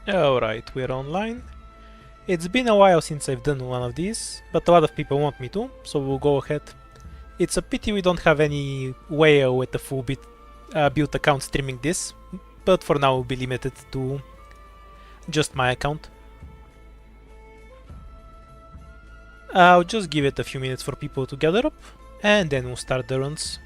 Alright, we're online. It's been a while since I've done one of these, but a lot of people want me to, so we'll go ahead. It's a pity we don't have any way with a full build account streaming this, but for now we'll be limited to just my account. I'll just give it a few minutes for people to gather up, and then we'll start the runs.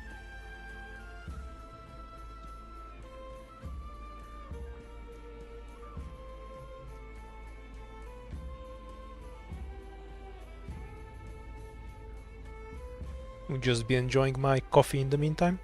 We'll just be enjoying my coffee in the meantime.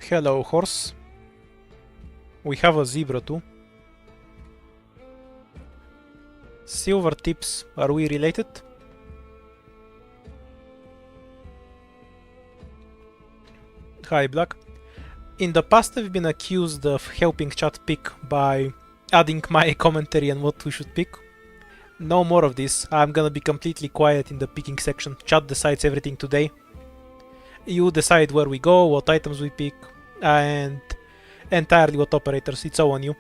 Hello, horse. We have a zebra too. Silver tips, are we related? Hi, Black. In the past I've been accused of helping chat pick by adding my commentary on what we should pick. No more of this, I'm gonna be completely quiet in the picking section. Chat decides everything today. You decide where we go, what items we pick, and entirely what operators, it's all on you.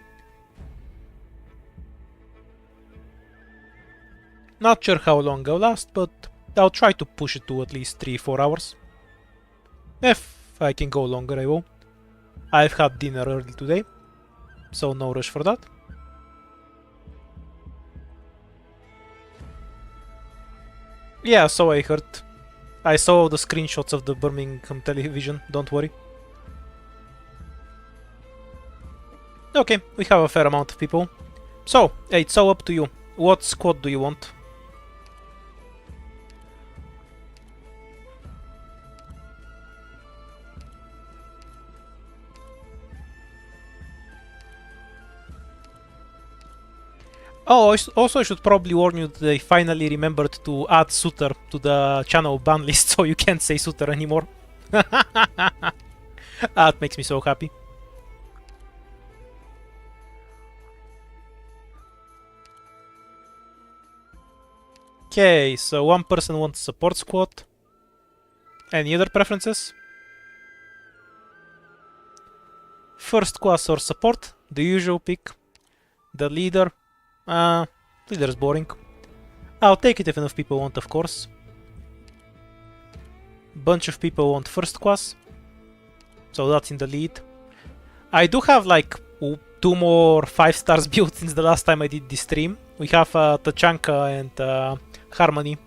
Not sure how long I'll last, but I'll try to push it to at least 3-4 hours. If I can go longer, I will. I've had dinner early today, so no rush for that. Yeah, so I heard. I saw the screenshots of the Birmingham television, don't worry. Okay, we have a fair amount of people. So, it's all up to you. What squad do you want? Oh, also I should probably warn you that they finally remembered to add Suter to the channel ban list, so you can't say Suter anymore. That makes me so happy. Okay, so one person wants support squad. Any other preferences? First class or support, the usual pick. The leader. Leader's boring. I'll take it if enough people want, of course. Bunch of people want first class, so that's in the lead. I do have like 2 more 5 stars built since the last time I did this stream. We have Tachanka and Harmony.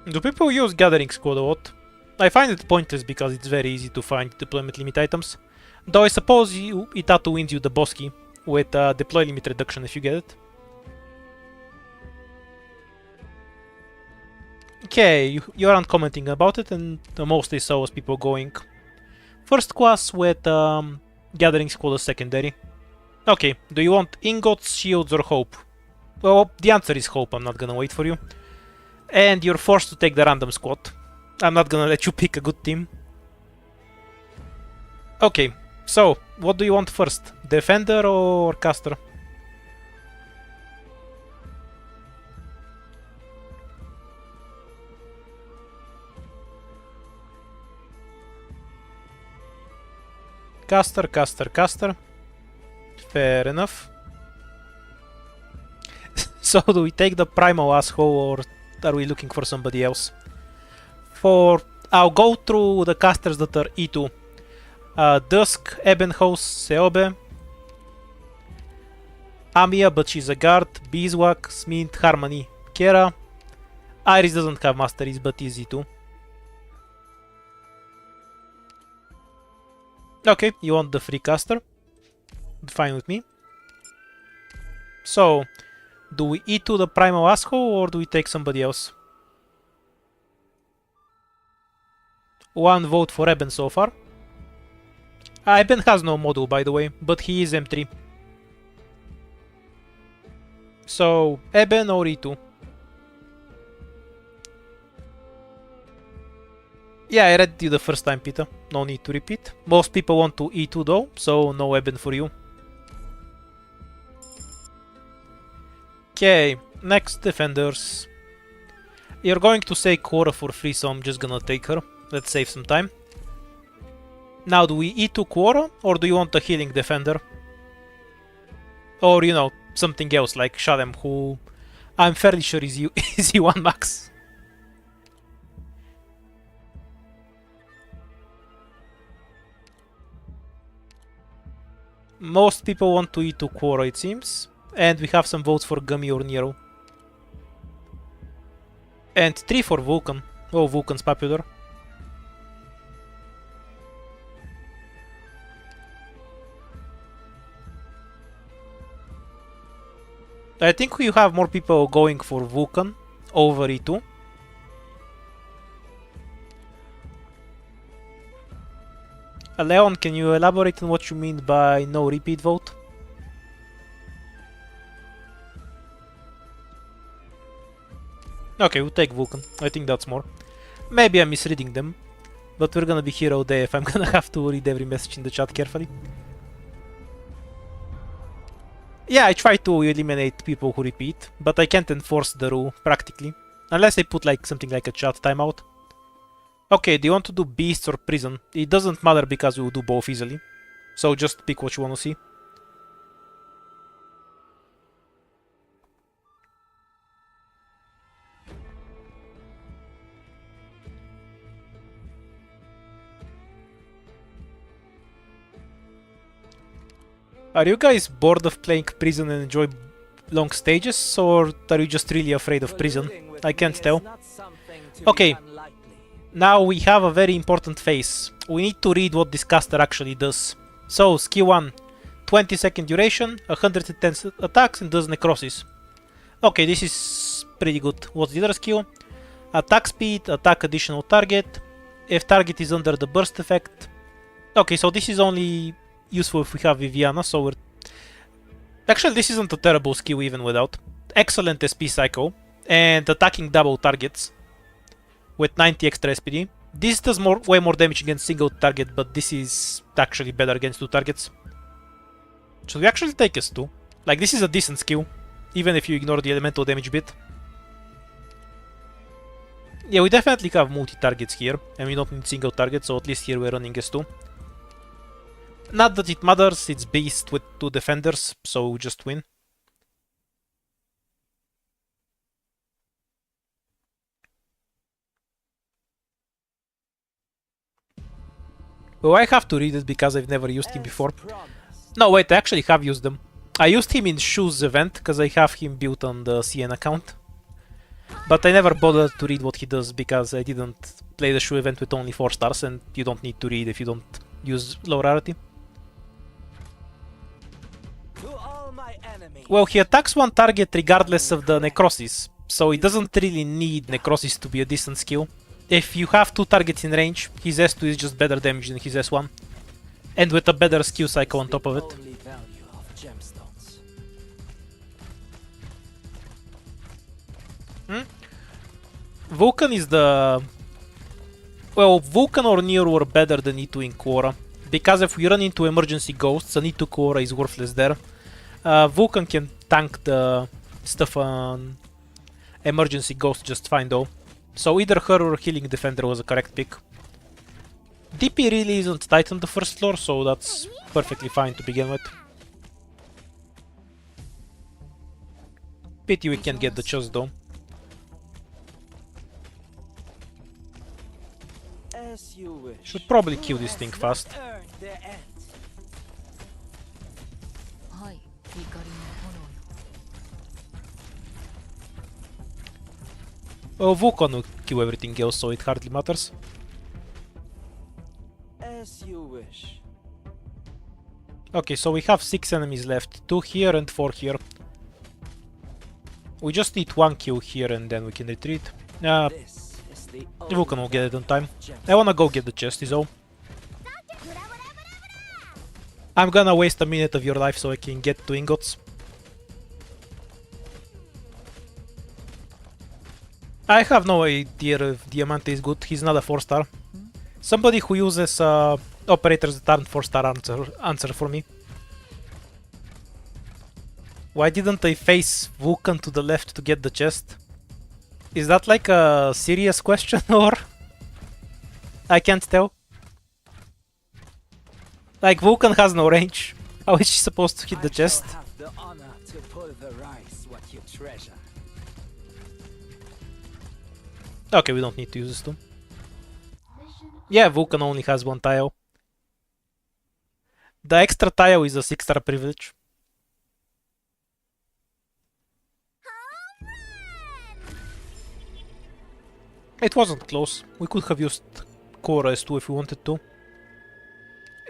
Do people use Gathering Squad a lot? I find it pointless because it's very easy to find deployment limit items. Though I suppose Itato wins you the boss key with deploy limit reduction if you get it. Okay, you aren't commenting about it, and the most I saw was people going first class with Gathering Squad as secondary. Okay, do you want ingots, shields, or hope? Well, the answer is hope, I'm not gonna wait for you. And you're forced to take the random squad. I'm not gonna let you pick a good team. Okay, so what do you want first? Defender or caster? Caster, caster, caster. Fair enough. So do we take the primal asshole or are we looking for somebody else? I'll go through the casters that are E2. Dusk, Ebenhaus, Seobe, Amia, but she's a guard, Beeswax, Smith, Harmony, Kera. Iris doesn't have masteries, but is E2. Okay, you want the free caster? Fine with me. So, do we E2 the primal asshole or do we take somebody else? One vote for Eben so far. Eben has no module, by the way, but he is M3. So, Eben or E2? Yeah, I read you the first time, Peter. No need to repeat. Most people want to E2 though, so no Eben for you. Okay, next defenders. You're going to say Quora for free, so I'm just gonna take her. Let's save some time. Now, do we E2 Quora, or do you want a healing defender? Or, you know, something else like Shalem, who I'm fairly sure is E1 max. Most people want to E2 Quora, it seems. And we have some votes for Gummy or Nero. And 3 for Vulcan. Oh, Vulcan's popular. I think we have more people going for Vulcan over E2. Leon, can you elaborate on what you mean by no repeat vote? Okay, we'll take Vulcan. I think that's more. Maybe I'm misreading them, but we're gonna be here all day if I'm gonna have to read every message in the chat carefully. Yeah, I try to eliminate people who repeat, but I can't enforce the rule, practically. Unless I put like something like a chat timeout. Okay, do you want to do Beasts or Prison? It doesn't matter because we will do both easily. So just pick what you want to see. Are you guys bored of playing Prison and enjoy long stages, or are you just really afraid of Prison? I can't tell. Okay, now we have a very important phase. We need to read what this caster actually does. So, skill 1, 20-second duration, 110 attacks and does necrosis. Okay, this is pretty good. What's the other skill? Attack speed, attack additional target, if target is under the burst effect. Okay, so this is only useful if we have Viviana, so we're... Actually, this isn't a terrible skill even without. Excellent SP cycle, and attacking double targets with 90 extra SPD. This does way more damage against single target, but this is actually better against two targets. Should we actually take S2? Like, this is a decent skill, even if you ignore the elemental damage bit. Yeah, we definitely have multi-targets here, and we don't need single targets, so at least here we're running S2. Not that it matters, it's Beast with 2 defenders, so we just win. Oh, I have to read it because I've never used him before. No, wait, I actually have used them. I used him in Shoes event because I have him built on the CN account. But I never bothered to read what he does because I didn't play the Shoe event with only 4 stars, and you don't need to read if you don't use low rarity. Well, he attacks one target regardless of the necrosis, so he doesn't really need necrosis to be a decent skill. If you have 2 targets in range, his S2 is just better damage than his S1. And with a better skill cycle on top of it. Vulcan is the... Well, Vulcan or Nier were better than E2 in Quora. Because if we run into emergency ghosts, an E2 Quora is worthless there. Vulcan can tank the stuff on emergency ghost just fine though. So either her or Healing Defender was a correct pick. DP really isn't tight on the first floor, so that's perfectly fine to begin with. Pity we can't get the chest though. Should probably kill this thing fast. Well, Vulcan will kill everything else, so it hardly matters. As you wish. Okay, so we have 6 enemies left. 2 here and 4 here. We just need 1 kill here and then we can retreat. Vulcan will get it on time. I wanna go get the chest is all. I'm gonna waste a minute of your life so I can get 2 ingots. I have no idea if Diamante is good, he's not a 4 star. Somebody who uses operators that aren't 4-star answer for me. Why didn't I face Vulcan to the left to get the chest? Is that like a serious question or? I can't tell. Like Vulcan has no range. How is she supposed to hit the chest? I shall have the honor to pulverize what you treasure. Okay, we don't need to use this too. Yeah, Vulcan only has one tile. The extra tile is a 6-star privilege. It wasn't close. We could have used Cora S2 if we wanted to.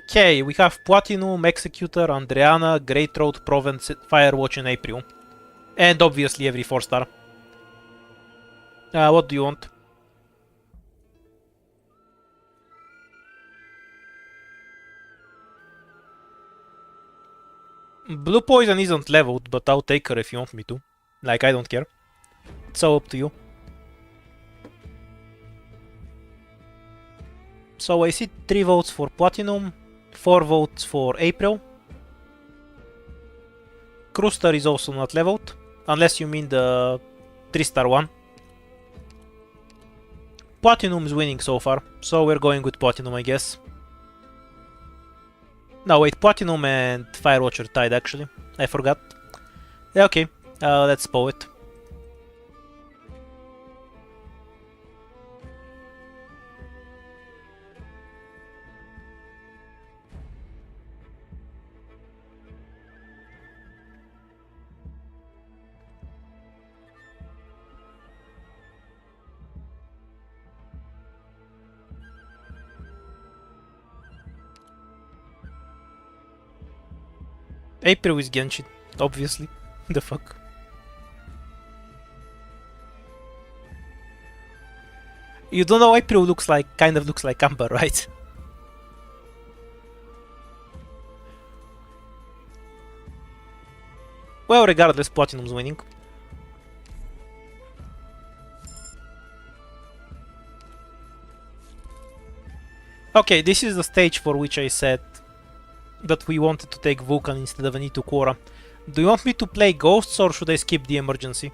Okay, we have Platinum, Executor, Andreana, Great Road, Provence, Firewatch, and April. And obviously every 4-star. What do you want? Blue Poison isn't leveled, but I'll take her if you want me to. Like, I don't care. It's all up to you. So I see 3 votes for Platinum, 4 votes for April. Kruster is also not leveled, unless you mean the 3-star one. Platinum is winning so far, so we're going with Platinum, I guess. No, wait, Platinum and Firewatch are tied, actually. I forgot. Yeah, okay, let's poll it. April is Genshin, obviously. The fuck. You don't know April looks like, kind of looks like Amber, right? Well, regardless, Platinum's winning. Okay, this is the stage for which I said that we wanted to take Vulcan instead of Anitu Quora. Do you want me to play Ghosts or should I skip the emergency?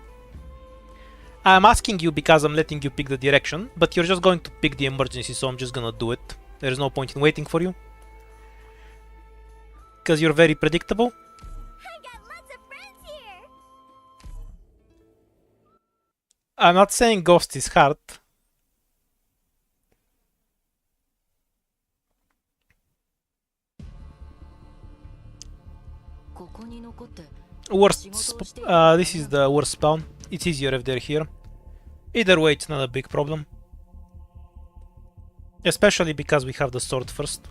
I'm asking you because I'm letting you pick the direction, but you're just going to pick the emergency, so I'm just gonna do it. There's no point in waiting for you. Because you're very predictable. I got lots of friends here. I'm not saying Ghost is hard. This is the worst spawn. It's easier if they're here. Either way, it's not a big problem. Especially because we have the sword first.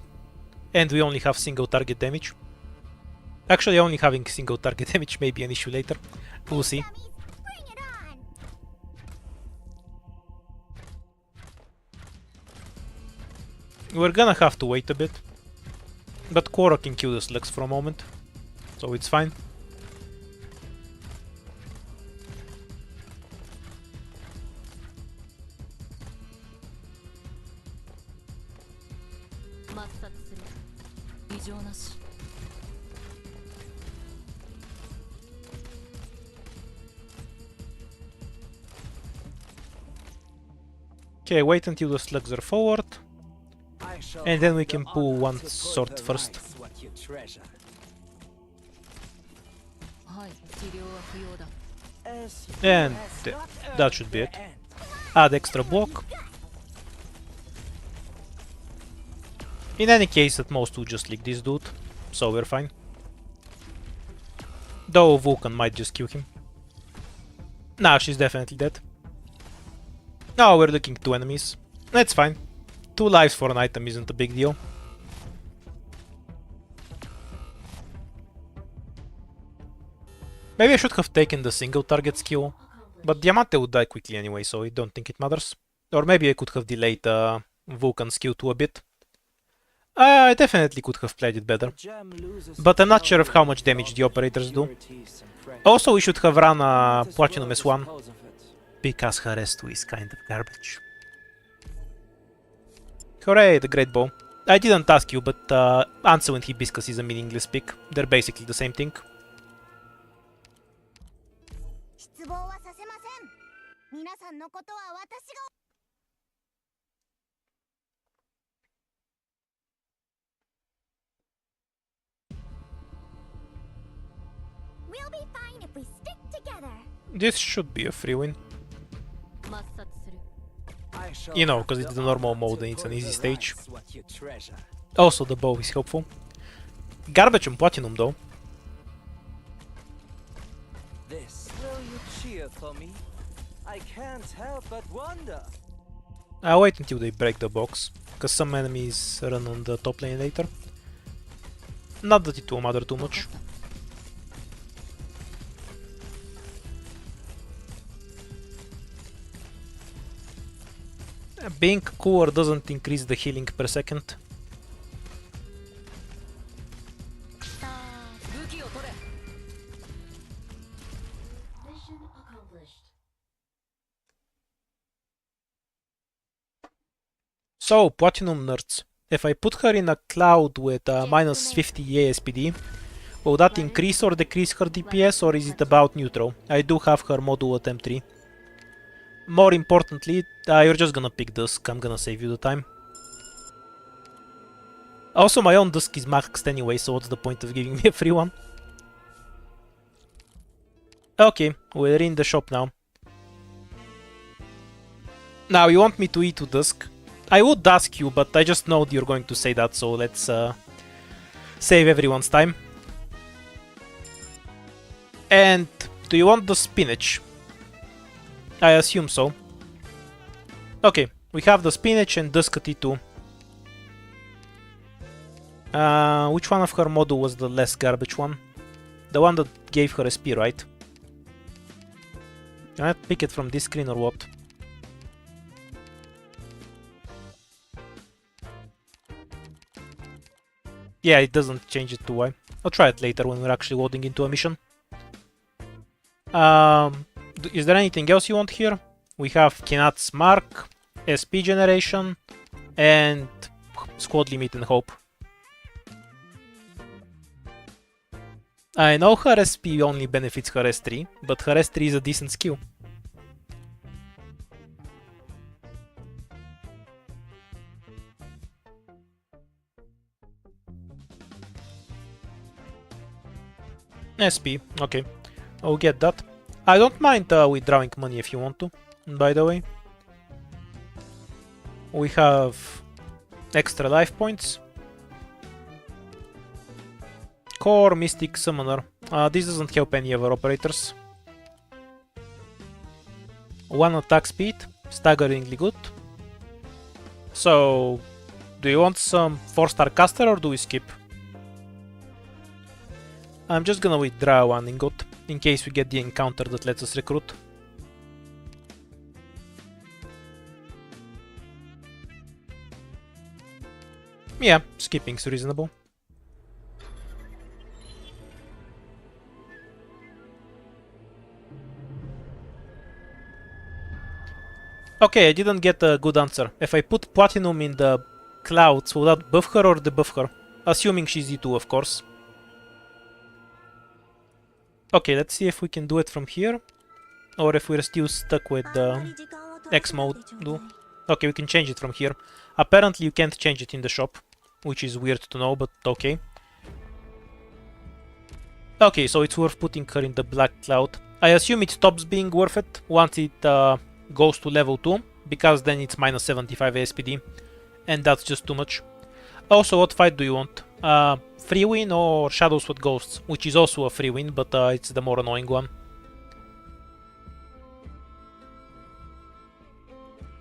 And we only have single target damage. Actually, only having single target damage may be an issue later. We'll see. Bring it on. We're gonna have to wait a bit. But Quora can kill the slugs for a moment. So it's fine. Okay, wait until the slugs are forward. I shall And then have we the can pull honor one to sword first. pulverize what you treasure. As you And has th- not that earned should be the it. end. Add extra block. In any case, at most we'll just leak this dude, so we're fine. Though Vulcan might just kill him. Nah, she's definitely dead. Now we're looking 2 enemies. That's fine. 2 lives for an item isn't a big deal. Maybe I should have taken the single target skill, but Diamante would die quickly anyway, so I don't think it matters. Or maybe I could have delayed Vulcan skill 2 a bit. I definitely could have played it better. Gem loses But I'm not its sure of value how much without damage the operators do. impurities and pressure. Also, we should have run Might as Platinum well S1, dispose of it. because her S2 is kind of garbage. Hooray, the Great Bow. I didn't ask you, but Ansel and Hibiscus is a meaningless pick. They're basically the same thing. 失望はさせません。皆さんのことは私が。We'll be fine if we stick together. This should be a free win. 抹殺する。 I shall You know, have because the it's the normal honor mode to and it's an put easy the stage. rice what you treasure. Also, the bow is helpful. Garbage and Platinum, though. This. Will you cheer for me? I can't help but wonder. I'll wait until they break the box, because some enemies run on the top lane later. Not that it will matter too much. Being cooler doesn't increase the healing per second. さあ、武器を取れ。 So, Platinum nerds. If I put her in a cloud with minus 50 ASPD, will that increase or decrease her DPS, or is it about neutral? I do have her module at M3. More importantly, you're just gonna pick Dusk, I'm gonna save you the time. Also, my own Dusk is maxed anyway, so what's the point of giving me a free one? Okay, we're in the shop now. Now, you want me to E2 Dusk? I would ask you, but I just know you're going to say that, so let's save everyone's time. And do you want the spinach? I assume so. Okay, we have the spinach and Dusk at E2. Which one of her module was the less garbage one? The one that gave her SP, right? Can I pick it from this screen or what? Yeah, it doesn't change it to Y. I'll try it later when we're actually loading into a mission. Is there anything else you want here? We have Kinat's Mark, SP generation, and squad limit and hope. I know her SP only benefits her S3, but her S3 is a decent skill. SP, okay. I'll get that. I don't mind withdrawing money if you want to, by the way. We have extra life points. Core, Mystic, Summoner. This doesn't help any of our operators. 1 attack speed, staggeringly good. So, do you want some 4-star caster or do we skip? I'm just gonna withdraw 1 ingot, in case we get the encounter that lets us recruit. Yeah, skipping's reasonable. Okay, I didn't get a good answer. If I put Platinum in the clouds, will that buff her or debuff her? Assuming she's E2, of course. Okay, let's see if we can do it from here. Or if we're still stuck with the X mode. Okay, we can change it from here. Apparently you can't change it in the shop, which is weird to know, but okay. Okay, so it's worth putting her in the black cloud. I assume it stops being worth it once it goes to level 2, because then it's minus 75 ASPD, and that's just too much. Also, what fight do you want? Free win or Shadows with Ghosts, which is also a free win, but it's the more annoying one.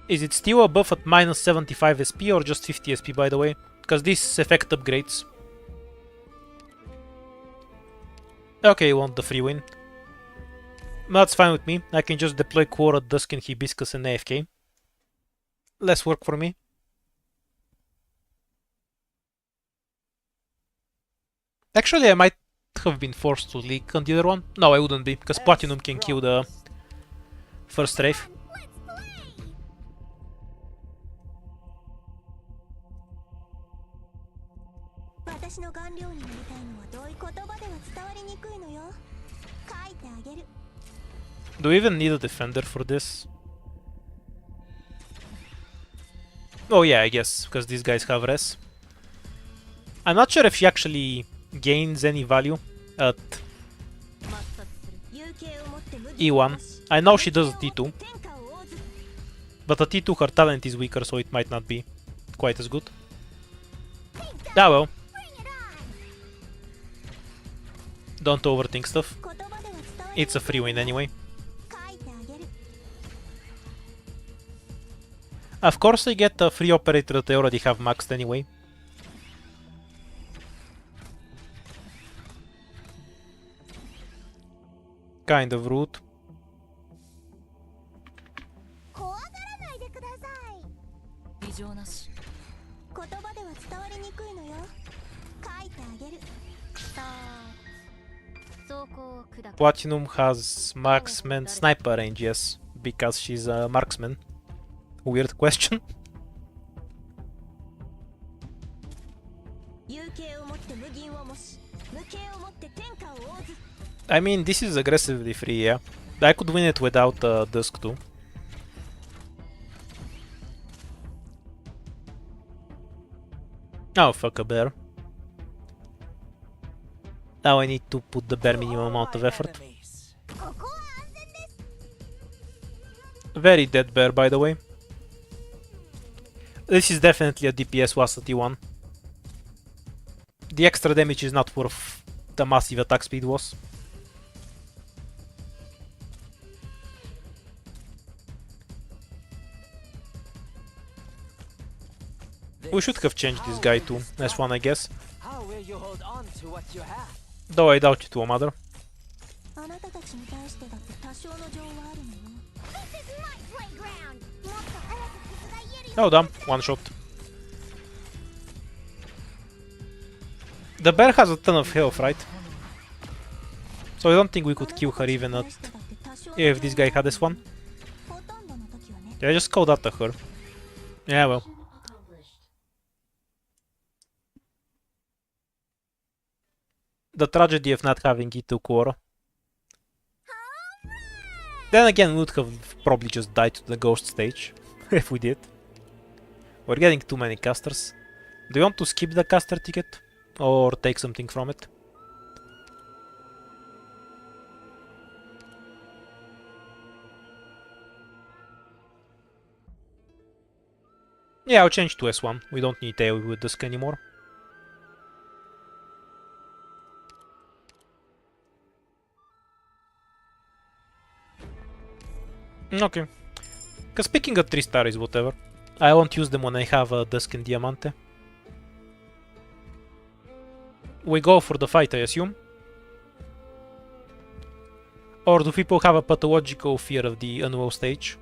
Is it still a buff at minus 75 SP or just 50 SP, by the way? Because this effect upgrades. Okay, you want the free win. That's fine with me. I can just deploy Quora, Dusk, and Hibiscus and AFK. Less work for me. Actually, I might have been forced to leak on the other one. No, I wouldn't be, because Platinum can kill the first Wraith. Let's play. 私の顔料になりたいのはどういう言葉では伝わりにくいのよ。書いてあげる。 Do we even need a defender for this? Oh yeah, I guess, because these guys have res. I'm not sure if she actually gains any value at 抹殺する 有形を持って無限を E1. 持ち I know she does 無形を持 T2, って天下を覆ず but at T2 her talent is weaker, so it might not be quite as good. Ah well, don't overthink stuff. 言葉では伝わり It's a free win anyway. 書いてあげる。 Of course I get a free operator that I already have maxed anyway. Kind of rude. 怖がらないでください。異常なし言葉では伝わりにくいのよ。書いてあげる。さあ走行を砕く Platinum has marksman sniper range, yes, because she's a marksman. Weird question. 有形を持って無銀を模し、無形を持って天下を覆ず。 I mean, this is aggressively free, yeah. I could win it without Dusk too. Oh, fuck a bear. Now I need to put the bare minimum amount of effort. Enemies. ここは安全です。 Very dead bear, by the way. This is definitely a DPS was at T1. The extra damage is not worth the massive attack speed was. We should have changed this guy to S1, I guess. How will you hold on to what you have? Though I doubt it, Mother. あなたたちに対してだって多少の情はあるのよ。This is my playground. もっと早く傷が癒えるよ。 Oh, damn, one shot. The bear has a ton of health, right? So I don't think we could kill her even at if this guy had S1. ほとんどの時はね。 Did I just call that to her? Yeah, well. The tragedy of not having E2 core. Then again, we would have probably just died to the ghost stage, if we did. We're getting too many casters. Do you want to skip the caster ticket? Or take something from it? Yeah, I'll change to S1. We don't need AoE with Dusk anymore. Okay. Because picking a 3-star is whatever. I won't use them when I have a Dusk and Diamante. We go for the fight, I assume. Or do people have a pathological fear of the annual stage?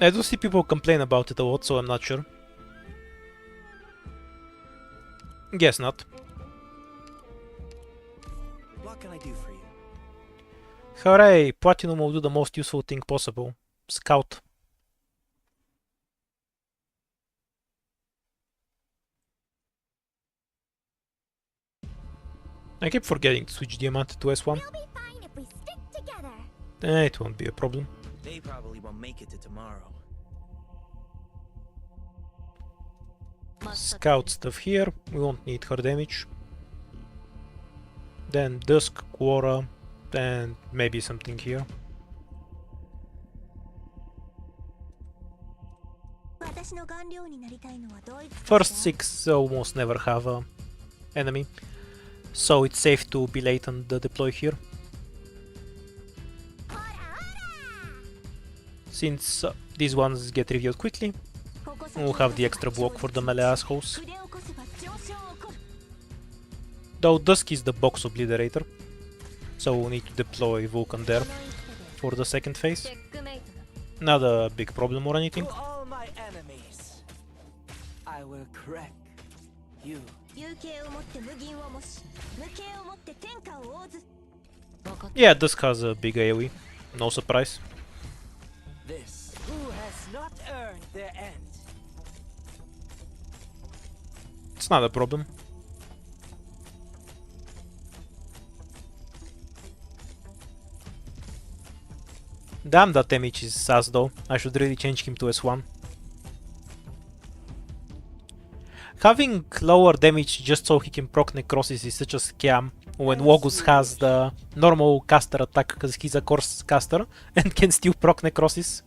I do see people complain about it a lot, so I'm not sure. Guess not. What can I do for you? Hooray! Platinum will do the most useful thing possible. Scout. I keep forgetting to switch Diamante to S1. We'll be fine if we stick together. It won't be a problem. They probably won't make it to tomorrow. 抹殺 Scout stuff here. We won't need her damage. Then Dusk, Quora, and maybe something here. 私の顔料になりたいのはどういう First 6 almost never have a enemy, so it's safe to be late on the deploy here. Since these ones get revealed quickly, we'll have the extra block for the melee assholes. 筆を起こせば上昇起こる。 Though Dusk is the box obliterator, so we'll need to deploy Vulcan there この一手で for the second phase. チェックメイトだ Not a big problem or anything. To all my enemies, I will crack you. 有形を持って無銀を模し、無形を持って天下を覆ず。分かった Yeah, Dusk has a big AoE, no surprise. This who has not earned their end It's not a problem. Damn, that damage is sus though. I should really change him to S1. Having lower damage just so he can proc necrosis is such a scam when Wogus has the normal caster attack because he's a course caster and can still proc necrosis.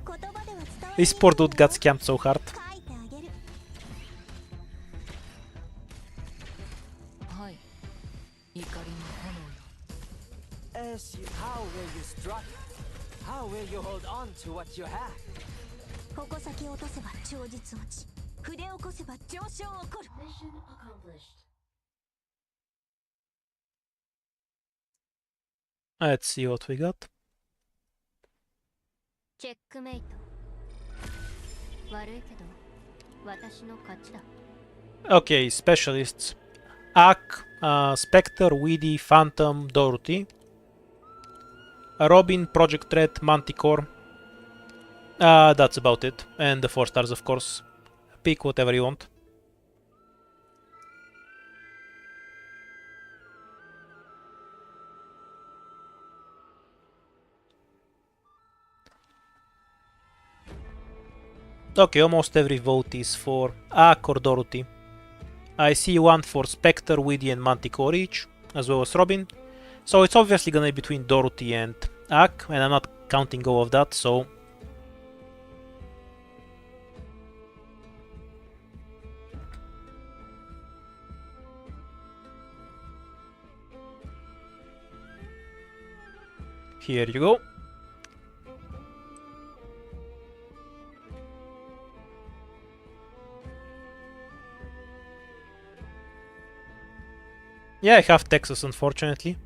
言葉では伝わら This poor dude got scammed so hard. 書いてあげる。はい。怒りの炎よ。 As you, how will you strut? How will you hold on to what you have? 矛先を落とせば超実落ち。筆を起こせば上昇起こる。 Let's see what we got. チェックメイト。悪いけど私の勝ちだ。 Okay, specialists. Ak, Spectre, Weedy, Phantom, Dorothy. Robin, Project Red, Manticore. That's about it. And the 4 stars, of course. Pick whatever you want. Okay, almost every vote is for Ak or Dorothy. I see one for Spectre, Weedy and Manticore each, as well as Robin. So it's obviously gonna be between Dorothy and Ak, and I'm not counting all of that, so... Here you go. Yeah, I have Texas, unfortunately.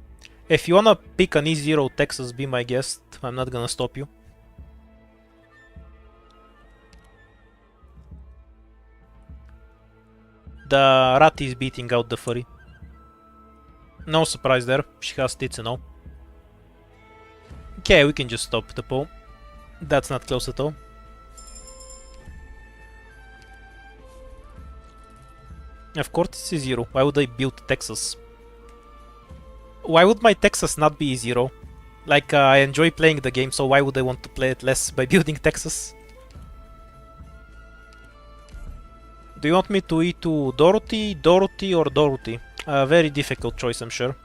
If you wanna pick an E0 Texas, be my guest. I'm not gonna stop you. The rat is beating out the furry. No surprise there. She has tits and all. Okay, we can just stop the poll. That's not close at all. Of course it's E0. Why would I build Texas? Why would my Texas not be E0? Like, I enjoy playing the game, so why would I want to play it less by building Texas? Do you want me to E2 Dorothy, Dorothy or Dorothy? A very difficult choice, I'm sure.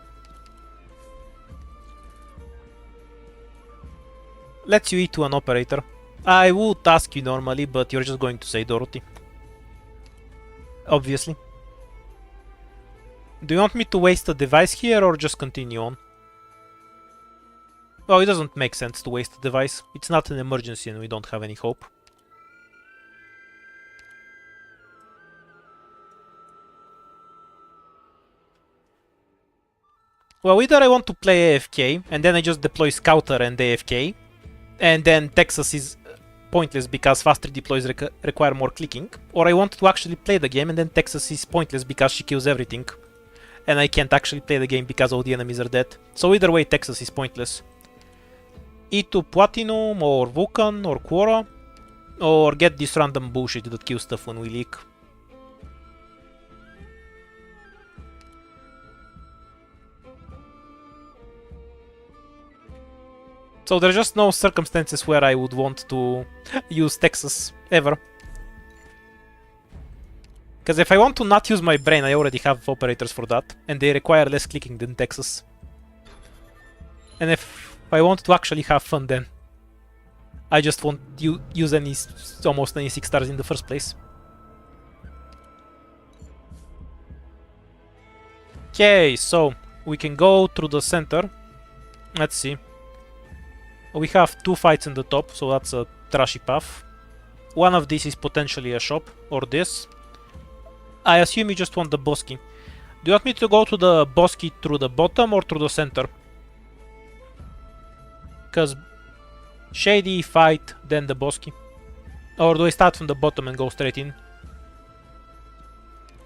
Let's you E2 an operator. I would ask you normally, but you're just going to say Dorothy. Obviously. Do you want me to waste a device here or just continue on? Well, it doesn't make sense to waste a device. It's not an emergency and we don't have any hope. Well, either I want to play AFK and then I just deploy Scouter and AFK, and then Texas is pointless because faster deploys require more clicking, or I want to actually play the game and then Texas is pointless because she kills everything. And I can't actually play the game because all the enemies are dead. So either way, Texas is pointless. E2 Platinum, or Vulcan, or Quora, or get this random bullshit that kills stuff when we leak. So there's just no circumstances where I would want to use Texas, ever. Because if I want to not use my brain, I already have operators for that, and they require less clicking than Texas. And if I want to actually have fun, then I just won't use almost any 6 stars in the first place. Okay, so we can go through the center. Let's see. We have 2 fights in the top, so that's a trashy path. One of these is potentially a shop, or this. I assume you just want the boss key. Do you want me to go to the boss key through the bottom or through the center? Because Shady, fight, then the boss key. Or do I start from the bottom and go straight in?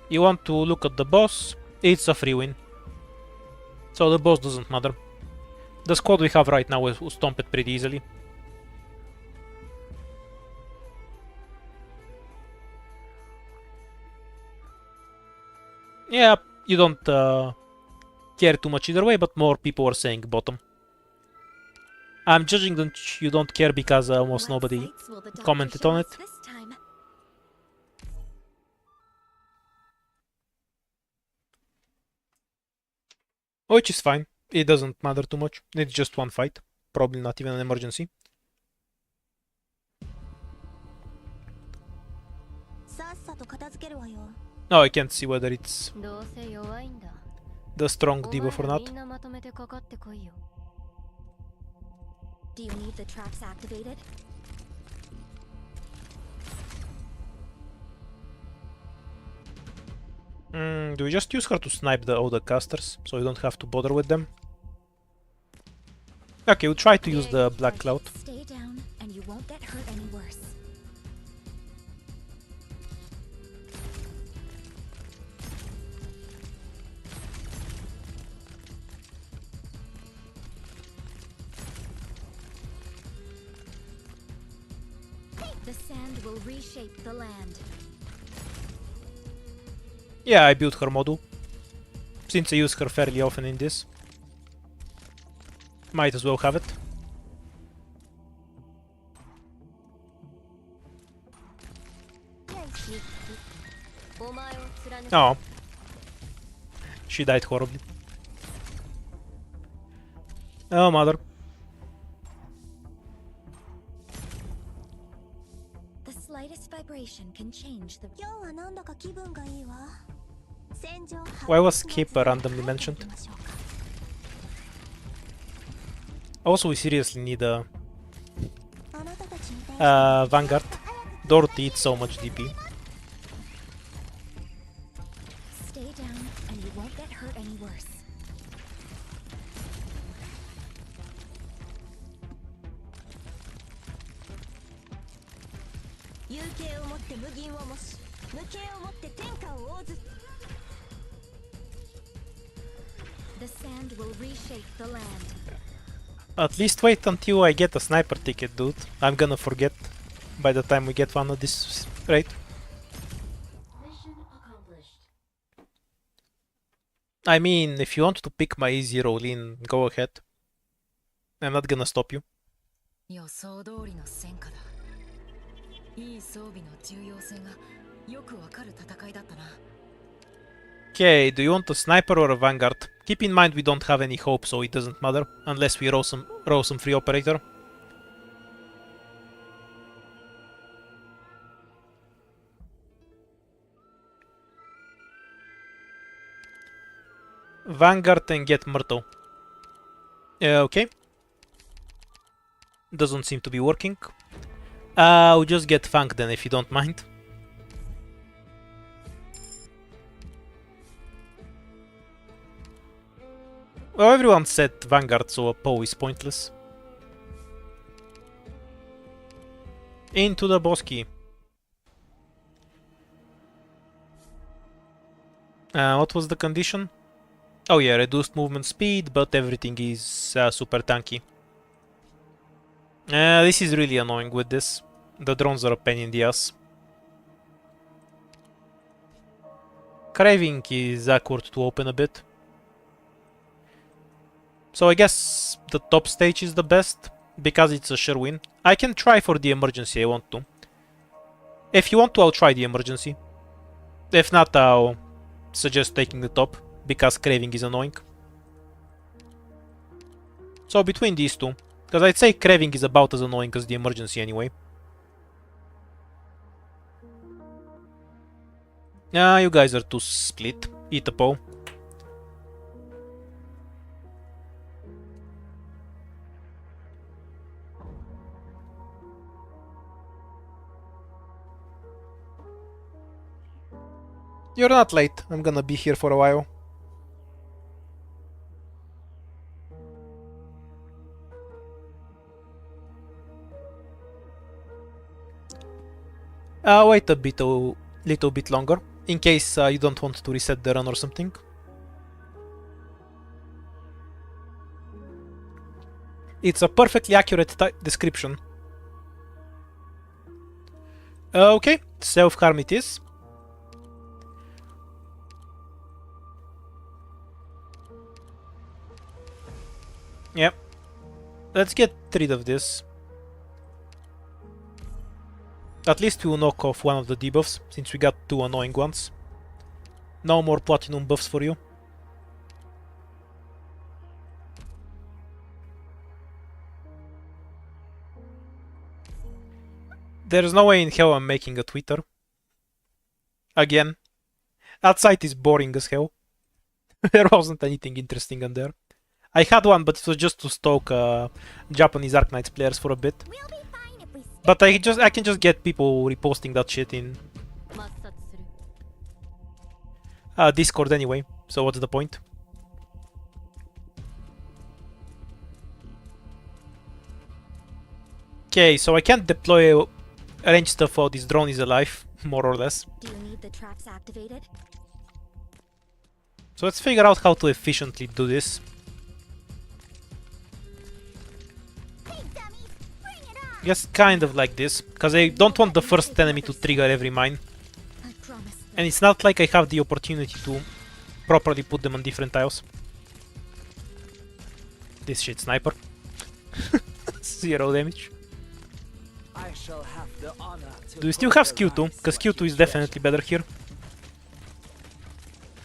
You want to look at the boss? It's a free win. So the boss doesn't matter. The squad we have right now will stomp it pretty easily. Yeah, you don't care too much either way, but more people are saying bottom. I'm judging that you don't care because almost nobody commented on it. Which is fine. It doesn't matter too much. It's just one fight. Probably not even an emergency. さっさと片付けるわよ。 No, I can't see whether it's どうせ弱いんだ。 the strong お前 debuff or ら not. みんなまとめてかかってこいよ。 Do you need the traps activated? Do we just use her to snipe all the casters, so you don't have to bother with them? Okay, we'll try to use the Black Cloud. Stay down and you won't get hurt any worse. The sand will reshape the land. Yeah, I built her module, since I use her fairly often in this. Might as well have it. Oh. She died horribly. Oh, mother. The slightest vibration can change the. 今日はなんだか気分がいいわ。戦場 Why was Cape randomly mentioned? Also, we seriously need a Vanguard. Dorothy eats so much DP. Stay down and you won't get hurt any worse. The sand will reshape the land. At least wait until I get a sniper ticket, dude. I'm gonna forget by the time we get one of this, right? I mean, if you want to pick my easy roll in, go ahead. I'm not gonna stop you. 予想通りの戦果だ。いい装備の重要性がよくわかる戦いだったな。 Okay, do you want a sniper or a vanguard? Keep in mind we don't have any hope, so it doesn't matter unless we roll some free operator. Vanguard and get Myrtle. Okay. Doesn't seem to be working. I'll just get Fang then if you don't mind. Well, everyone said Vanguard, so a Poe is pointless. Into the Bosky. What was the condition? Oh yeah, reduced movement speed, but everything is super tanky. This is really annoying with this. The drones are a pain in the ass. Craving is awkward to open a bit. So I guess the top stage is the best, because it's a sure win. I can try for the emergency, I want to. If you want to, I'll try the emergency. If not, I'll suggest taking the top, because Craving is annoying. So between these two, because I'd say Craving is about as annoying as the emergency anyway. You guys are too split. Eat a Poe. You're not late. I'm gonna be here for a while. Wait a little bit longer, in case you don't want to reset the run or something. It's a perfectly accurate description. Okay, self-harm it is. Yep. Let's get rid of this. At least we will knock off one of the debuffs, since we got two annoying ones. No more platinum buffs for you. There's no way in hell I'm making a Twitter. Again. That site is boring as hell. There wasn't anything interesting on there. I had one, but it was just to stalk Japanese Arknights players for a bit. We'll be fine if we stay. But I can just get people reposting that shit in 抹殺する Discord anyway, so what's the point? Okay, so I can't deploy range stuff while this drone is alive, more or less. Do you need the traps activated? So let's figure out how to efficiently do this. Hey, dummies, bring it on! Just kind of like this, because I don't want the first enemy to trigger every mine. I promise. And it's not like I have the opportunity to properly put them on different tiles. This shit sniper. 0 damage. I shall have the honor to Do we still put have the Q2? rights Because of what Q2 you is definitely treasure. better here.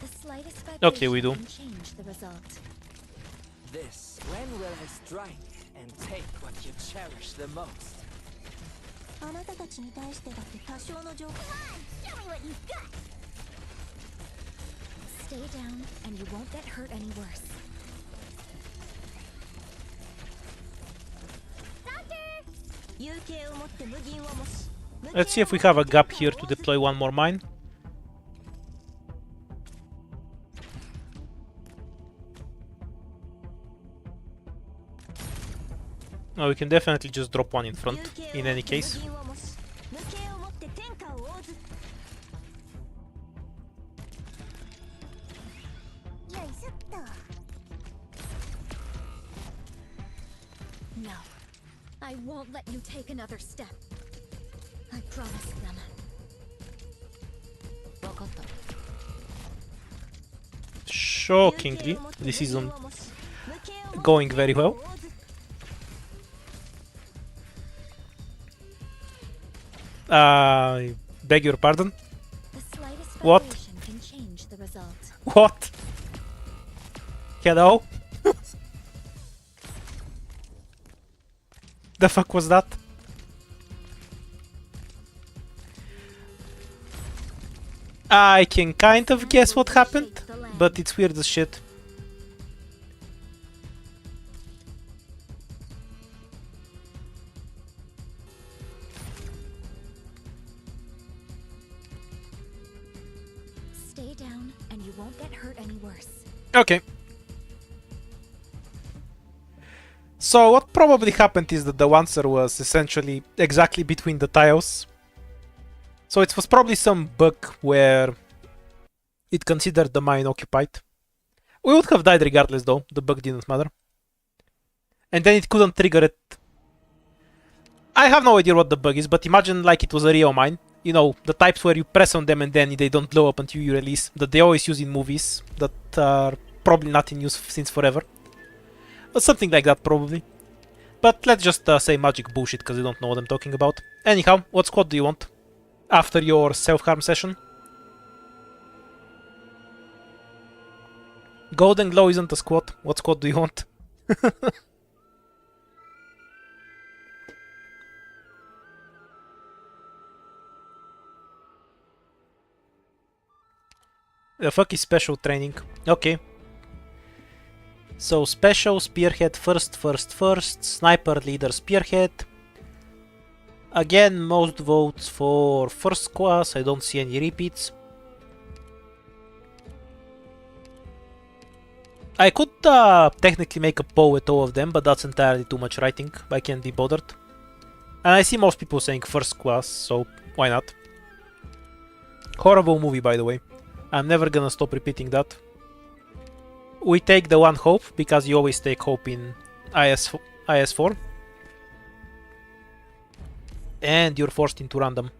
The slightest Okay, we do. vibration can change the result. This, when will I strike and take what you cherish the most? あなたたちに対してだって多少の情報 Show me what you've got! Stay down and you won't get hurt any worse. Let's see if we have a gap here to deploy one more mine. No, we can definitely just drop one in front, in any case. No, I won't let you take another step. I promised them. 分かった Shockingly, this isn't going very well. I beg your pardon? The slightest What? vibration can change the result. What? Hello? The fuck was that? I can kind of guess what happened, but it's weird as shit. Stay down and you won't get hurt any worse. Okay. So what probably happened is that the answer was essentially exactly between the tiles. So it was probably some bug where it considered the mine occupied. We would have died regardless though, the bug didn't matter. And then it couldn't trigger it. I have no idea what the bug is, but imagine like it was a real mine. You know, the types where you press on them and then they don't blow up until you release, that they always use in movies, that are probably not in use since forever. But something like that probably. But let's just say magic bullshit because I don't know what I'm talking about. Anyhow, what squad do you want? After your self-harm session? Golden Glow isn't a squad. What squad do you want? The fuck is special training? Okay. So special, spearhead, first, sniper, leader, spearhead. Again, most votes for first class, I don't see any repeats. I could technically make a poll with all of them, but that's entirely too much writing, I can't be bothered. And I see most people saying first class, so why not? Horrible movie, by the way. I'm never gonna stop repeating that. We take the one hope, because you always take hope in IS4. And you're forced into random.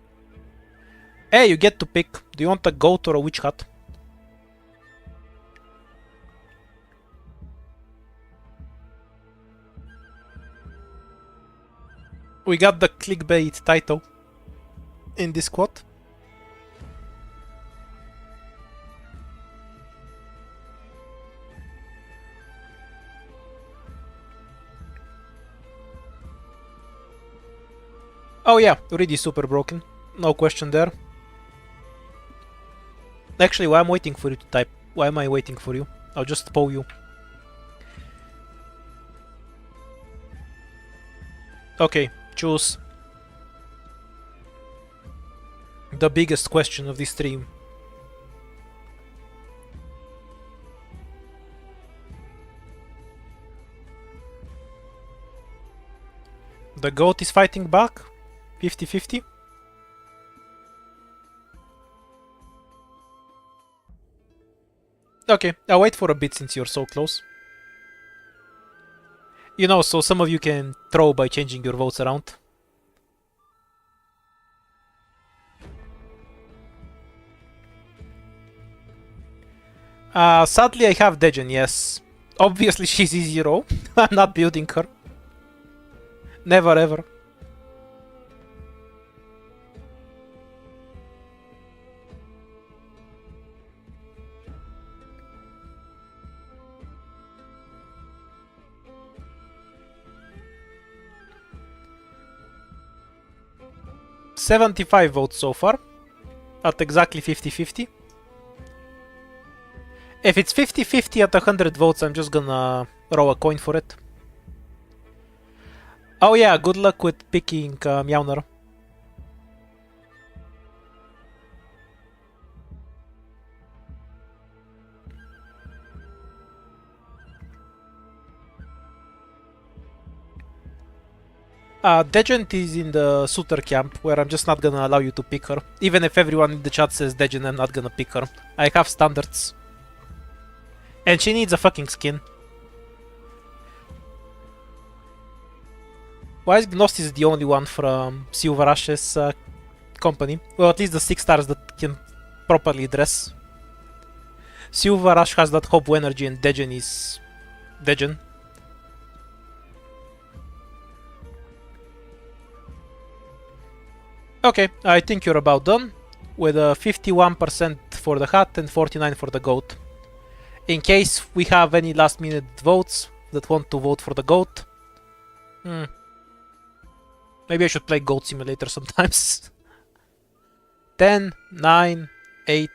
Hey, you get to pick. Do you want a goat or a witch hat? We got the clickbait title in this quote. Oh yeah, already super broken. No question there. Actually, why I'm waiting for you to type? Why am I waiting for you? I'll just poll you. Okay, choose the biggest question of this stream. The goat is fighting back? 50-50? Okay, I'll wait for a bit since you're so close. You know, so some of you can throw by changing your votes around. Sadly I have Dejan, yes. Obviously she's E0. I'm not building her. Never ever. $75 votes so far, at exactly 50-50. If it's 50-50 at 100 votes, I'm just gonna roll a coin for it. Oh yeah, good luck with picking Mjolnir. Dejent is in the Suitor camp, where I'm just not gonna allow you to pick her. Even if everyone in the chat says Dejent, I'm not gonna pick her. I have standards. And she needs a fucking skin. Why is Gnostis the only one from Silverash's company? Well, at least the 6 stars that can properly dress. Silverash has that Hope energy and Dejent is... Dejent. Okay, I think you're about done, with 51% for the hat and 49% for the goat. In case we have any last minute votes that want to vote for the goat. Maybe I should play Goat Simulator sometimes. 10, 9, 8,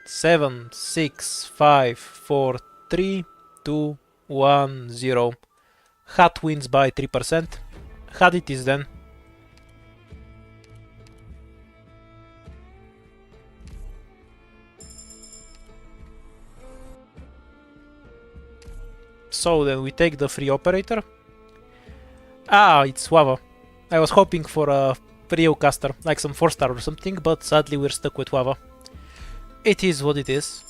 7, 6, 5, 4, 3, 2, 1, 0. Hat wins by 3%. Hat it is then. So then we take the free operator. Ah, it's Wava. I was hoping for a Rio caster, like some 4-star or something, but sadly we're stuck with Wava. It is what it is.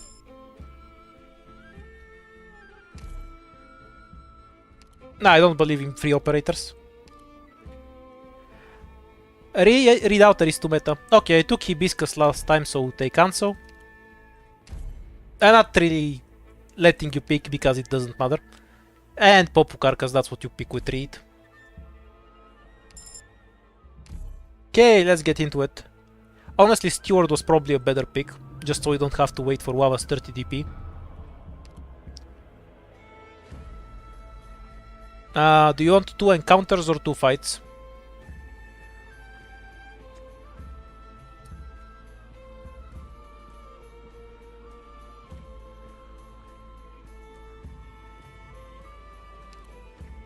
Nah, I don't believe in free operators. Read out Aristometa. Okay, I took Hibiscus last time, so they cancel. I'm not really letting you pick because it doesn't matter. And Popukar, because that's what you pick with Reed. Okay, let's get into it. Honestly, Steward was probably a better pick, just so we don't have to wait for Wava's 30 DP. Do you want 2 encounters or 2 fights?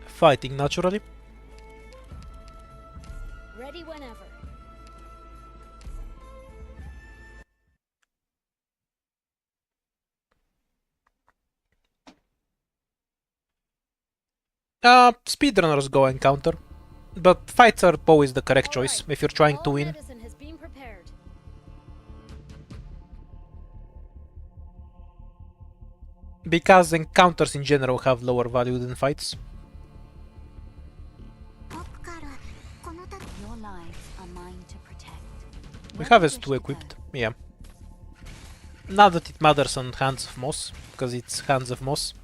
Fighting, naturally. Ready whenever. Speedrunners go encounter, but fights are always the correct choice if you're trying to win. Medicine has been prepared. Because encounters in general have lower value than fights. Your lives are mine to protect. We have S2 equipped, yeah. Not that it matters on Hands of Moss, because it's Hands of Moss.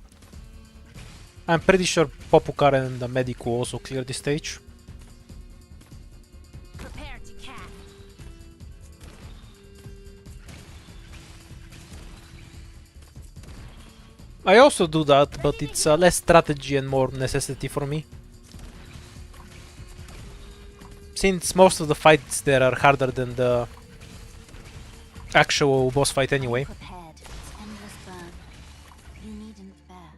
I'm pretty sure Popukar and the Medic will also clear this stage. Prepare to catch. I also do that, but it's less strategy and more necessity for me. Since most of the fights there are harder than the actual boss fight anyway. Prepared. It's endless burn. You needn't bear.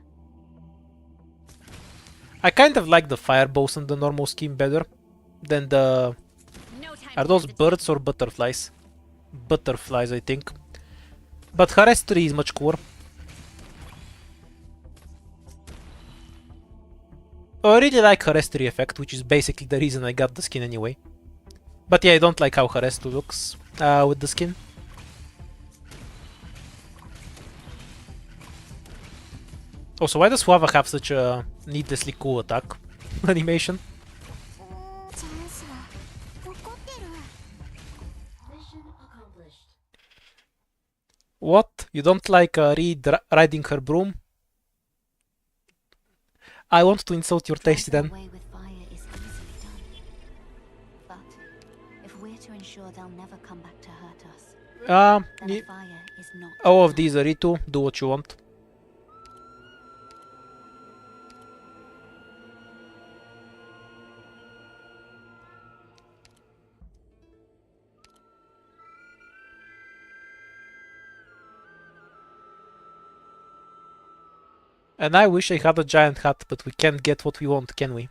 I kind of like the fireballs in the normal scheme better than the... No time Are to those hesitate. birds or butterflies? Butterflies, I think. But Harestri is much cooler. I really like Harestri effect, which is basically the reason I got the skin anyway. But yeah, I don't like how Harestu looks with the skin. Also, why does Huava have such a needlessly cool attack animation? チャンスは怒ってる。 What? You don't like Reed riding her broom? I want to insult your taste then. Away with fire is easily done. But if we're to ensure they'll never come back to hurt us, then a fire is not. All of these are Ritu, do what you want. And I wish I had a giant hat, but we can't get what we want, can we?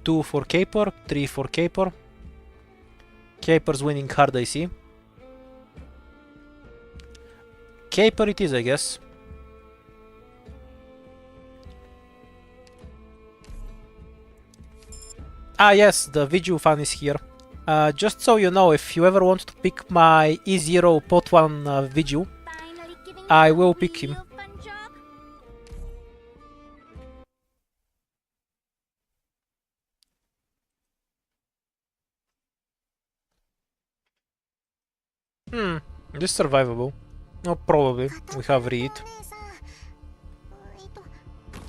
2 for Caper, 3 for Caper. Caper's winning hard, I see. Caper it is, I guess. Ah yes, the Viju fan is here. Just so you know, if you ever want to pick my E0 Pot 1 Viju, Finally giving I you a will pick him. real fun job. This is survivable. No, probably. We have Reed. お姉さん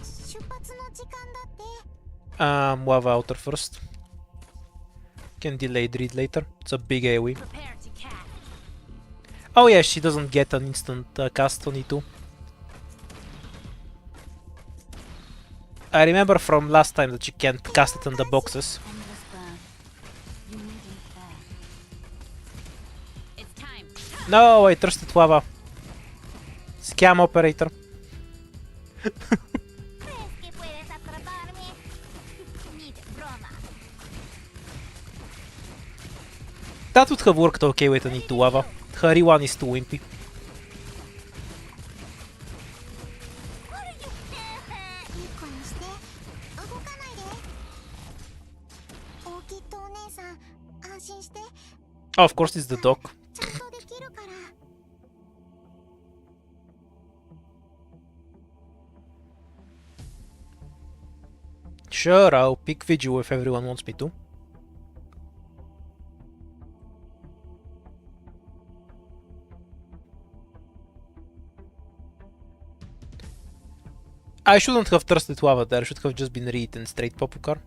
出発の時間だって。 Muava outer first. Can delay Reed later. It's a big AoE. Prepare to catch. Oh yeah, she doesn't get an instant cast on E2. I remember from last time that she can't cast it on the boxes. Endless burn. You needn't bear. It's time. No, I trusted Huava. Scam operator. ¿Crees que puedes atraparme? Ni de broma. That would have worked okay with an E2 Huava. Her E1 is too wimpy. いい子にして動かないで。大きっとお姉さん安心して Oh, of course it's the dog. ちゃんとできるから。 Sure, I'll pick Viju if everyone wants me to. I shouldn't have trusted Huava there, I should have just been Reed and straight Popukar.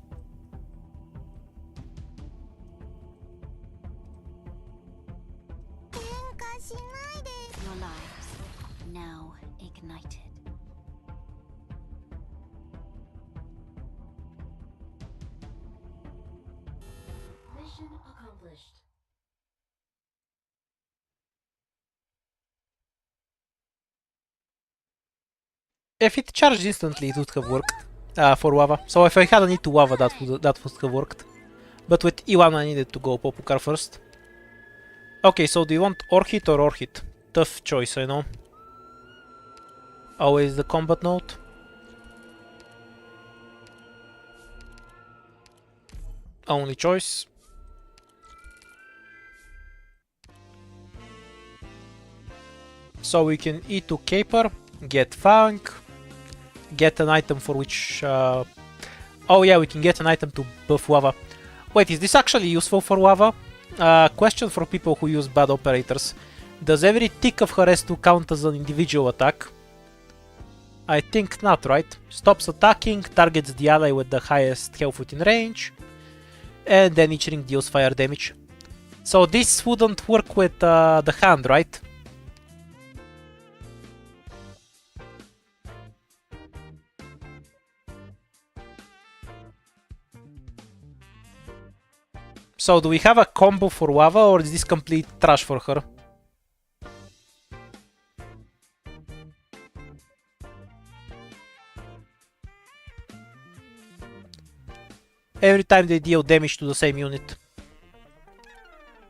Your lives now ignited. Mission accomplished. If it charged instantly, it would have worked for Huava. So if I had an E2 Huava, that would have worked. But with E1, I needed to go Popukar first. Okay, so do you want Orchid or Orchid? Tough choice, I know. Always the combat note. Only choice. So we can E2 Caper, get Funk, get an item for which... Oh yeah, we can get an item to buff Huava. Wait, is this actually useful for Huava? Question for people who use bad operators. Does every tick of Harestu count as an individual attack? I think not, right? Stops attacking, targets the ally with the highest health within range, and then each ring deals fire damage. So this wouldn't work with the hand, right? So do we have a combo for Wava, or is this complete trash for her? Every time they deal damage to the same unit.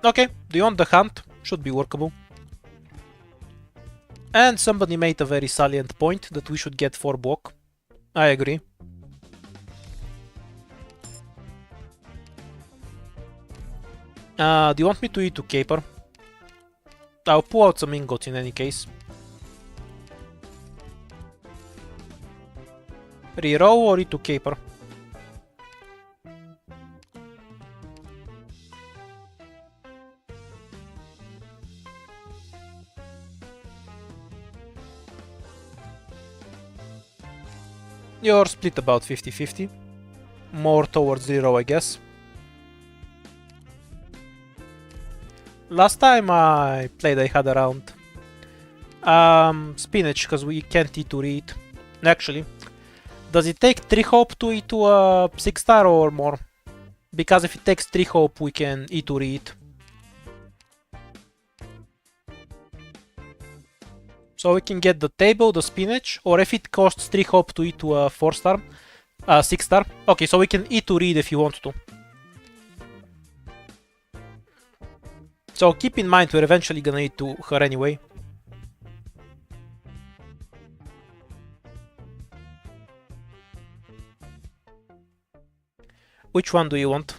Okay, do you want the hunt? Should be workable. And somebody made a very salient point that we should get 4 block. I agree. Do you want me to E2 Caper? I'll pull out some ingots in any case. Reroll or E2 Caper? You're split about 50-50. More towards zero, I guess. Last time I played, I had around spinach, because we can't E2 read. Actually, does it take 3 hope to E2 a 6-star or more? Because if it takes 3 hope, we can E2 read. So we can get the table, the spinach, or if it costs 3 hope to E2 a 4-star, 6-star. Okay, so we can E2 read if you want to. So keep in mind we're eventually gonna E2 her anyway. Which one do you want?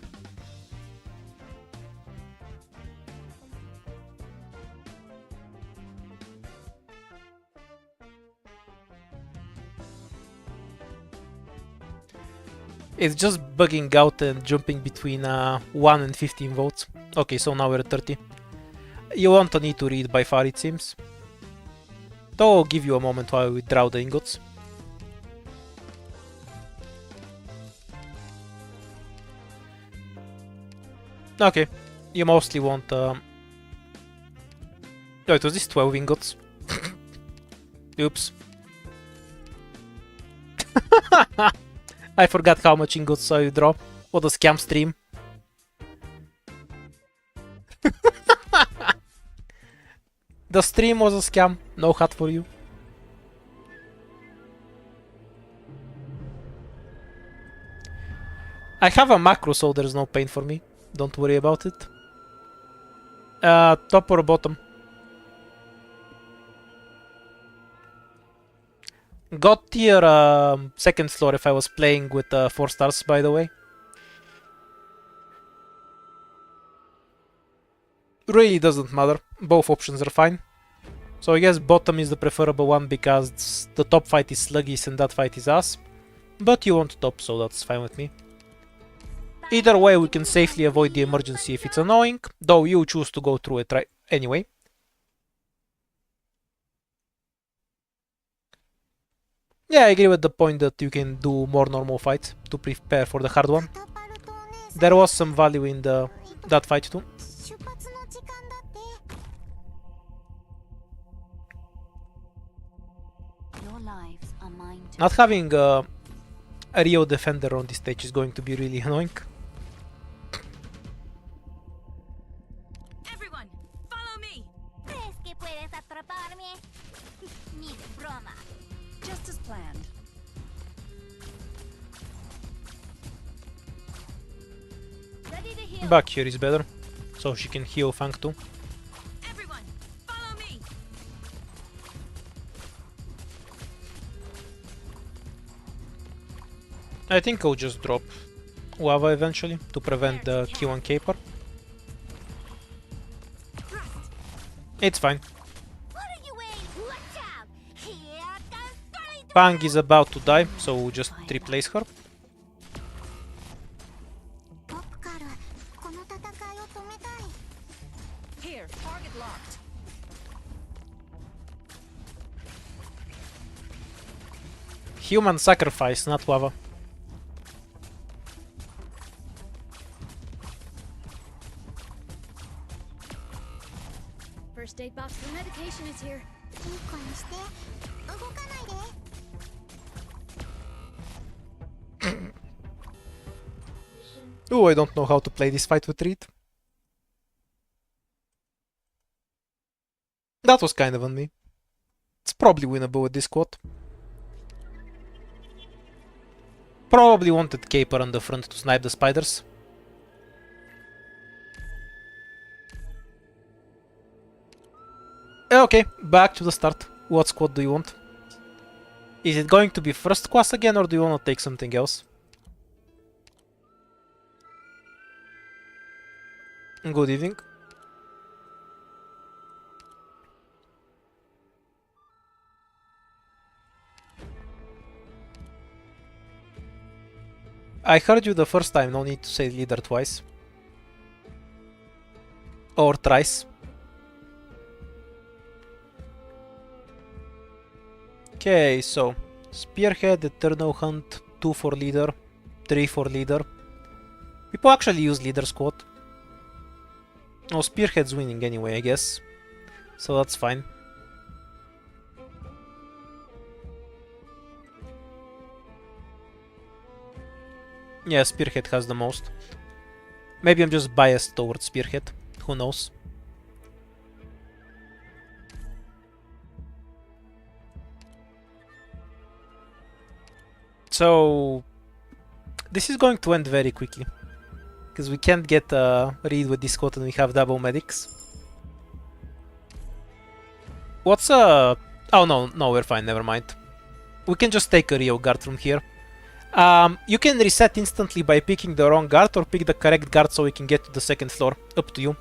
It's just bugging out and jumping between 1 and 15 votes. Okay, so now we're at 30. You want a need to read by far, it seems. Though I'll give you a moment while we draw the ingots. Okay, you mostly want... Oh, it was this 12 ingots. Oops. I forgot how much ingots I draw. What a scam stream. The stream was a scam. No hat for you. I have a macro, so there's no pain for me. Don't worry about it. Top or bottom? God tier second floor if I was playing with 4 stars, by the way. Really doesn't matter. Both options are fine. So I guess bottom is the preferable one because the top fight is sluggish and that fight is ass. But you want top, so that's fine with me. Either way, we can safely avoid the emergency if it's annoying, though you choose to go through it right anyway. Yeah, I agree with the point that you can do more normal fights to prepare for the hard one. There was some value in that fight too. Not having a Rio defender on this stage is going to be really annoying. Everyone, follow me. Just as planned. Ready to heal. Back here is better, so she can heal Fang too. Everyone, follow me. I think I'll just drop Wava eventually to prevent the Q1 Caper. It's fine. Pang is about to die, so we'll just replace her. Here, target locked. Human sacrifice, not lava. First aid box for medication is here. いい子にして動かないで Oh, I don't know how to play this fight with Reed. That was kind of on me. It's probably winnable with this squad. Probably wanted Caper on the front to snipe the spiders. Okay, back to the start. What squad do you want? Is it going to be first class again, or do you want to take something else? Good evening. I heard you the first time, no need to say leader twice. Or thrice. Okay, so Spearhead, Eternal Hunt, 2 for leader, 3 for leader. People actually use leader squad. Oh, Spearhead's winning anyway, I guess. So that's fine. Yeah, Spearhead has the most. Maybe I'm just biased towards Spearhead. Who knows? So this is going to end very quickly, because we can't get a read with this squad and we have double medics. What's oh no, we're fine, never mind. We can just take a Rio guard from here. You can reset instantly by picking the wrong guard or pick the correct guard so we can get to the second floor. Up to you.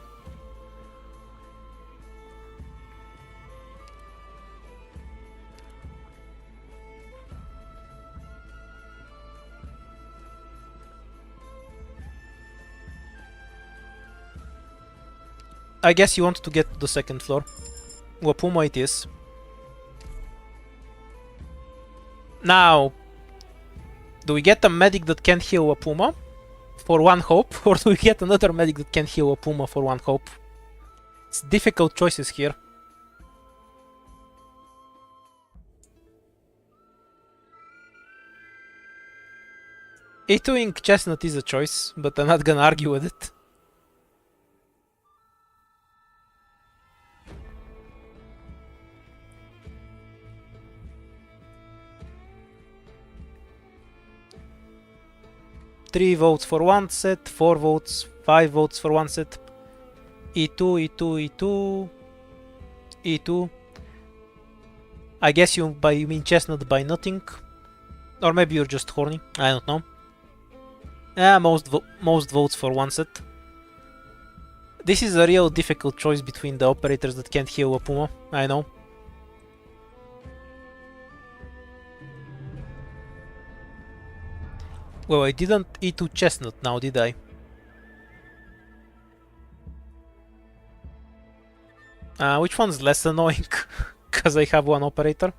I guess you want to get to the second floor. Wapuma it is. Now, do we get a medic that can heal Wapuma for 1 hope, or do we get another medic that can heal Wapuma for 1 hope? It's difficult choices here. E2ing Chestnut is a choice, but I'm not gonna argue with it. Three votes for one set, 4 votes, 5 votes for one set. E2, E2, E2, E2. I guess you mean Chestnut by nothing, or maybe you're just horny. I don't know. Yeah, most votes for one set. This is a real difficult choice between the operators that can't heal Wapuma. I know. Well, I didn't E2 Chestnut now, did I? Which one's less annoying? Because I have one operator.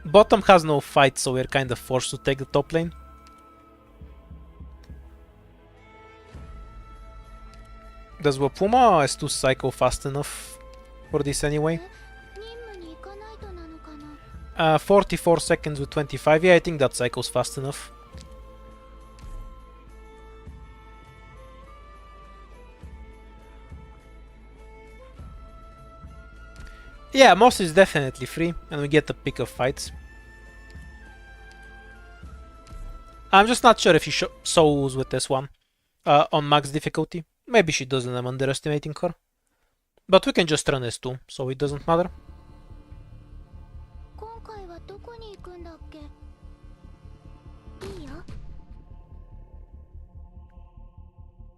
Bottom has no fight, so we're kind of forced to take the top lane. Does Wapuma S2 cycle fast enough for this anyway? 任務に行かないとなのかな 44 seconds with 25. Yeah, I think that cycle's fast enough. Yeah, Moss is definitely free, and we get the pick of fights. I'm just not sure if he solos with this one on max difficulty. Maybe she doesn't, I'm underestimating her. But we can just run S2, so it doesn't matter. 今回はどこに行くんだっけいいよ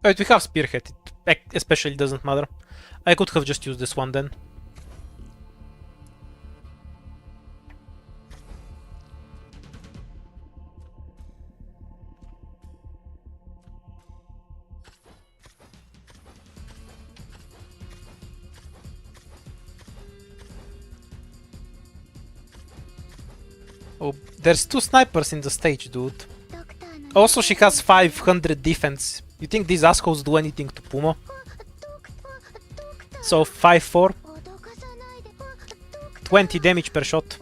But we have Spearhead, it especially doesn't matter. I could have just used this one then. Oh, there's 2 snipers in the stage, dude. Also, she has 500 defense. You think these assholes do anything to Puma? So 5-4. 20 damage per shot.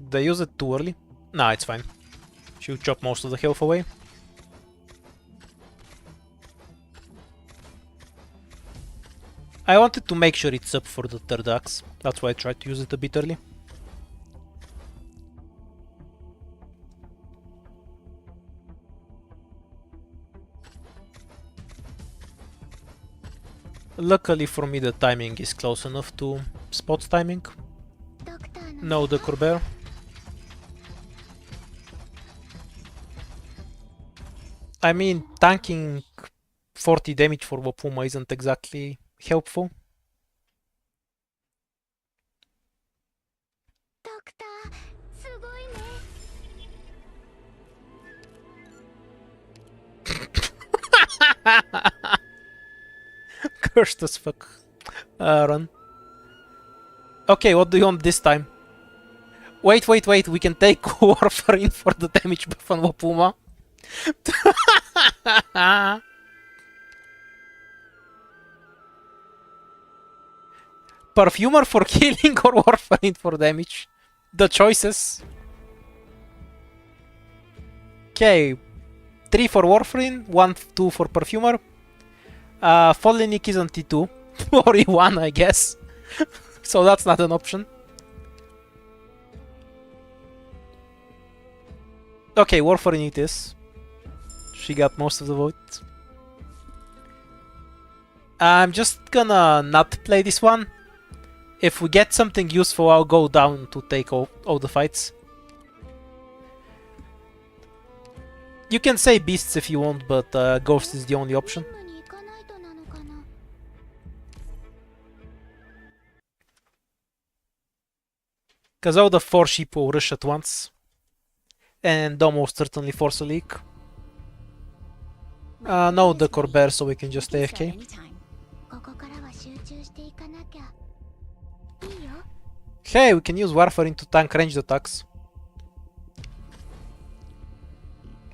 Did I use it too early? Nah, it's fine. She'll chop most of the health away. I wanted to make sure it's up for the third axe. That's why I tried to use it a bit early. Luckily for me the timing is close enough to Spot's timing. No, the Corber. I mean, tanking 40 damage for Wapuma isn't exactly helpful. Cursed as fuck. Run. Okay, what do you want this time? Wait, we can take Warfarin for the damage buff on Wapuma. Perfumer for killing or Warfarin for damage? The choices. Okay. 3 for Warfarin, 1, 2 for Perfumer. Folenic isn't T2. Or E1, I guess. So that's not an option. Okay, Warfarin it is. She got most of the vote. I'm just gonna not play this one. If we get something useful, I'll go down to take all the fights. You can say beasts if you want, but ghost is the only option. Because all the 4 sheep will rush at once. And almost certainly force a leak. No, the Corber, so we can just AFK. Hey, we can use Warfarin to tank ranged attacks.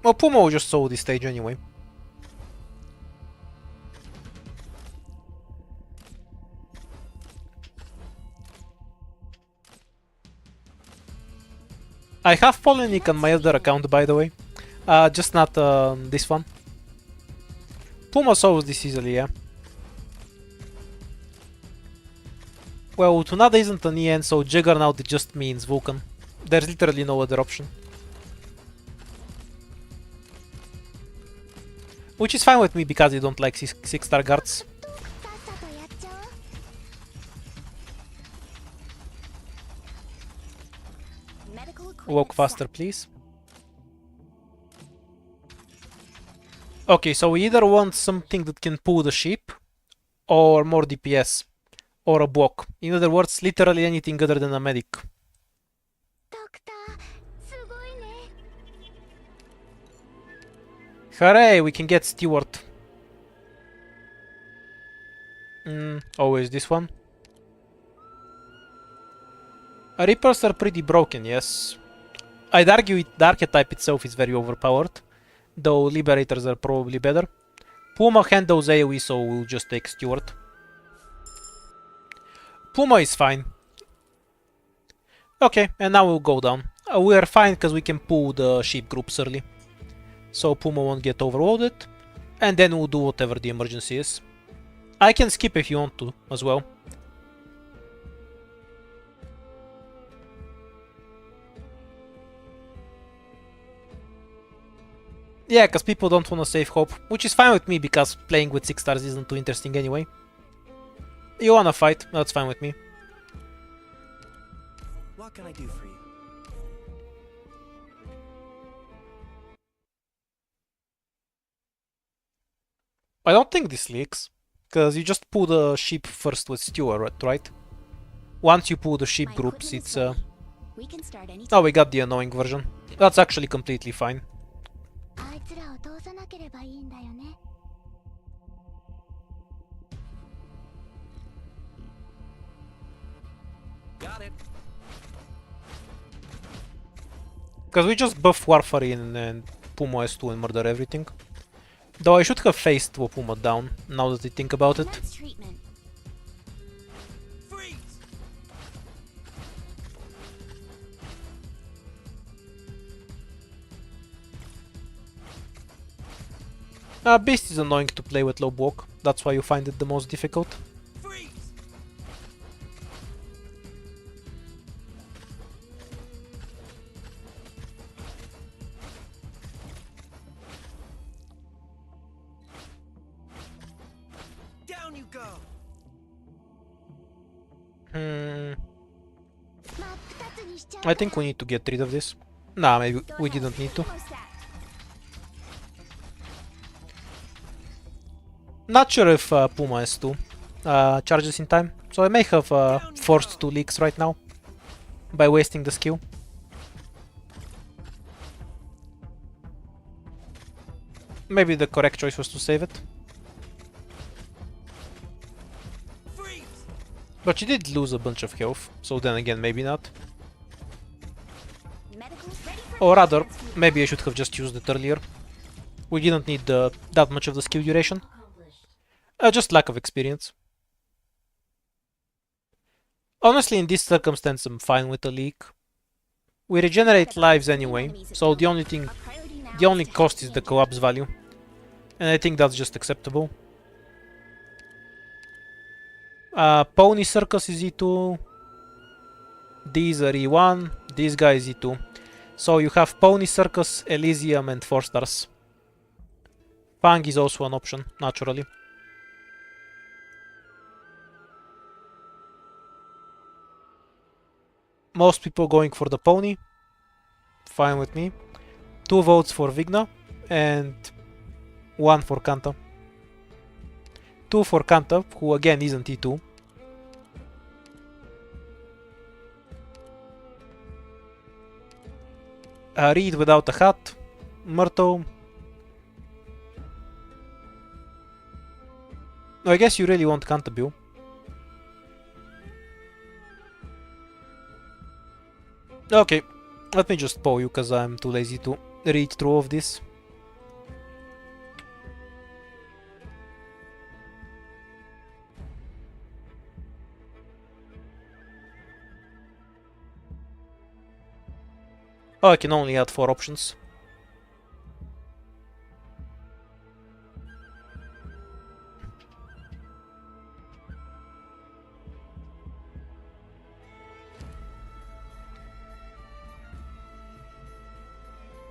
Well, Puma will just solo this stage anyway. I have Polenic on my other account, by the way. Just not this one. Puma solves this easily, yeah. Well, Tunada isn't an EN, so Juggernaut just means Vulcan. There's literally no other option. Which is fine with me because I don't like 6-star guards. Walk faster, please. Okay, so we either want something that can pull the sheep, or more DPS, or a block. In other words, literally anything other than a medic. Hooray, we can get Steward. Always this one. Reapers are pretty broken, yes. I'd argue the archetype itself is very overpowered, though Liberators are probably better. Puma handles AoE, so we'll just take Steward. Puma is fine. Okay, and now we'll go down. We are fine because we can pull the sheep groups early. So Puma won't get overloaded. And then we'll do whatever the emergency is. I can skip if you want to, as well. Yeah, because people don't want to save hope, which is fine with me because playing with 6 stars isn't too interesting anyway. You wanna fight, that's fine with me. What can I do for you? I don't think this leaks, because you just pull the sheep first with Steward, right? Once you pull the sheep groups, it's Oh, we got the annoying version. That's actually completely fine. it. Because we just buff Warfarin and Puma S2 and murder everything. Though I should have faced Puma down, now that I think about it. Next treatment. Freeze! Beast is annoying to play with low block, that's why you find it the most difficult. Freeze! Down you go! I think we need to get rid of this. Nah, maybe we didn't need to. Not sure if Puma S2 charges in time, so I may have forced 2 leaks right now by wasting the skill. Maybe the correct choice was to save it. Freeze! But she did lose a bunch of health, so then again maybe not. Medicals ready for Or rather, maybe I should have just used it earlier. We didn't need that much of the skill duration. Just lack of experience. Honestly, in this circumstance, I'm fine with the leak. We regenerate lives anyway, so the only cost is the collapse value. And I think that's just acceptable. Pony Circus is E2. These are E1. This guy is E2. So you have Pony Circus, Elysium, and 4 stars. Fang is also an option, naturally. Most people going for the pony. Fine with me. 2 votes for Vigna and 1 for Kanta. 2 for Kanta, who again isn't E2. Reed without a hat. Myrtle. I guess you really want Kanta Bill. Okay, let me just poll you because I'm too lazy to read through all of this. Oh, I can only add 4 options.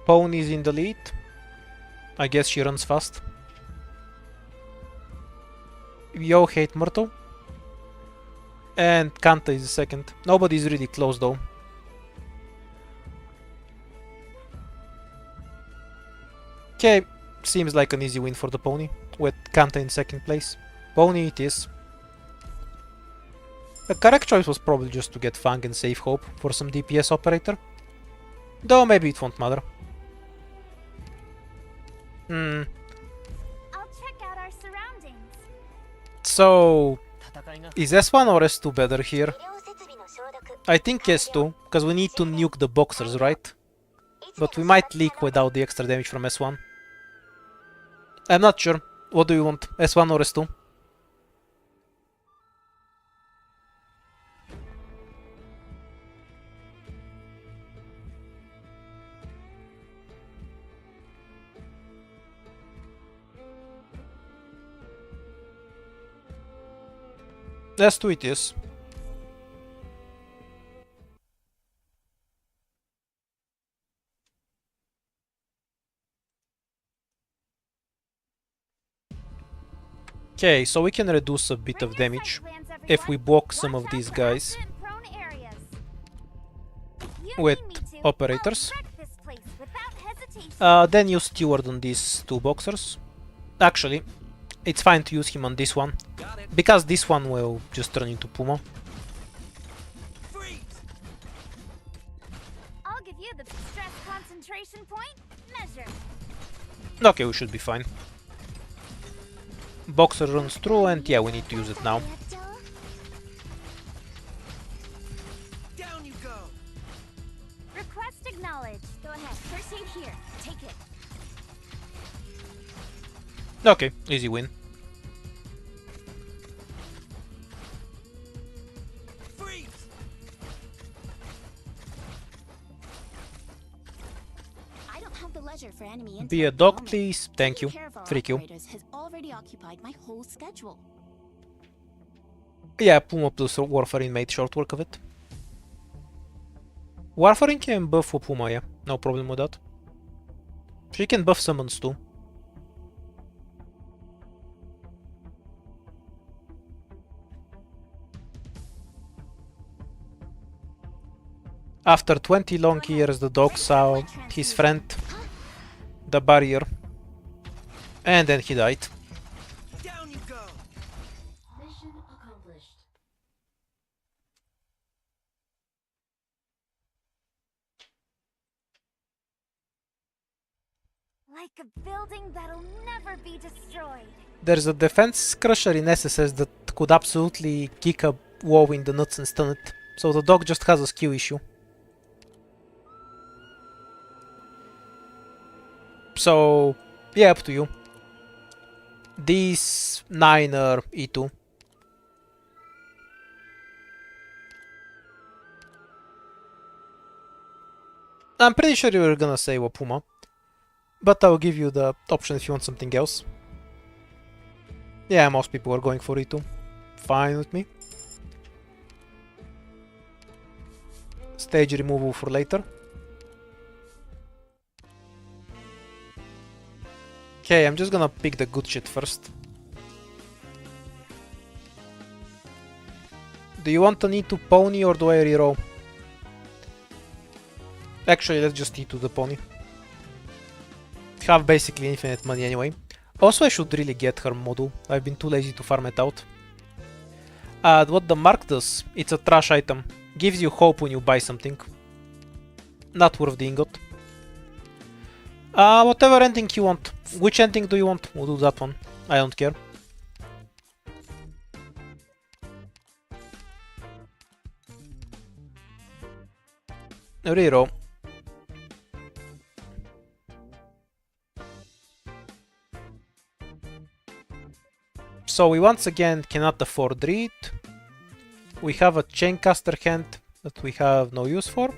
Pony's in the lead. I guess she runs fast. Yo hate Myrtle. And Kanta is second. Nobody's really close though. Okay, seems like an easy win for the pony, with Kanta in second place. Pony it is. The correct choice was probably just to get Fang and save Hope for some DPS operator. Though maybe it won't matter. I'll check out our surroundings. So, is S1 or S2 better here? I think S2, because we need to nuke the boxers, right? But we might leak without the extra damage from S1. I'm not sure. What do you want? S1 or S2? S2 it is. Okay, so we can reduce a bit of damage if we block some of these guys with operators. Then use Steward on these 2 boxers. Actually, it's fine to use him on this one, because this one will just turn into Puma. I'll give you the stress concentration point measure. Okay, we should be fine. Boxer runs through and yeah, we need to use it now. Acknowledge. Go ahead. First aid here. Take it. Okay, easy win. Freeze! I don't have the leisure for enemy intel Be a at the dog, moment. please. Thank you. Taking care of our Freak you. operators has already occupied my whole schedule. Yeah, Puma plus Warfarin made short work of it. Warfarin can buff for Puma, yeah. No problem with that. She can buff summons too. After 20 long years, the dog saw his friend, the barrier, and then he died. Down you go! Mission accomplished. Like a building that'll never be destroyed. There's a defense crusher in SSS that could absolutely kick a WoW in the nuts and stun it, so the dog just has a skill issue. So, yeah, up to you. These 9 are E2. I'm pretty sure you were gonna say Wapuma, but I'll give you the option if you want something else. Yeah, most people are going for E2. Fine with me. Stage removal for later. Okay, I'm just gonna pick the good shit first. Do you want an E2 pony or do I reroll? Actually, let's just E2 the pony. Have basically infinite money anyway. Also, I should really get her module. I've been too lazy to farm it out. What the mark does, it's a trash item. Gives you hope when you buy something. Not worth the ingot. Whatever ending you want. Which ending do you want? We'll do that one. I don't care. Reroll. So we once again cannot afford read. We have a Chaincaster hand that we have no use for.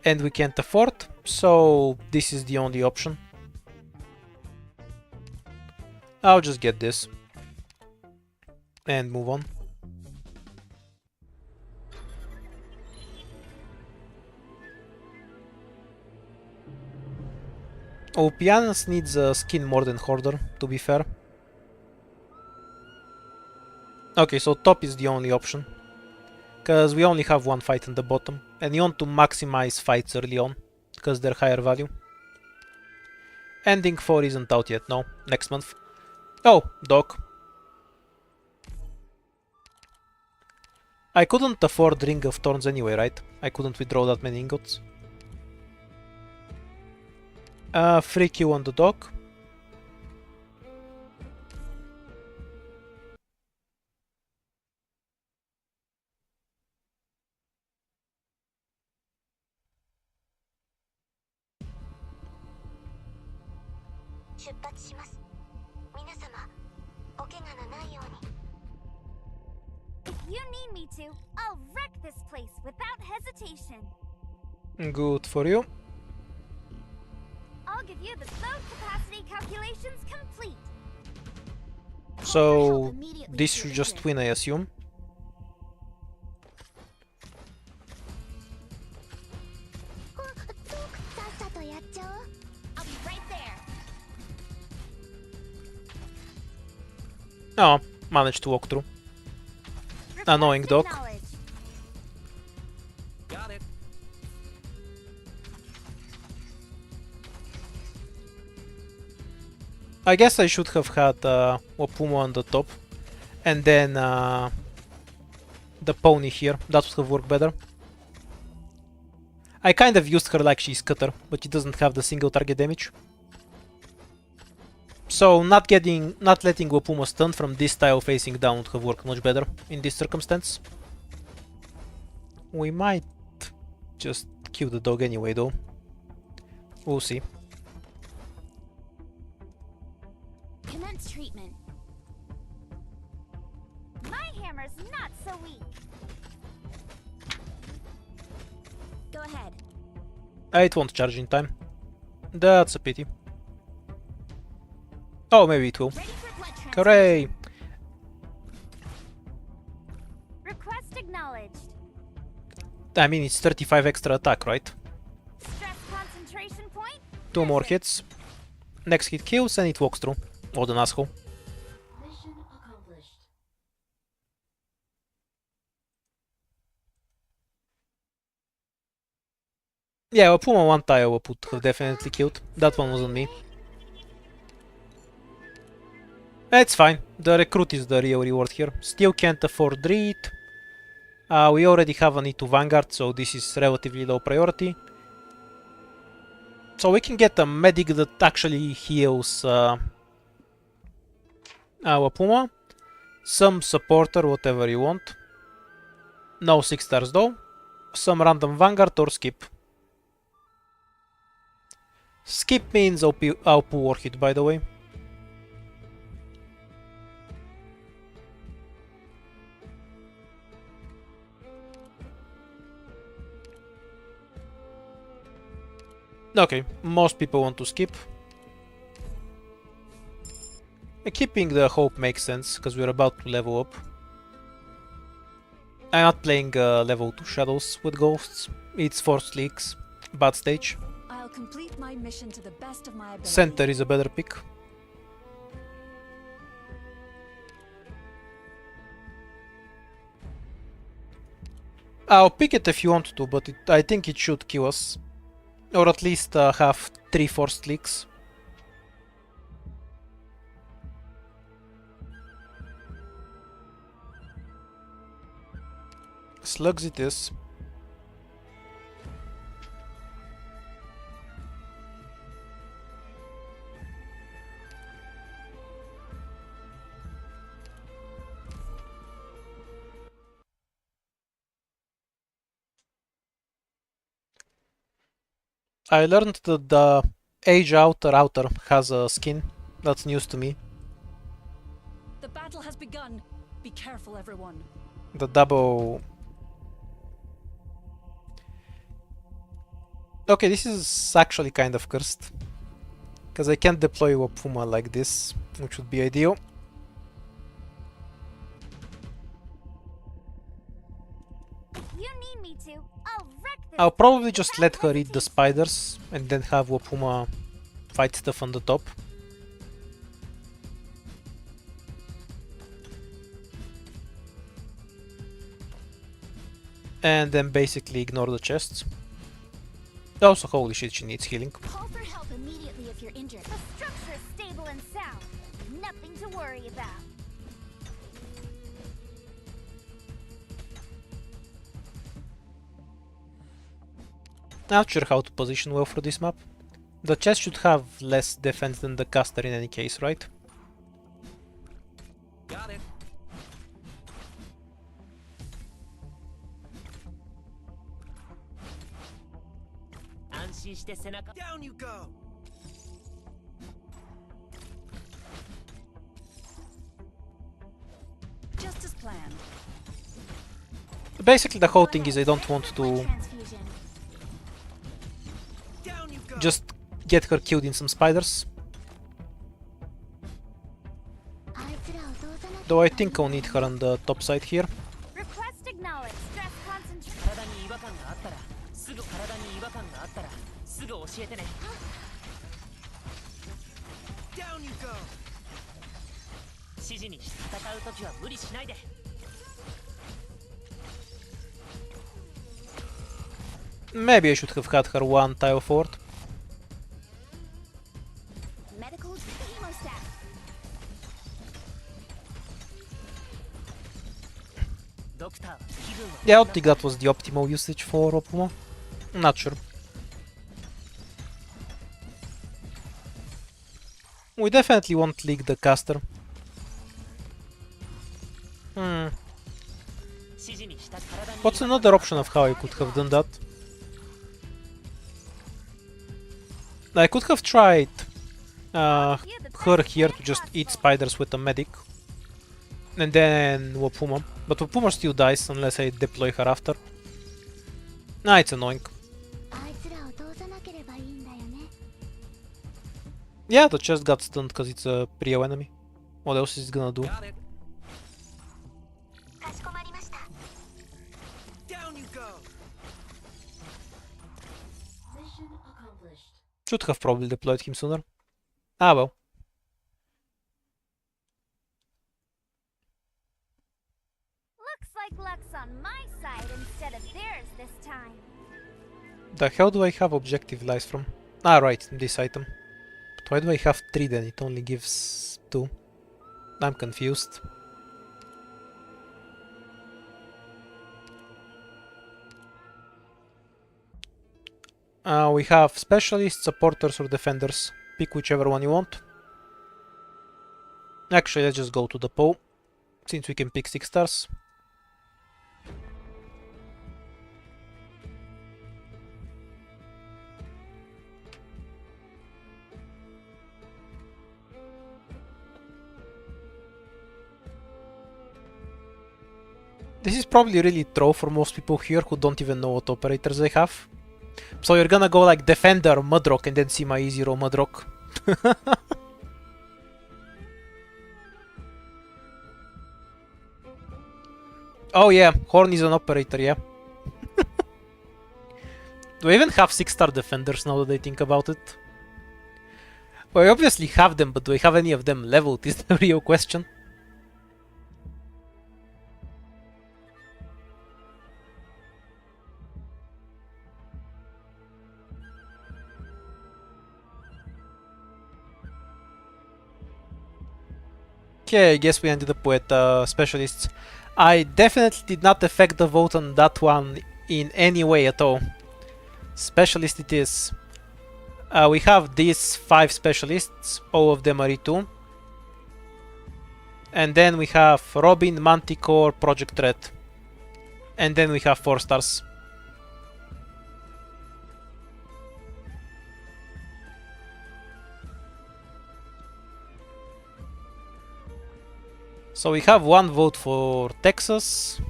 And we can't afford, so this is the only option. I'll just get this. And move on. Oh, Pianus needs a skin more than Hoarder, to be fair. Okay, so top is the only option. Because we only have one fight in the bottom. And you want to maximize fights early on. Because they're higher value. Ending 4 isn't out yet, no. Next month. Oh, Doc. I couldn't afford Ring of Thorns anyway, right? I couldn't withdraw that many ingots. Free Q on the Doc. If you need me to, I'll wreck this place without hesitation. Good for you. I'll give you the load capacity calculations complete. So this should just win, I assume. I'll be right there. Oh, managed to walk through. Annoying dog. Acknowledge. Got it. I guess I should have had Wapuma on the top. And then the pony here. That would have worked better. I kind of used her like she's cutter, but it doesn't have the single target damage. So not letting Wapuma stun from this tile facing down would have worked much better in this circumstance. We might just might kill the dog anyway though. We'll see. Commence treatment. My hammer's not so weak. Go ahead. It won't charge in time. That's a pity. Oh, maybe it will. Ready for blood transfusion. Hooray! Request acknowledged. I mean, it's 35 extra attack, right? Stress concentration point. 2 more hits. Next hit kills and it walks through. What an asshole. Mission accomplished. Yeah, a Puma one tire would have definitely killed. That one wasn't me. It's fine. The recruit is the real reward here. Still can't afford Reed. We already have an E2 Vanguard, so this is relatively low priority. So we can get a medic that actually heals our Puma. Some supporter, whatever you want. No 6 stars though. Some random Vanguard or skip. Skip means OP Warhead, by the way. Okay, most people want to skip. Keeping the hope makes sense, because we're about to level up. I'm not playing level 2 shadows with ghosts. It's forced leaks. Bad stage. I'll complete my mission to the best of my ability. Center is a better pick. I'll pick it if you want to, but I think it should kill us. Or at least have 3 forced leaks. Slugs it is. I learned that the Age outer has a skin. That's news to me. The battle has begun. Be careful, everyone. The double... Okay, this is actually kind of cursed. Because I can't deploy a Puma like this, which would be ideal. If you need me to, I'll wreck this. I'll probably just let her eat the spiders and then have Wapuma fight stuff on the top. And then basically ignore the chests. Also, holy shit, she needs healing. Call for help immediately if you're injured. The structure's stable and sound. Nothing to worry about. Not sure how to position well for this map. The chest should have less defense than the caster in any case, right? Got it. Down you go. Just as planned. Basically the whole thing is I don't want to Transfusion. Down you go. just get her killed in some spiders. Though I think I'll need her on the top side here. Request acknowledged. Stress concentration. 体に違和感があったらすぐ体に違和感があったらすぐ教えてね。Down you go. 指示に戦うときは無理しないで。Maybe I should have had her one tile forward. Medical hemostat. Yeah, I don't think that was the optimal usage for Opuma. Not sure. We definitely won't leak the caster. What's another option of how I could have done that? I could have tried her here to just eat spiders with a medic. And then Wapuma. But Wapuma still dies unless I deploy her after. Nah, it's annoying. あいつらを通さなければいいんだよね。 Yeah, the chest got stunned because it's a Prio enemy. What else is it gonna do? Got it. かしこまりました。 Down you go. Should have probably deployed him sooner. Ah well. Looks like luck's on my side instead of theirs this time. The hell do I have objective lies from? Ah right, this item. But why do I have 3 then? It only gives 2. I'm confused. We have specialists, supporters or defenders. Pick whichever one you want. Actually, let's just go to the pole, since we can pick 6 stars. This is probably really throw for most people here who don't even know what operators they have. So you're gonna go like Defender, Mudrock, and then see my easy roll Mudrock. Oh yeah, Horn is an operator, yeah. Do I even have 6-star defenders now that I think about it? Well, I obviously have them, but do I have any of them leveled is the real question. Okay, I guess we ended up with specialists. I definitely did not affect the vote on that one in any way at all. Specialist it is. We have these 5 specialists, all of them are E2. And then we have Robin, Manticore, Project Red. And then we have 4 stars. So we have 1 vote for Texas,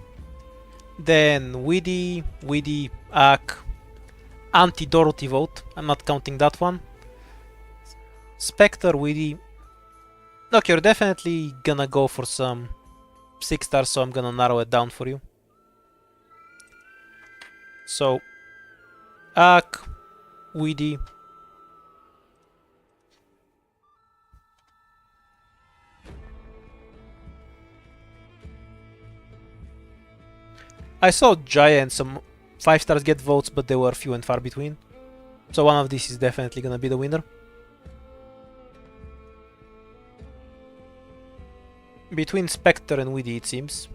then Weedy, Ak, anti-Dorothy vote, I'm not counting that one, Spectre, Weedy. Look, you're definitely gonna go for some 6 stars, so I'm gonna narrow it down for you. So, Ak, Weedy, I saw Jaya and some 5 stars get votes, but they were few and far between. So one of these is definitely gonna be the winner. Between Spectre and Weedy, it seems.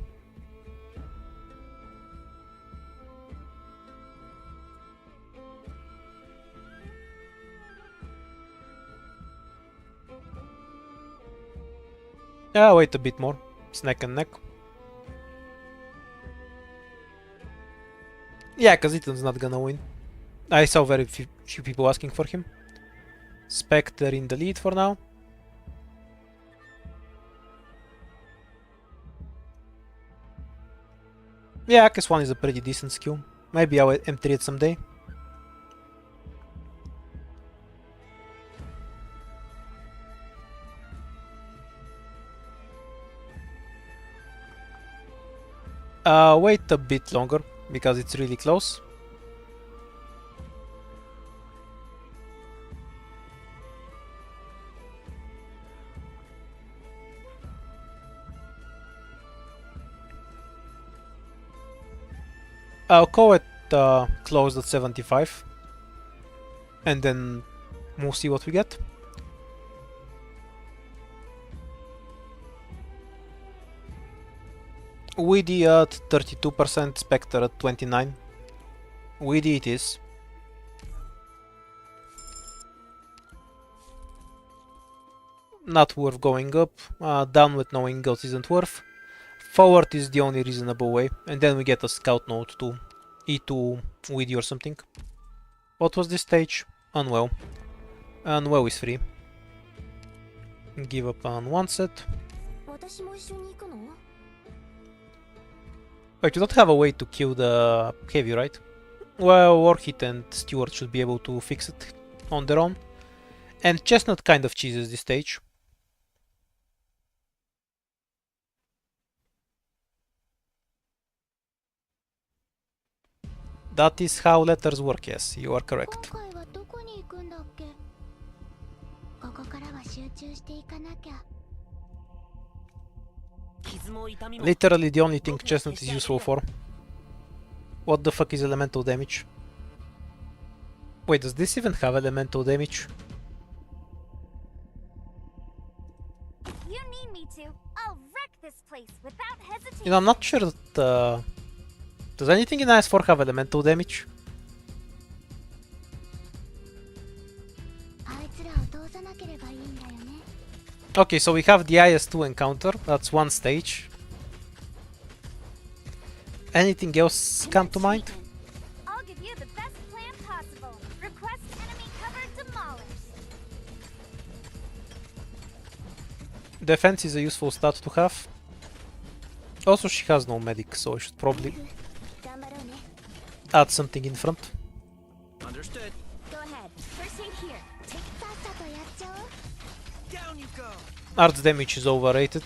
Yeah, wait a bit more. It's neck and neck. Yeah, because Ethan's not gonna win. I saw very few people asking for him. Spectre in the lead for now. Yeah, KS1 is a pretty decent skill. Maybe I'll M3 it someday. Wait a bit longer, because it's really close. I'll call it closed at 75, and then we'll see what we get. Weedy at 32%, Spectre at 29%. Weedy it is. Not worth going up. Down with no ingots isn't worth. Forward is the only reasonable way, and then we get a scout node to E2 Weedy or something. What was this stage? Unwell. And WoW is free. Give up on one set. 私も一緒に行くの？ Wait, you don't have a way to kill the heavy, right? Well, Warhit and Stewart should be able to fix it on their own. And Chestnut kind of cheeses this stage. That is how letters work, yes, you are 今 correct. 回はどこに行くんだっけ？ここからは集中していかなきゃ。 Literally the only thing Chestnut is useful for. What the fuck is elemental damage? Wait, does this even have elemental damage? You need me to. I'll wreck this place without hesitation. You know, I'm not sure that... does anything in IS4 have elemental damage? あいつらを通さなければいいんだよね。 Okay, so we have the IS2 encounter, that's one stage. Anything else come to mind? I'll give you the best plan possible. Request enemy cover demolished. Defense is a useful stat to have. Also, she has no medic, so I should probably 頑張ろうね。 add something in front. Understood. Go ahead. First aid here. さっさとやっちゃおう。 Down you go. Arts damage is overrated.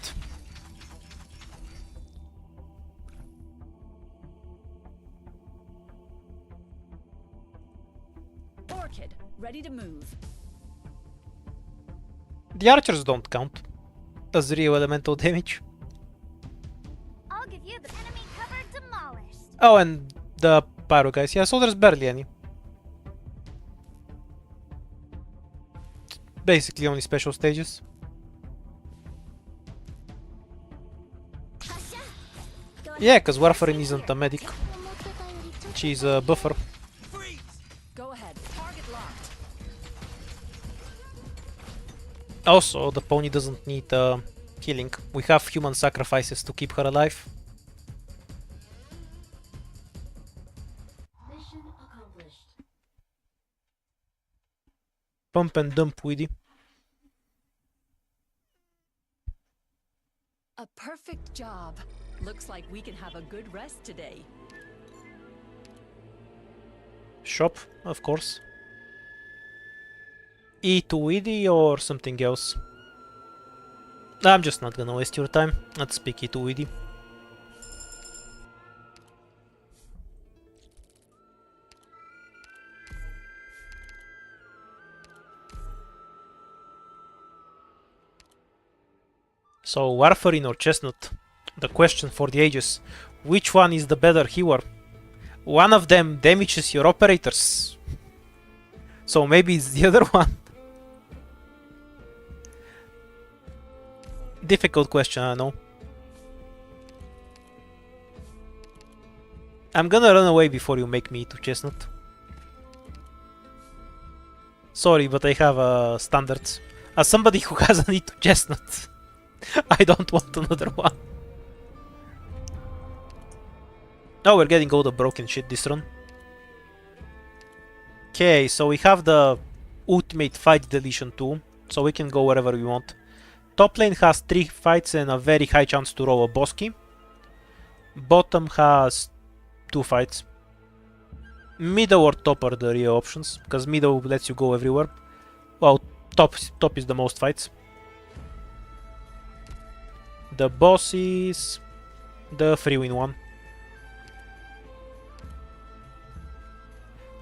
Orchid, ready to move. The archers don't count as real elemental damage. I'll give you the enemy cover demolished. Oh, and the pyro guys, yeah, so there's barely any. Basically only special stages. 発射。 Yeah, cause Warfarin isn't a medic, 思ってたよりちょっと she's a buffer. Freeze. Go ahead, target locked. Also, the pony doesn't need healing. We have human sacrifices to keep her alive. Pump and dump Weedy. A perfect job. Looks like we can have a good rest today. Shop, of course. E to Weedy or something else? I'm just not gonna waste your time. Let's pick E to Weedy. So, Warfarin or Chestnut? The question for the ages. Which one is the better healer? One of them damages your operators. So maybe it's the other one. Difficult question, I know. I'm gonna run away before you make me to Chestnut. Sorry, but I have standards. As somebody who has a need to Chestnut, I don't want another one. Oh, we're getting all the broken shit this run. Okay, so we have the ultimate fight deletion too, so we can go wherever we want. Top lane has 3 fights and a very high chance to roll a boss key. Bottom has 2 fights. Middle or top are the real options, because middle lets you go everywhere. Well, top is the most fights. The boss is the 3-win one.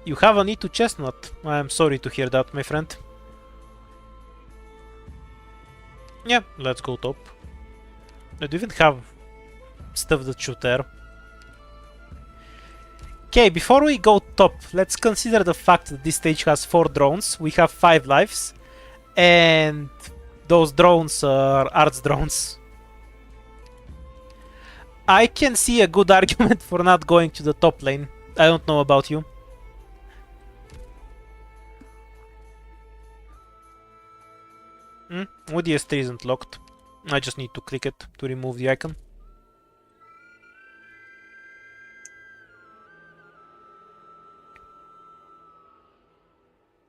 You have a need to Chestnut. I'm sorry to hear that, my friend. Yeah, let's go top. I do even have stuff that shoot there. Okay, before we go top, let's consider the fact that this stage has 4 drones. We have 5 lives. And those drones are arts drones. I can see a good argument for not going to the top lane. I don't know about you. ODS3 isn't locked. I just need to click it to remove the icon.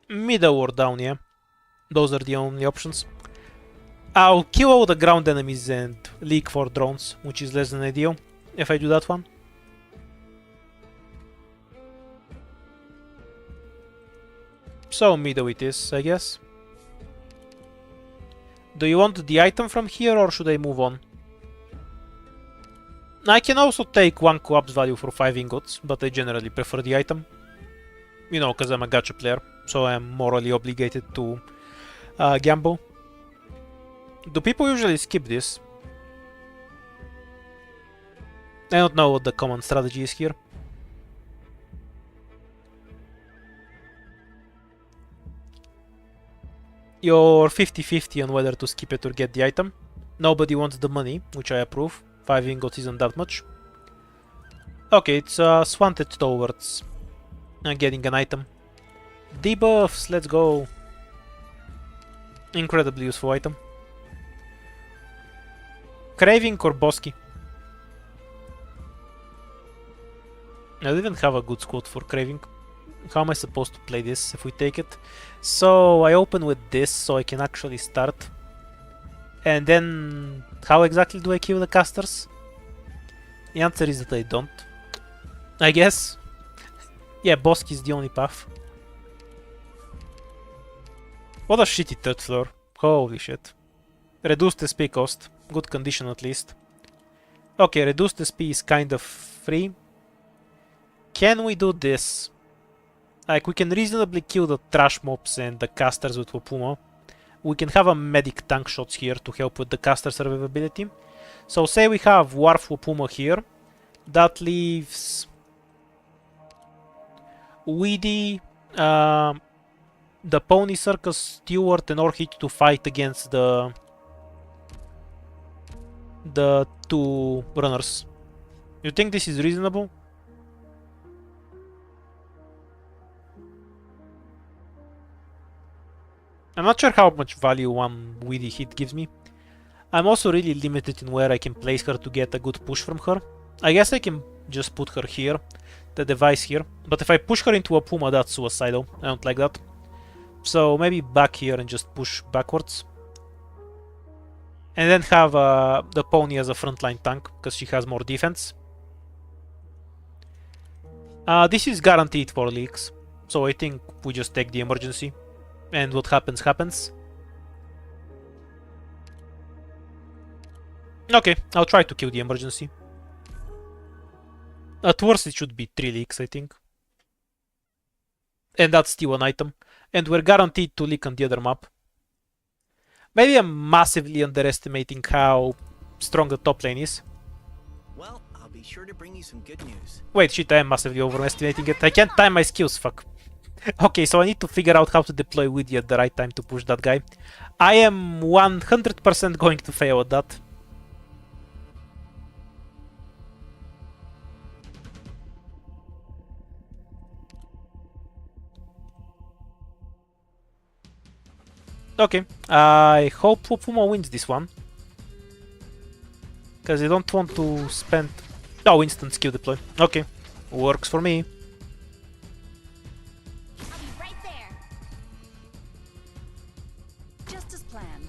Middle or down, yeah. Those are the only options. I'll kill all the ground enemies and leak for drones, which is less than ideal if I do that one. So middle it is, I guess. Do you want the item from here or should I move on? I can also take 1 co-op's value for 5 ingots, but I generally prefer the item. You know, because I'm a gacha player, so I'm morally obligated to gamble. Do people usually skip this? I don't know what the common strategy is here. You're 50-50 on whether to skip it or get the item. Nobody wants the money, which I approve. 5 ingots isn't that much. Okay, it's swanted towards getting an item. Debuffs, let's go. Incredibly useful item. Craving or Bosky? I didn't have a good squad for Craving. How am I supposed to play this if we take it? So I open with this so I can actually start. And then how exactly do I kill the casters? The answer is that I don't. I guess. Yeah, Bosky is the only path. What a shitty third floor. Holy shit. Reduced SP cost. Good condition at least. Okay, reduced SP is kind of free. Can we do this? Like, we can reasonably kill the trash mobs and the casters with Wapuma. We can have a medic tank shots here to help with the caster survivability. So say we have Wharf Wapuma here. That leaves Weedy, the Pony Circus Steward and Orchid to fight against the two runners. You think this is reasonable? I'm not sure how much value one Weedy hit gives me. I'm also really limited in where I can place her to get a good push from her. I guess I can just put her here, the device here. But if I push her into a Puma, that's suicidal. I don't like that. So maybe back here and just push backwards. And then have the Pony as a frontline tank, because she has more defense. This is guaranteed for leaks, so I think we just take the emergency. And what happens, happens. Okay, I'll try to kill the emergency. At worst it should be 3 leaks, I think. And that's still an item. And we're guaranteed to leak on the other map. Maybe I'm massively underestimating how strong the top lane is. Well, I'll be sure to bring you some good news. Wait, shit, I am massively overestimating it. I can't time my skills, fuck. Okay, so I need to figure out how to deploy Weedy at the right time to push that guy. I am 100% going to fail at that. Okay, I hope Puma wins this one. Because I don't want to spend... Oh, instant skill deploy. Okay, works for me. I'll be right there. Just as planned.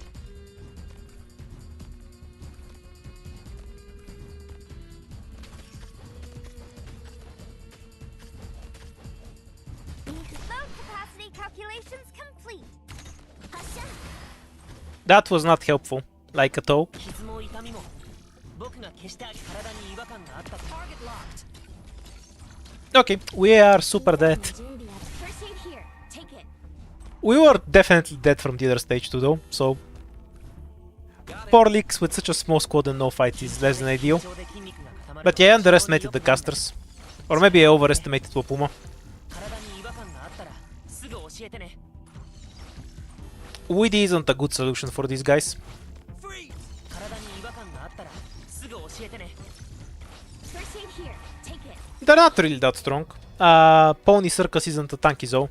Load capacity calculations complete. That was not helpful, like at all. Okay, we are super dead. First aid here. Take it. We were definitely dead from the other stage too though, so... 4 leaks with such a small squad and no fight is less than ideal. But yeah, I underestimated the casters. Or maybe I overestimated Wapuma. Weedy isn't a good solution for these guys. First aid here. Take it. They're not really that strong. Pony Circus isn't a tanky though.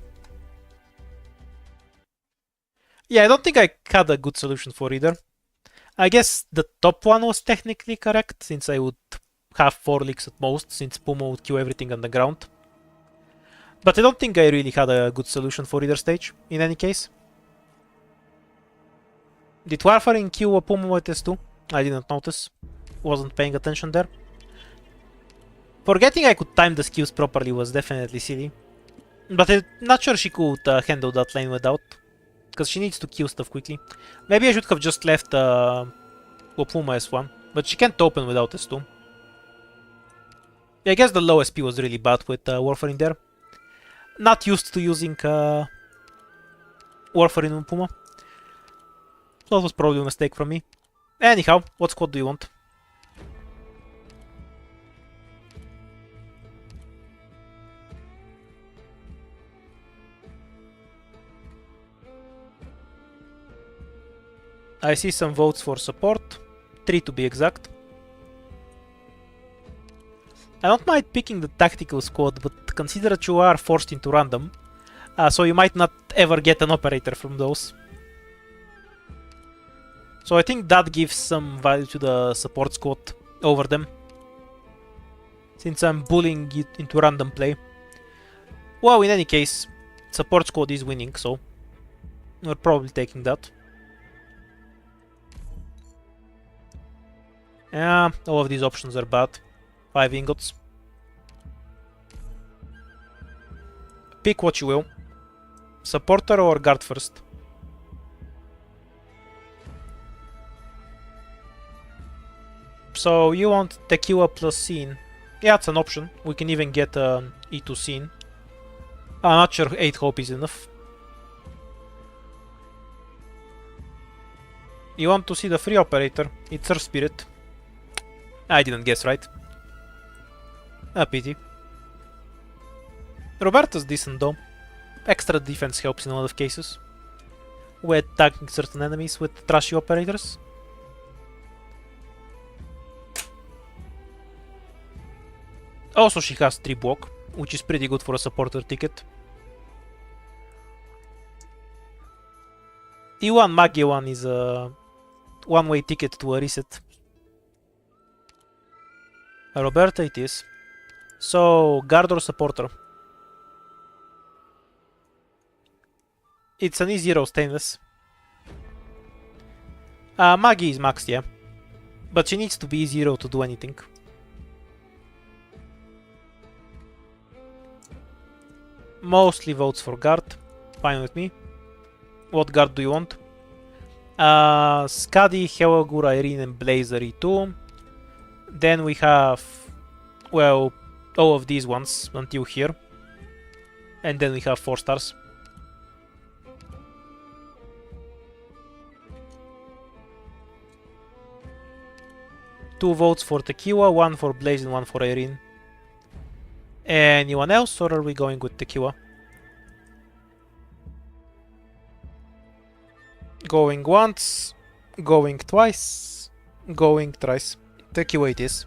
Yeah, I don't think I had a good solution for either. I guess the top one was technically correct, since I would have 4 leaks at most, since Puma would kill everything on the ground. But I don't think I really had a good solution for either stage, in any case. Did Warfarin kill a Puma with S2? I didn't notice. Wasn't paying attention there. Forgetting I could time the skills properly was definitely silly. But I'm not sure she could handle that lane without. Because she needs to kill stuff quickly. Maybe I should have just left Wapuma S1. But she can't open without S2. Yeah, I guess the low SP was really bad with Warfarin there. Not used to using Warfarin on Puma. That was probably a mistake from me. Anyhow, what squad do you want? I see some votes for support. 3 to be exact. I don't mind picking the tactical squad, but consider that you are forced into random. So you might not ever get an operator from those. So I think that gives some value to the support squad over them. Since I'm bullying it into random play. Well, in any case, support squad is winning, so we're probably taking that. Yeah, all of these options are bad. 5 ingots. Pick what you will. Supporter or guard first? So you want Tequila plus Scene. Yeah, it's an option. We can even get an E2 Scene. I'm not sure 8 hope is enough. You want to see the free operator? It's Earth Spirit. I didn't guess right. A pity. Roberto's decent though. Extra defense helps in a lot of cases. When attacking certain enemies with trashy operators. Also she has 3 block, which is pretty good for a supporter ticket. E1 Magie 1 is a one-way ticket to a reset. Roberta it is. So, guard or supporter? It's an E0 stainless. Maggie is maxed, yeah. But she needs to be E0 to do anything. Mostly votes for guard. Fine with me. What guard do you want? Skadi, Helgur, Irene, and Blazer E2. Then we have, well, all of these ones until here. And then we have 4 stars. Two votes for Tequila, 1 for Blaze and 1 for Irene. Anyone else, or are we going with Tequila? Going once, going twice, going thrice. Tequila it is.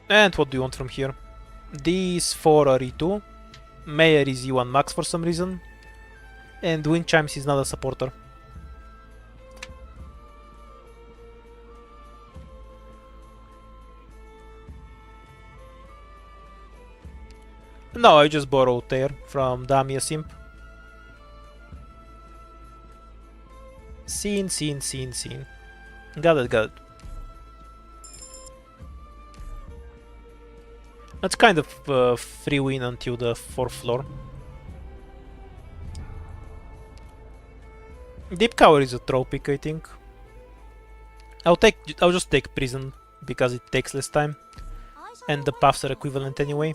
And what do you want from here? These 4 are E2. Mayor is E1 max for some reason. And Wind Chimes is not a supporter. No, I just borrowed Tear from Damia Simp. Scene. Got it. That's kind of a free win until the 4th floor. Deep Cover is a throw pick, I think. I'll just take Prison because it takes less time. And the paths are equivalent anyway.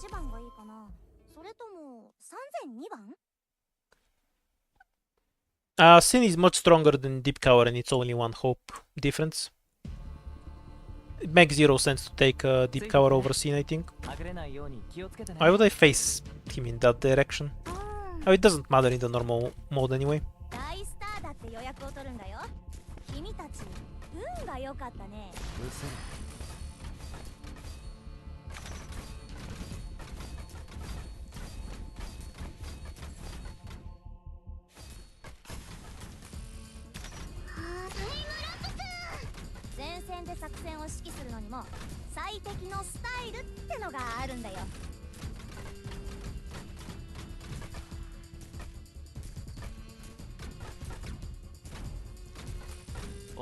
Sin is much stronger than Deep Cover and it's only 1 hope difference. It makes 0 sense to take Deep Cover over Sin, I think. Why would I face him in that direction? Oh, it doesn't matter in the normal mode anyway.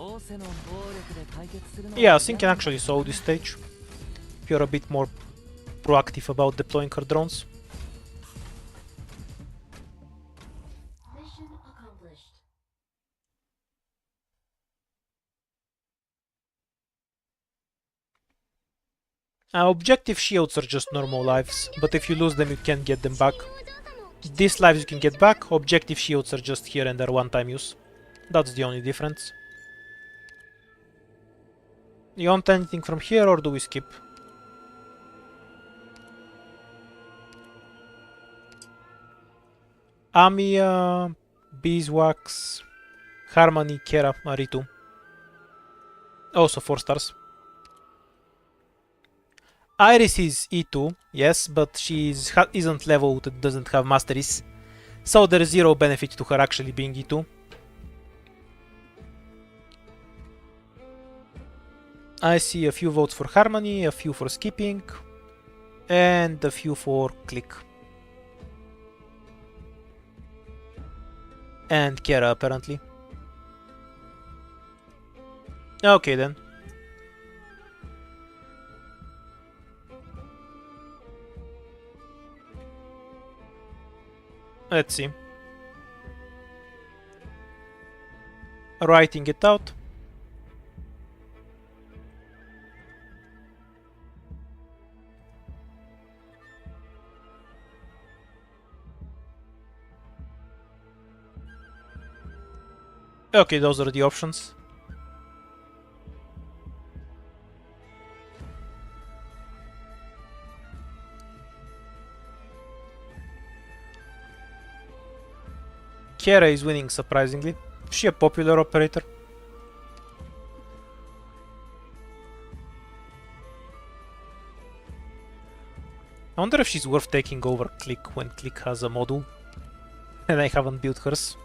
仰せの暴力で解決するのは Yeah, I think can actually solve this stage if you're a bit more proactive about deploying her drones. Mission accomplished. Objective shields are just normal lives, but if you lose them you can get them back. These lives you can get back, objective shields are just here and they're one-time use. That's the only difference. You want anything from here or do we skip? Amiya, Beeswax, Harmony, Kera, Aritu. Also 4 stars. Iris is E2, yes, but she isn't leveled, doesn't have masteries. So there's zero benefit to her actually being E2. I see a few votes for Harmony, a few for skipping, and a few for click. And Kera apparently. Okay then. Let's see. Writing it out. Okay, those are the options. Kera is winning surprisingly. Is she a popular operator? I wonder if she's worth taking over Click when Click has a module and I haven't built hers.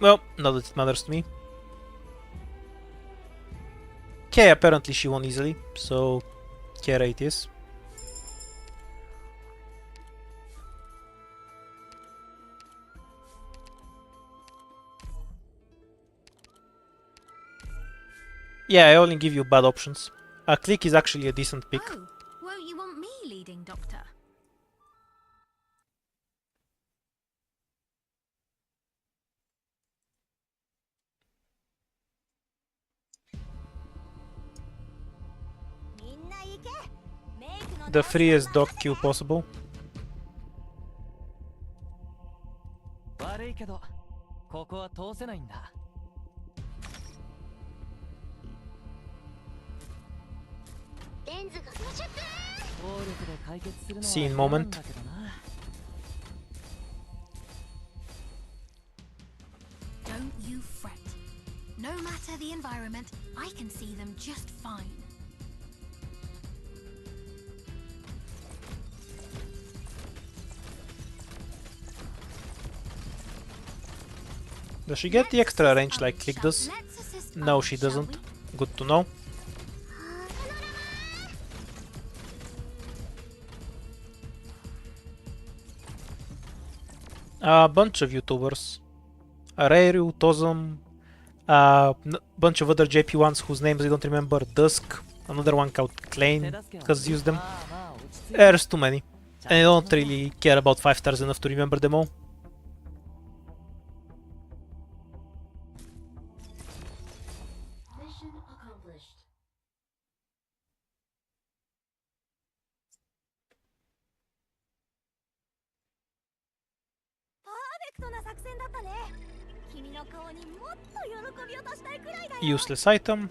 Well, not that it matters to me. Okay, apparently she won easily, so Kera it is. Yeah, I only give you bad options. Click is actually a decent pick. Oh, won't you want me leading, Doctor? The freest dog queue possible. 悪いけどここは通せないんだ。暴力で解決するのは Scene 嫌なん moment. だけどな。 Don't you fret. No matter the environment, I can see them just fine. Does she get the extra range like Click does? No, she doesn't. Good to know. A bunch of YouTubers. Areiru, Tozum, bunch of other JP ones whose names I don't remember. Dusk, another one called Klein has used them. まあまあ落ち着いて There's too many. And I don't really care about 5 stars enough to remember them all. Mission accomplished. Useless item.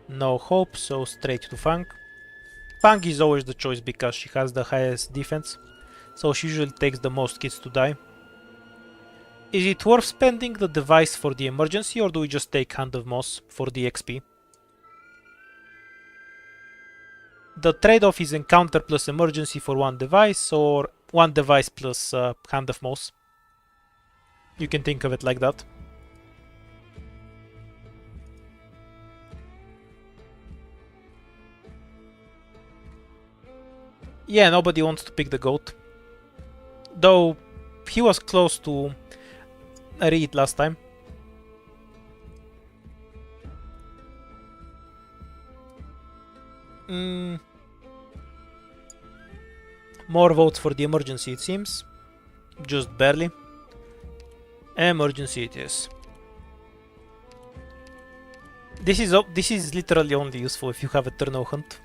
No hope, so straight to Fang. Fang is always the choice because she has the highest defense, so she usually takes the most kids to die. Is it worth spending the device for the emergency, or do we just take Hand of Moss for the XP? The trade-off is encounter plus emergency for one device, or one device plus Hand of Moss. You can think of it like that. Yeah, nobody wants to pick the goat. Though he was close to Reed last time. More votes for the emergency, it seems. Just barely. Emergency it is. This is literally only useful if you have a Turno Hunt.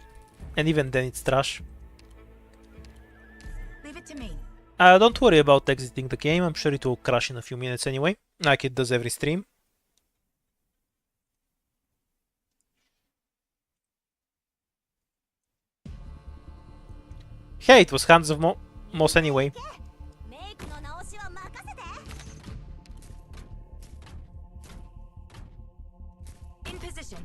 And even then it's trash. Leave it to me. Don't worry about exiting the game, I'm sure it will crash in a few minutes anyway, like it does every stream. Hey, it was Hands of Moss anyway. In position.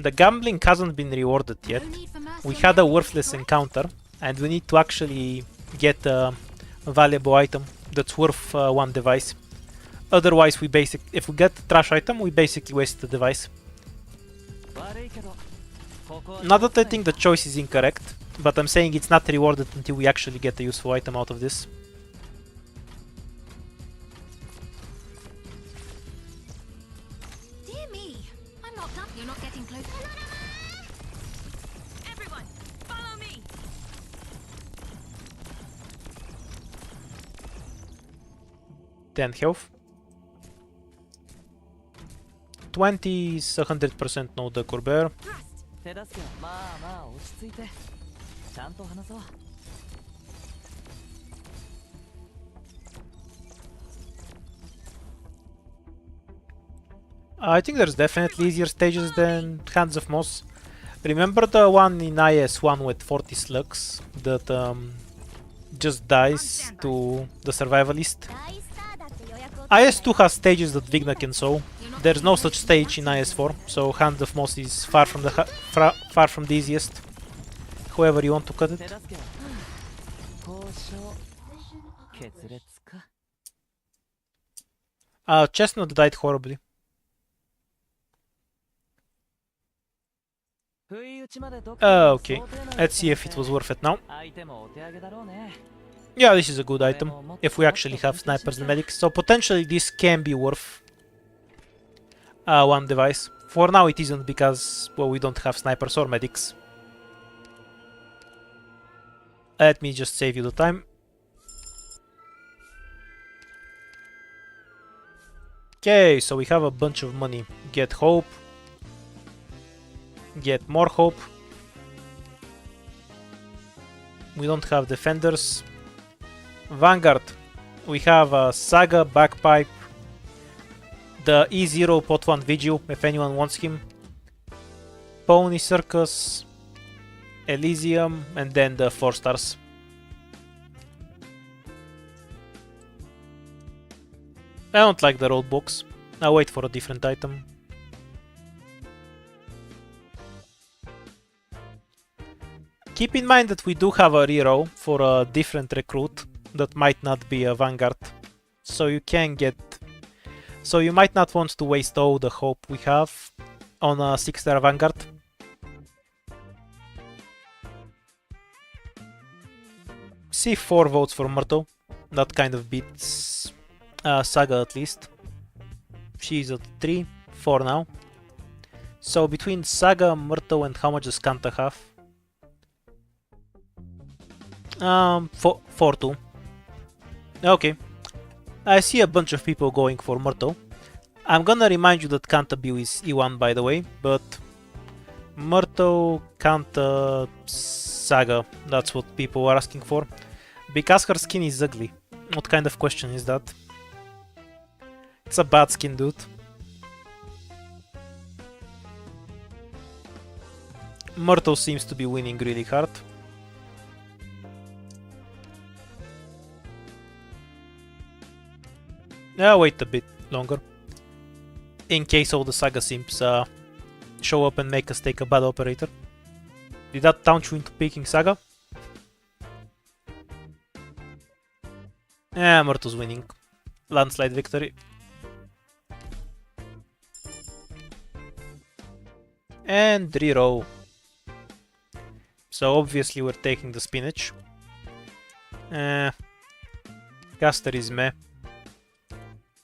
The gambling hasn't been rewarded yet. We had a worthless encounter, and we need to actually get a valuable item that's worth one device. Otherwise, if we get the trash item, we basically waste the device. Not that I think the choice is incorrect, but I'm saying it's not rewarded until we actually get a useful item out of this. Dear me, I'm not done. You're not getting close. Everyone, follow me. 10 health. 20 is 100% no Decor Bear. 手助けはまあまあ落ち着いてちゃんと話そう。I think there's definitely easier stages than Hands of Moss. Remember the one in IS-1 with 40 slugs that just dies to the survivalist? IS-2 has stages that Vigna can solve. There's no such stage in IS-4, so Hand of Moss is far from the easiest. However you want to cut it. 手助けは交渉決裂か。Chestnut died horribly. 不意打ちまでどっか Okay, let's see if it was worth it now. 相手もお手上げだろうね。 Yeah, this is a good item, if we actually have snipers and medics, so potentially this can be worth one device. For now it isn't because, well, we don't have snipers or medics. Let me just save you the time. Okay, so we have a bunch of money. Get hope. Get more hope. We don't have defenders. Vanguard. We have a Saga, Bagpipe, the E0 Pot 1 Vigil, if anyone wants him. Pony Circus, Elysium, and then the 4 stars. I don't like the roadblocks. I'll wait for a different item. Keep in mind that we do have a reroll for a different recruit that might not be a Vanguard. So you can get... So you might not want to waste all the hope we have on a 6-star Vanguard. See 4 votes for Myrtle. That kind of beats Saga at least. She's at 3, 4 now. So between Saga, Myrtle, and how much does Kanta have? 4-2. Okay. I see a bunch of people going for Myrtle. I'm gonna remind you that Cantabile is E1 by the way, but Myrtle, Kanta, Saga, that's what people are asking for. Because her skin is ugly. What kind of question is that? It's a bad skin, dude. Myrtle seems to be winning really hard. I'll wait a bit longer. In case all the Saga simps show up and make us take a bad operator. Did that taunt you into picking Saga? Yeah, Myrtle's winning. Landslide victory. And reroll. So obviously we're taking the spinach. Caster is meh.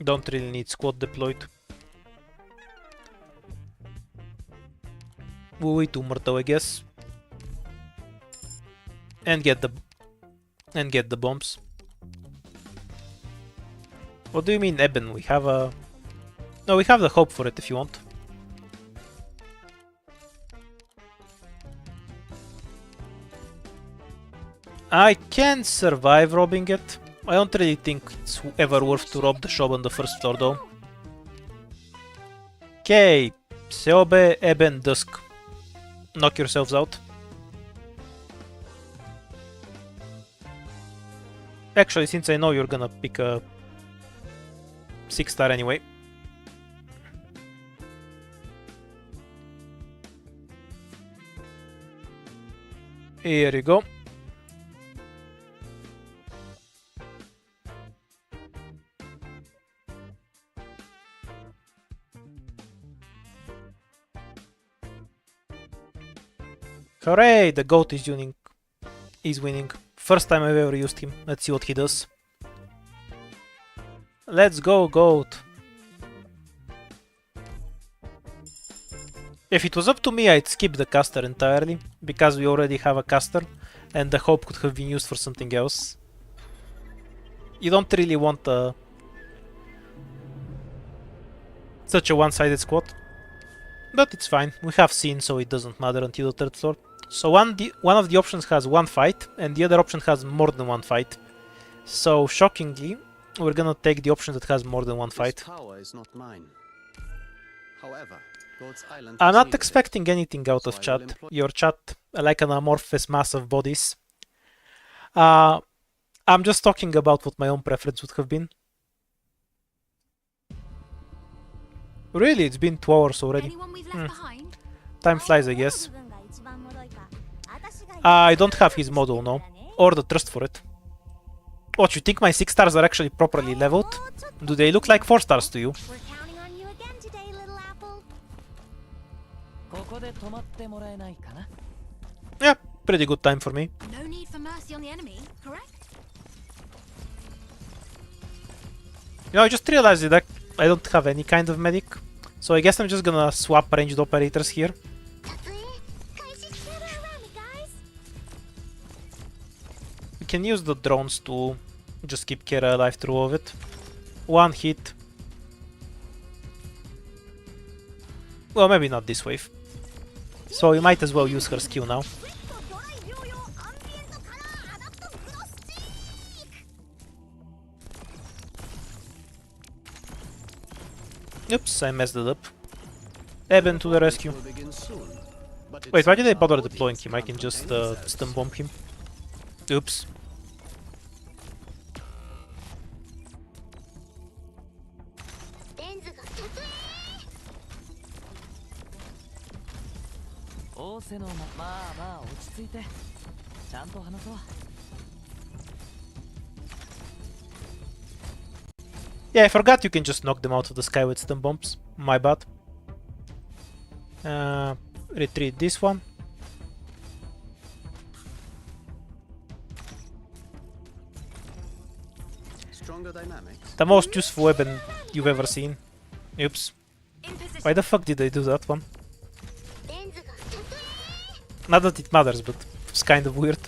Don't really need squad deployed. We'll wait Umberto, I guess. And get the bombs. What do you mean, Eben? We have a... No, we have the hope for it if you want. I can survive robbing it. I don't really think it's ever worth to rob the shop on the first floor though. Okay, Seobe, Eben, Dusk. Knock yourselves out. Actually, since I know you're gonna pick a 6-star anyway. Here you go. Hooray! The goat is winning. First time I've ever used him. Let's see what he does. Let's go, goat. If it was up to me, I'd skip the caster entirely, because we already have a caster, and the hope could have been used for something else. You don't really want such a one-sided squad. But it's fine, we have seen, so it doesn't matter until the 3rd floor. So one of the options has one fight, and the other option has more than one fight. So shockingly, we're gonna take the option that has more than one fight. Tower is not mine. However, God's Island I'm has not needed expecting anything out of So I will chat. employ- Your chat, like an amorphous mass of bodies. I'm just talking about what my own preference would have been. Really, it's been 2 hours already. Anyone we've left behind? Time flies, I guess. I don't have his model, no. Or the trust for it. What, you think my 6 stars are actually properly leveled? Do they look like 4 stars to you? We're counting on you again today, little apple. ここで止まってもらえないかな Yeah, pretty good time for me. No need for mercy on the enemy, correct? You know, I just realized that I don't have any kind of medic. So I guess I'm just gonna swap ranged operators here. We can use the drones to just keep Kira alive through all of it. One hit. Well, maybe not this wave. So we might as well use her skill now. Oops, I messed it up. Eben to the rescue. will begin soon, but Wait, it's why did I bother our deploying audience him? I can can't just contain themselves. stun bomb him. Oops. Yeah, I forgot you can just knock them out of the sky with stun bombs. My bad. Retreat this one. Stronger dynamics. The most useful weapon you've ever seen. Oops. Why the fuck did I do that one? Not that it matters, but it's kind of weird.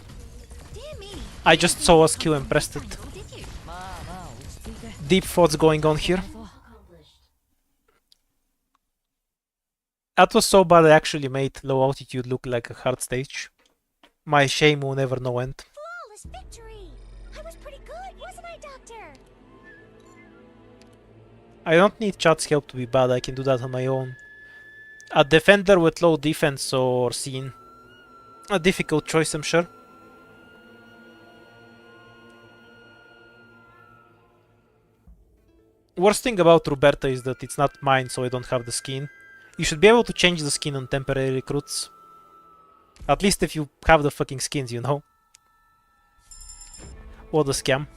Dear me. I just saw a skill and pressed it. Oh, did you? Deep thoughts going on here. That was so bad I actually made low altitude look like a hard stage. My shame will never know end. Flawless victory! I was pretty good, wasn't I, Doctor? I don't need chat's help to be bad, I can do that on my own. A defender with low defense or scene. A difficult choice, I'm sure. Worst thing about Roberta is that it's not mine, so I don't have the skin. You should be able to change the skin on temporary recruits. At least if you have the fucking skins, you know. What a scam.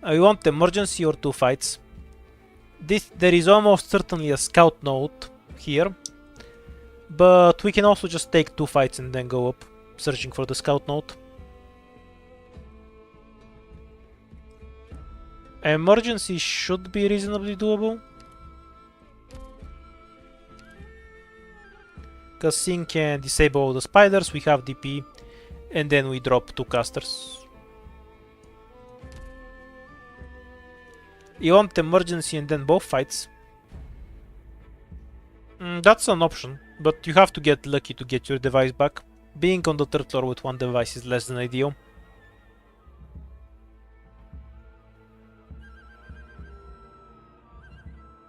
I want emergency or 2 fights. There is almost certainly a scout node here. But we can also just take 2 fights and then go up, searching for the scout node. Emergency should be reasonably doable. Because Sing can disable all the spiders, we have DP, and then we drop 2 casters. You want emergency and then both fights? That's an option, but you have to get lucky to get your device back. Being on the 3rd floor with 1 device is less than ideal.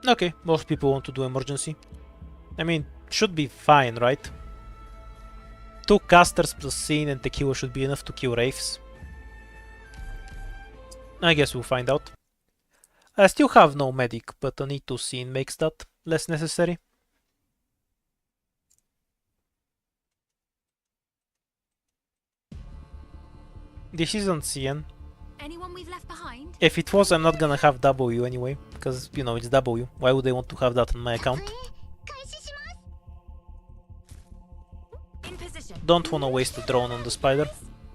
Okay, most people want to do emergency. I mean, should be fine, right? 2 casters plus Scene and Tequila should be enough to kill Wraiths. I guess we'll find out. I still have no medic, but a need to Scene makes that less necessary. This isn't Cien. Anyone we've left behind? If it was, I'm not gonna have W anyway, because, you know, it's W. Why would they want to have that on my account? In position. Don't wanna waste a drone on the spider,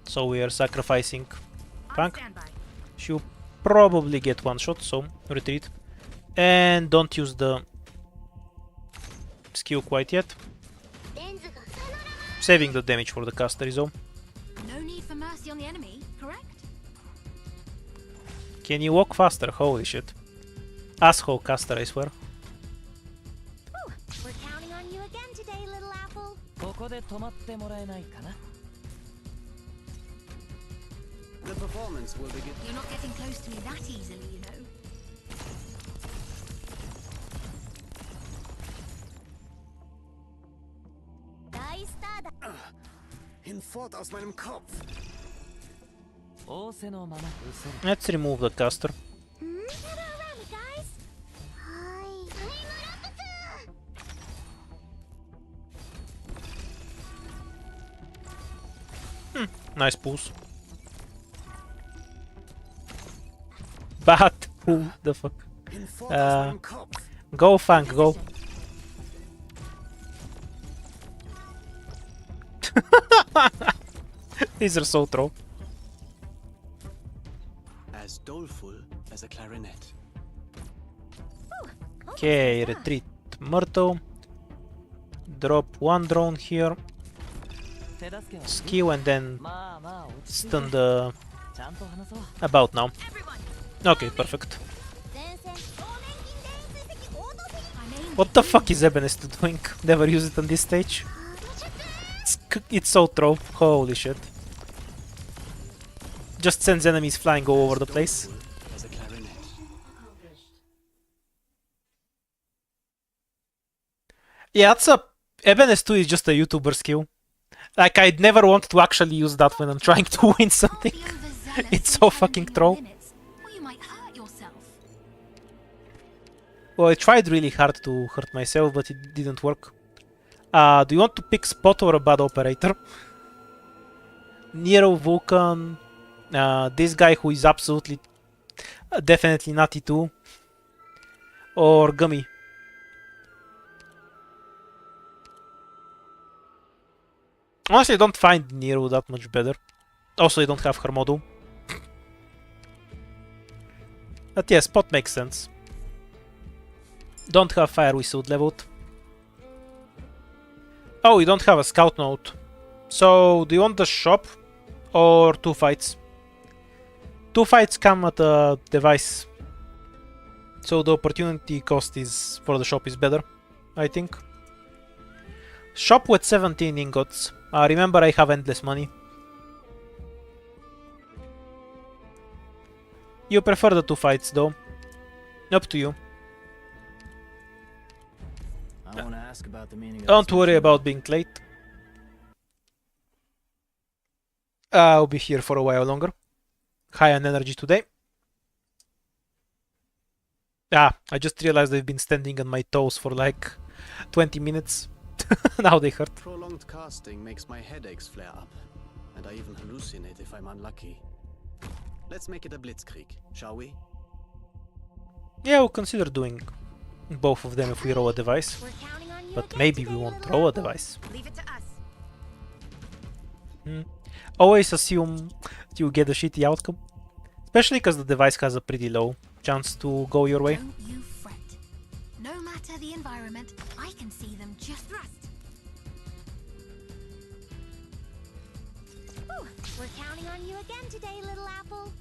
so we are sacrificing Fang. Standby. She'll probably get 1 shot, so retreat. And don't use the skill quite yet. Saving the damage for the caster is all. No need for mercy on the enemy, correct? Can you walk faster? Holy shit. Asshole caster, I swear. We're counting on you again today, little apple. ここで止まってもらえないかな The performance will begin. You're not getting close to me that easily, you know. Hinfort aus meinem Kopf. 仰せのまま失せる Let's remove the caster. Nice pulse. But who the fuck? Hinfort aus meinem Kopf. Go Fang, go. These are so troll. As doleful as a clarinet. Okay, retreat Myrtle. Drop 1 drone here. 手助けは Skill and then まあまあ落ち着いて stun the... ちゃんと話そう about now. Okay, perfect. What the fuck is Ebenest doing? Never use it on this stage. It's so troll. Holy shit. Just sends enemies flying all over the place. Doleful as a clarinet. Yeah, that's a... Ebenest 2 is just a YouTuber skill. Like, I'd never want to actually use that when I'm trying to win something. It's so fucking troll. Or you might hurt yourself. Well, I tried really hard to hurt myself, but it didn't work. Do you want to pick Spot or a bad operator? Nero, Vulcan, this guy who is absolutely, definitely nutty too, or Gummy? Honestly, I don't find Nero that much better. Also, I don't have her model. But yeah, Spot makes sense. Don't have Fire Whistle leveled. Oh, you don't have a scout node. So, do you want the shop or 2 fights? 2 fights come at a device. So the opportunity cost is for the shop is better, I think. Shop with 17 ingots. Remember, I have endless money. You prefer the 2 fights though. Up to you. I want to ask about the meaning of Don't worry about being late. I'll be here for a while longer. High on energy today. I just realized I've been standing on my toes for like 20 minutes. Now they hurt. Prolonged casting makes my headaches flare up, and I even hallucinate if I'm unlucky. Let's make it a blitzkrieg, shall we? Yeah, we'll consider doing both of them if we roll a device. We're counting on you but maybe we won't throw a device. Leave it to us. Always assume you get a shitty outcome, especially because the device has a pretty low chance to go your way. Don't you fret. No matter the environment, I can see them just thrust. Ooh, we're counting on you again today, little apple.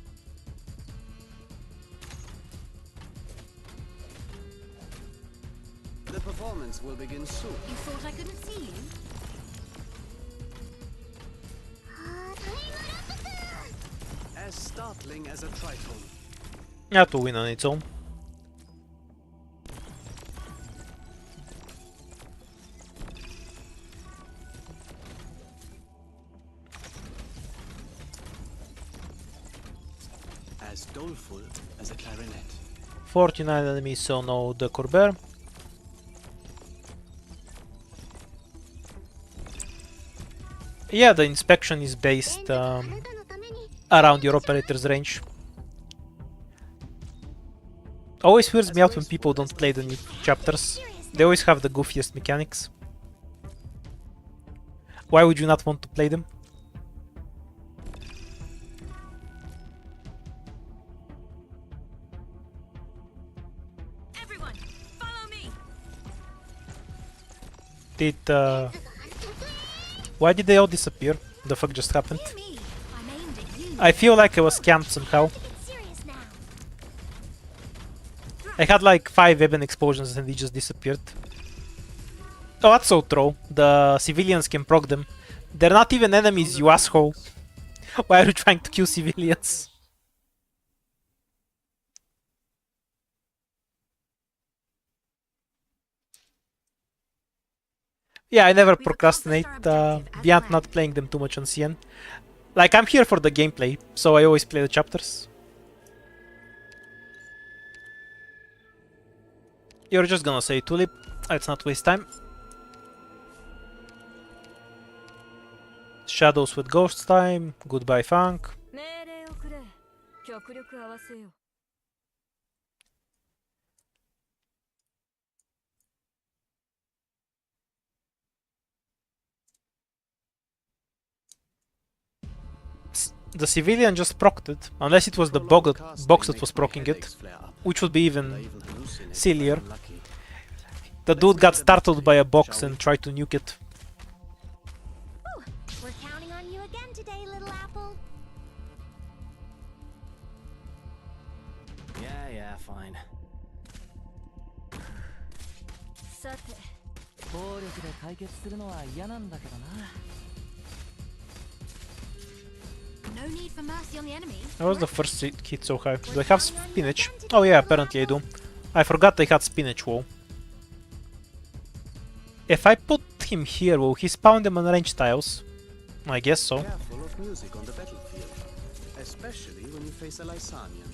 The performance will begin soon. You thought I couldn't see you? As startling as a tritone. That will win on its own. As doleful as a clarinet. 49 enemies, so no the Corber. Yeah, the inspection is based around your operator's range. Always weirds me out when people don't play the new chapters. They always have the goofiest mechanics. Why would you not want to play them? Everyone, follow me. Why did they all disappear? The fuck just happened? Hear me. I'm aimed at you. I feel like I was scammed somehow. Get serious now. I had like 5 weapon explosions and they just disappeared. Oh, that's so true. The civilians can proc them. They're not even enemies, you asshole. Why are you trying to kill civilians? Yeah, I never procrastinate beyond not playing them too much on CN. Like, I'm here for the gameplay, so I always play the chapters. You're just gonna say Tulip. Let's not waste time. Shadows with Ghost Time. Goodbye, Funk. 命令をくれ。極力合わせよう。The civilian just procced it, unless it was the box that was procking it, which would be even sillier. The dude got startled by a box and tried to nuke it. Ooh, we're counting on you again today, little apple. Yeah, fine. さて、暴力で解決するのは嫌なんだけどな。No need for mercy on the enemy. That was the first hit so high. Do I have spinach? Oh yeah, apparently I do. I forgot I had spinach wall. If I put him here, will he spawn them on range tiles? I guess so. Careful of music on the battlefield, especially when you face a Lysanian.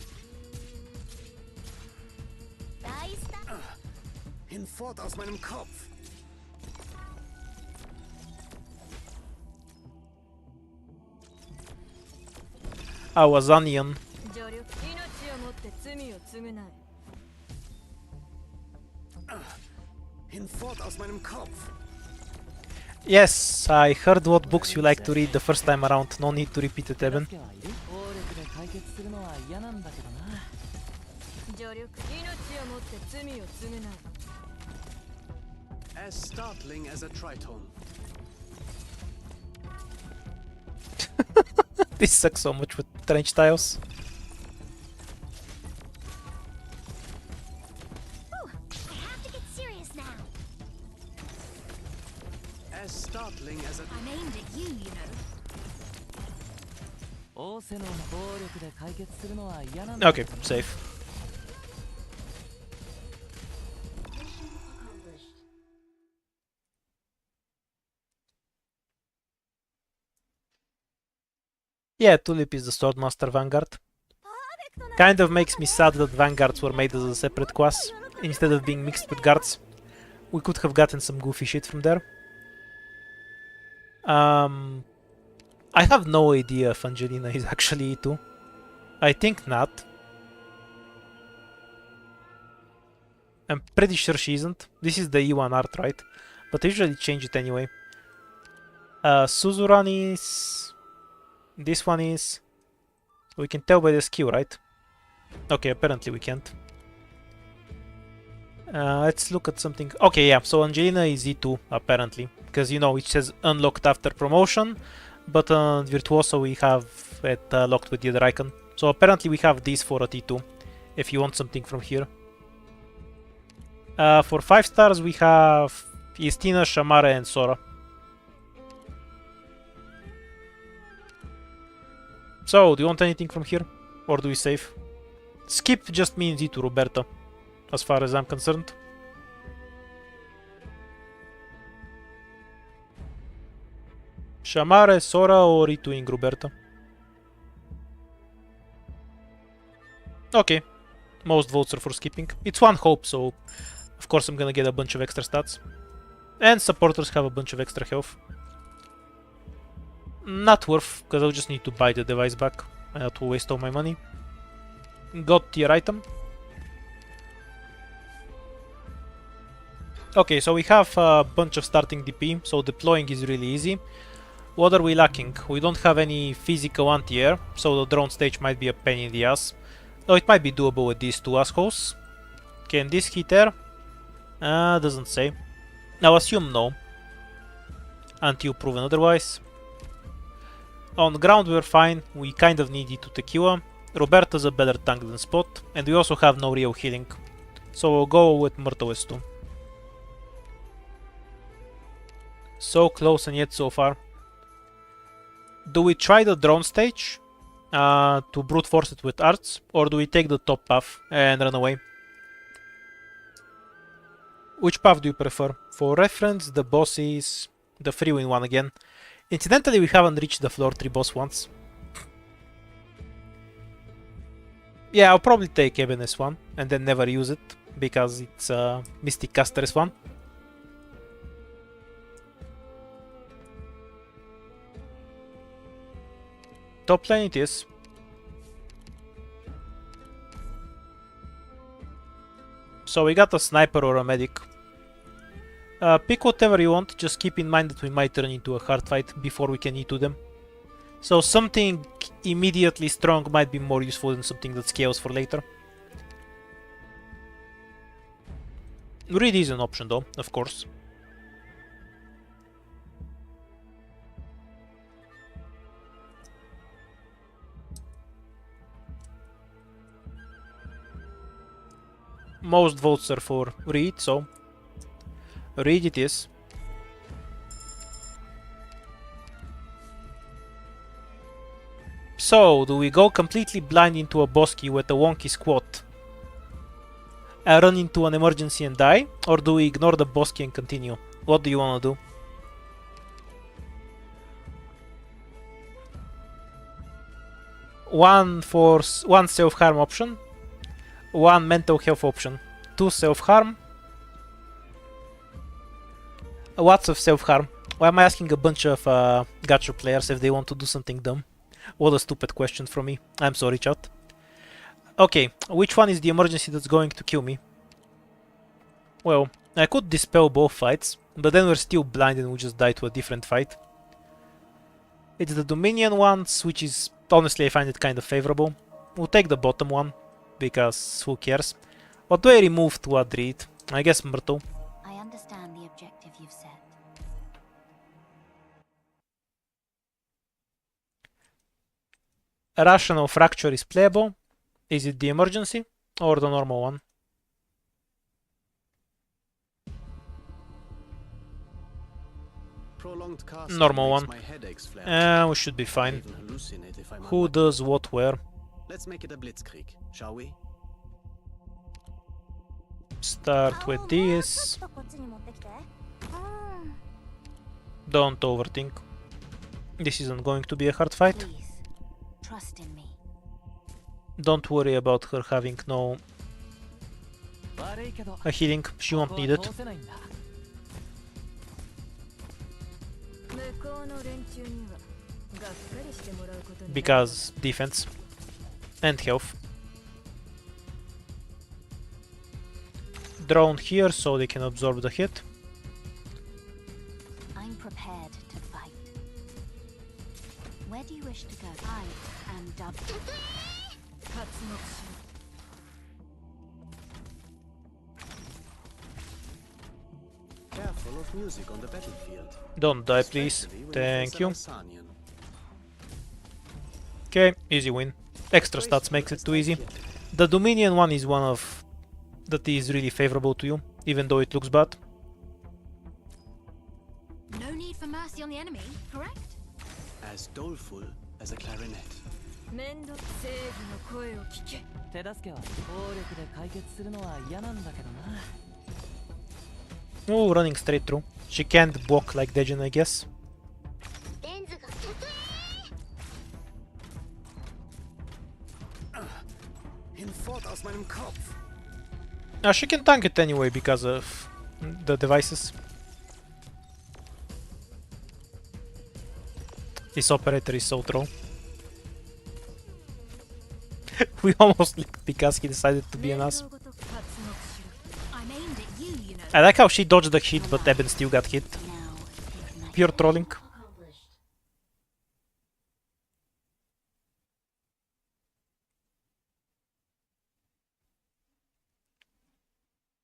Hinfort aus meinem Kopf! I was onion. 助力、命をもって罪を償い。Hinfort aus meinem Kopf! Yes, I heard what books you like to read the first time around. No need to repeat it, Evan. 助けはいる？暴力で解決するのは嫌なんだけどな。助力、命をもって罪を償い。As startling as a tritone. This sucks so much with range tiles. Ooh, I have to get serious now. As startling as a... I'm aimed at you, you know. 仰せの暴力で解決するのは嫌なんだ。 Okay, safe. Yeah, Tulip is the Swordmaster Vanguard. Kind of makes me sad that Vanguards were made as a separate class, instead of being mixed with guards. We could have gotten some goofy shit from there. I have no idea if Angelina is actually E2. I think not. I'm pretty sure she isn't. This is the E1 art, right? but I usually change it anyway. Suzuran is... This one is... We can tell by the skill, right? Okay, apparently we can't. Let's look at something. Okay, yeah, so Angelina is E2, apparently. Because, you know, it says unlocked after promotion. But on Virtuoso we have it locked with the other icon. So apparently we have these for a T2, if you want something from here. For 5 stars we have Istina, Shamara and Sora. So, do you want anything from here? Or do we save? Skip just means E to Roberta, as far as I'm concerned. Shamare, Sora or E2ing Roberta? Okay, most votes are for skipping. It's one hope, so of course I'm gonna get a bunch of extra stats. And supporters have a bunch of extra health. Not worth, because I'll just need to buy the device back. That will waste all my money. Got tier item. Okay, so we have a bunch of starting DP, so deploying is really easy. What are we lacking? We don't have any physical anti-air, so the drone stage might be a pain in the ass. Though it might be doable with these two assholes. Can this hit air? Doesn't say. I'll assume no. Until proven otherwise. On ground we're fine, we kind of need E2 Tequila. Roberta's a better tank than Spot, and we also have no real healing. So we'll go with Myrtle S2. So close and yet so far. Do we try the drone stage to brute force it with arts, or do we take the top path and run away? Which path do you prefer? For reference, the boss is the 3-win-1 again. Incidentally, we haven't reached the floor 3 boss once. Yeah, I'll probably take Eben S1 and then never use it, because it's Mystic Caster S1. Top lane it is. So we got a sniper or a medic. Pick whatever you want, just keep in mind that we might turn into a hard fight before we can E2 them. So something immediately strong might be more useful than something that scales for later. Read is an option though, of course. Most votes are for Reed, so Reed it is. So, do we go completely blind into a bosky with a wonky squat and run into an emergency and die? Or do we ignore the bosky and continue? What do you want to do? One self-harm option, 1 mental health option, 2 self-harm. Lots of self-harm. Why am I asking a bunch of gacha players if they want to do something dumb? What a stupid question from me. I'm sorry, chat. Okay, which one is the emergency that's going to kill me? Well, I could dispel both fights, but then we're still blind and we'll just die to a different fight. It's the Dominion ones, which is, honestly, I find it kind of favorable. We'll take the bottom one, because who cares? What do I remove to add Reed? I guess Myrtle. I understand the objective you've set. A rational fracture is playable. Is it the emergency or the normal one? Normal one. We should be fine. Who does what where? Let's make it a blitzkrieg, shall we? Start with this. Don't overthink. This isn't going to be a hard fight. Please, trust in me. Don't worry about her having no healing. She won't need it. Because defense and health. Drone here so they can absorb the hit. prepared to fight. Where do you wish to go? I am dubbed. 活目し Careful of music on the battlefield. Don't die, please. Especially when Thank face you. an Asanian. Okay, easy win. Extra stats makes it too easy. The Dominion one is one of that is really favorable to you, even though it looks bad. No need for mercy on the enemy, correct? As doleful as a clarinet. 面倒正義の声を聞け手助けは暴力で解決するのは嫌なんだけどな。 Oh, running straight through. She can't block like Dejin, I guess. Hinfort aus meinem Kopf. She can tank it anyway because of the devices. This operator is so troll. We almost licked because he decided to be an ass. 面倒ごと活目しろ I'm aimed at you, you know. I like how she dodged the hit, but Eben still got hit. Now, ignite. Pure trolling.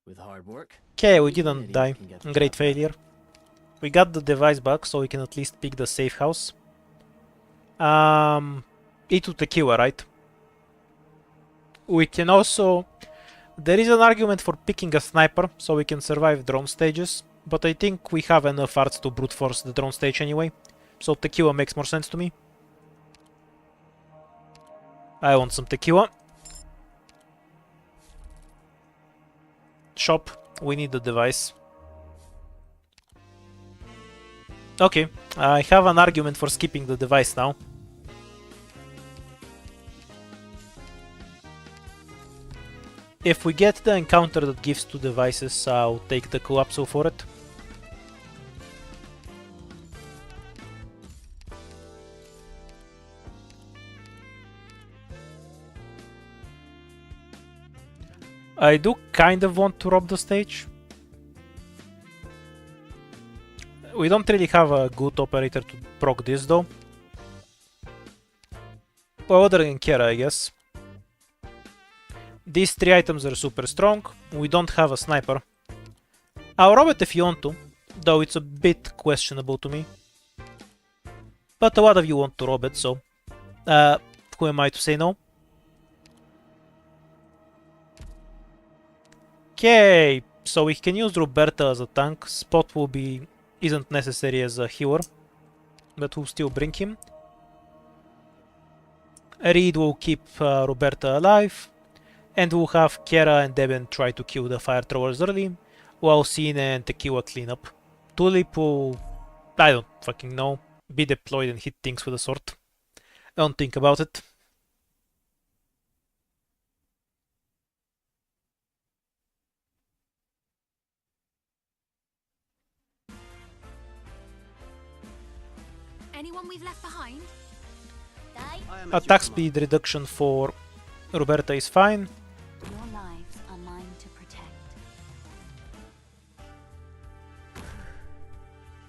With hard work. Okay, we didn't die. Great failure. We got the device back, so we can at least pick the safe house. E2 tequila, right? We can also... There is an argument for picking a sniper, so we can survive drone stages, but I think we have enough arts to brute force the drone stage anyway, so tequila makes more sense to me. I want some tequila. Shop. We need the device. Okay, I have an argument for skipping the device now. If we get the encounter that gives 2 devices, I'll take the Collapso for it. I do kind of want to rob the stage. We don't really have a good operator to proc this though. Well, other than Kera, I guess. These 3 items are super strong. We don't have a sniper. I'll rob it if you want to, though it's a bit questionable to me. But a lot of you want to rob it, so who am I to say no? Okay, so we can use Roberta as a tank. Spot isn't necessary as a healer, but we'll still bring him. Reed will keep Roberta alive, and we'll have Kera and Deben try to kill the fire throwers early, while Cine and Tequila clean up. Tulip will, I don't fucking know, be deployed and hit things with a sword. Don't think about it. Anyone we've left behind? Die. I am at Attack your speed reduction for Roberta is fine. Your lives are mine to protect.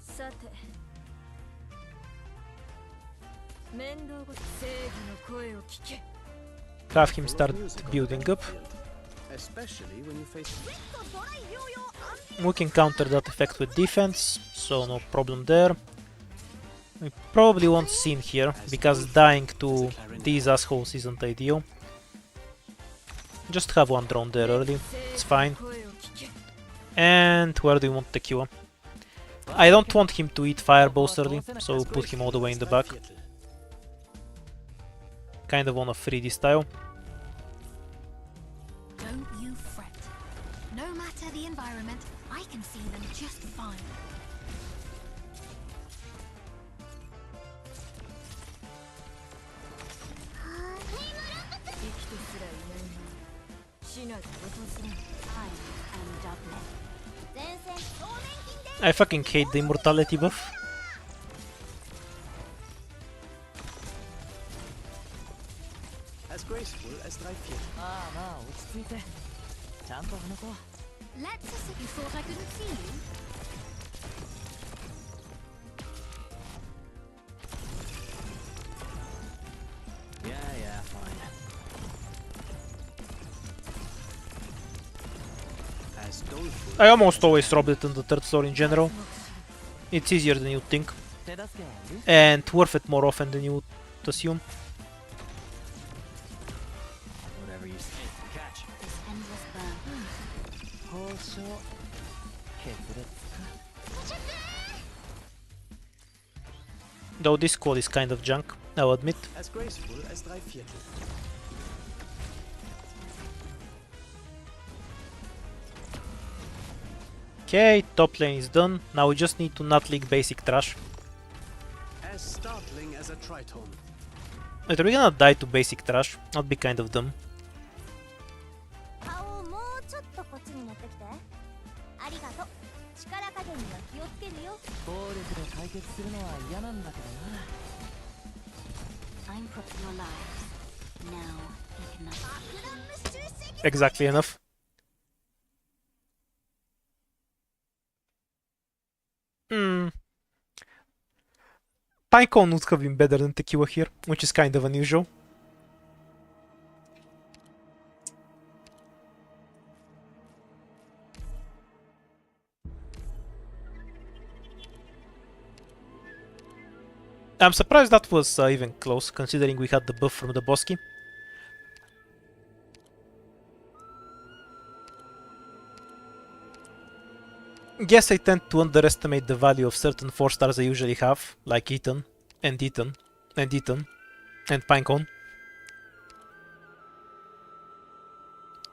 さて面倒ごと正義の声を聞け Have him command. start Music on the building up. battlefield, especially when you face. We can counter that effect with defense, so no problem there. We probably won't Sin here, because dying to these assholes isn't ideal. Just have one drone there early, it's fine. 声を聞け And where do you want Tequila? I don't want him to eat fireballs early, so we'll put him all the way in the back. Kind of wanna free this tile. Don't you fret. No matter the environment, I can see them just fine. I am Dublin. I fucking hate the immortality buff. As graceful as 3/4. まあまあ落ち着いて。ちゃんと話そう。 Let's assume you thought I couldn't see you. I almost always robbed it in the third floor in general. It's easier than you'd think. And worth it more often than you would assume. Whatever you say. Catch. This endless burn. Though this call is kind of junk, I'll admit. As graceful as 3/4. Okay, top lane is done. Now we just need to not leak basic trash. As startling as a tritone. Wait, are we gonna die to basic trash? That'd be kind of dumb. 顔をもうちょっとこっちに持ってきて。ありがとう。力加減には気をつけるよ。暴力で解決するのは嫌なんだけどな。 I'm put your lives. Now ignite. Exactly enough. Pinecone would have been better than Tequila here, which is kind of unusual. I'm surprised that was even close, considering we had the buff from the Bosky. Guess I tend to underestimate the value of certain 4 stars I usually have, like Ethan, and Ethan, and Ethan, and Pinecone.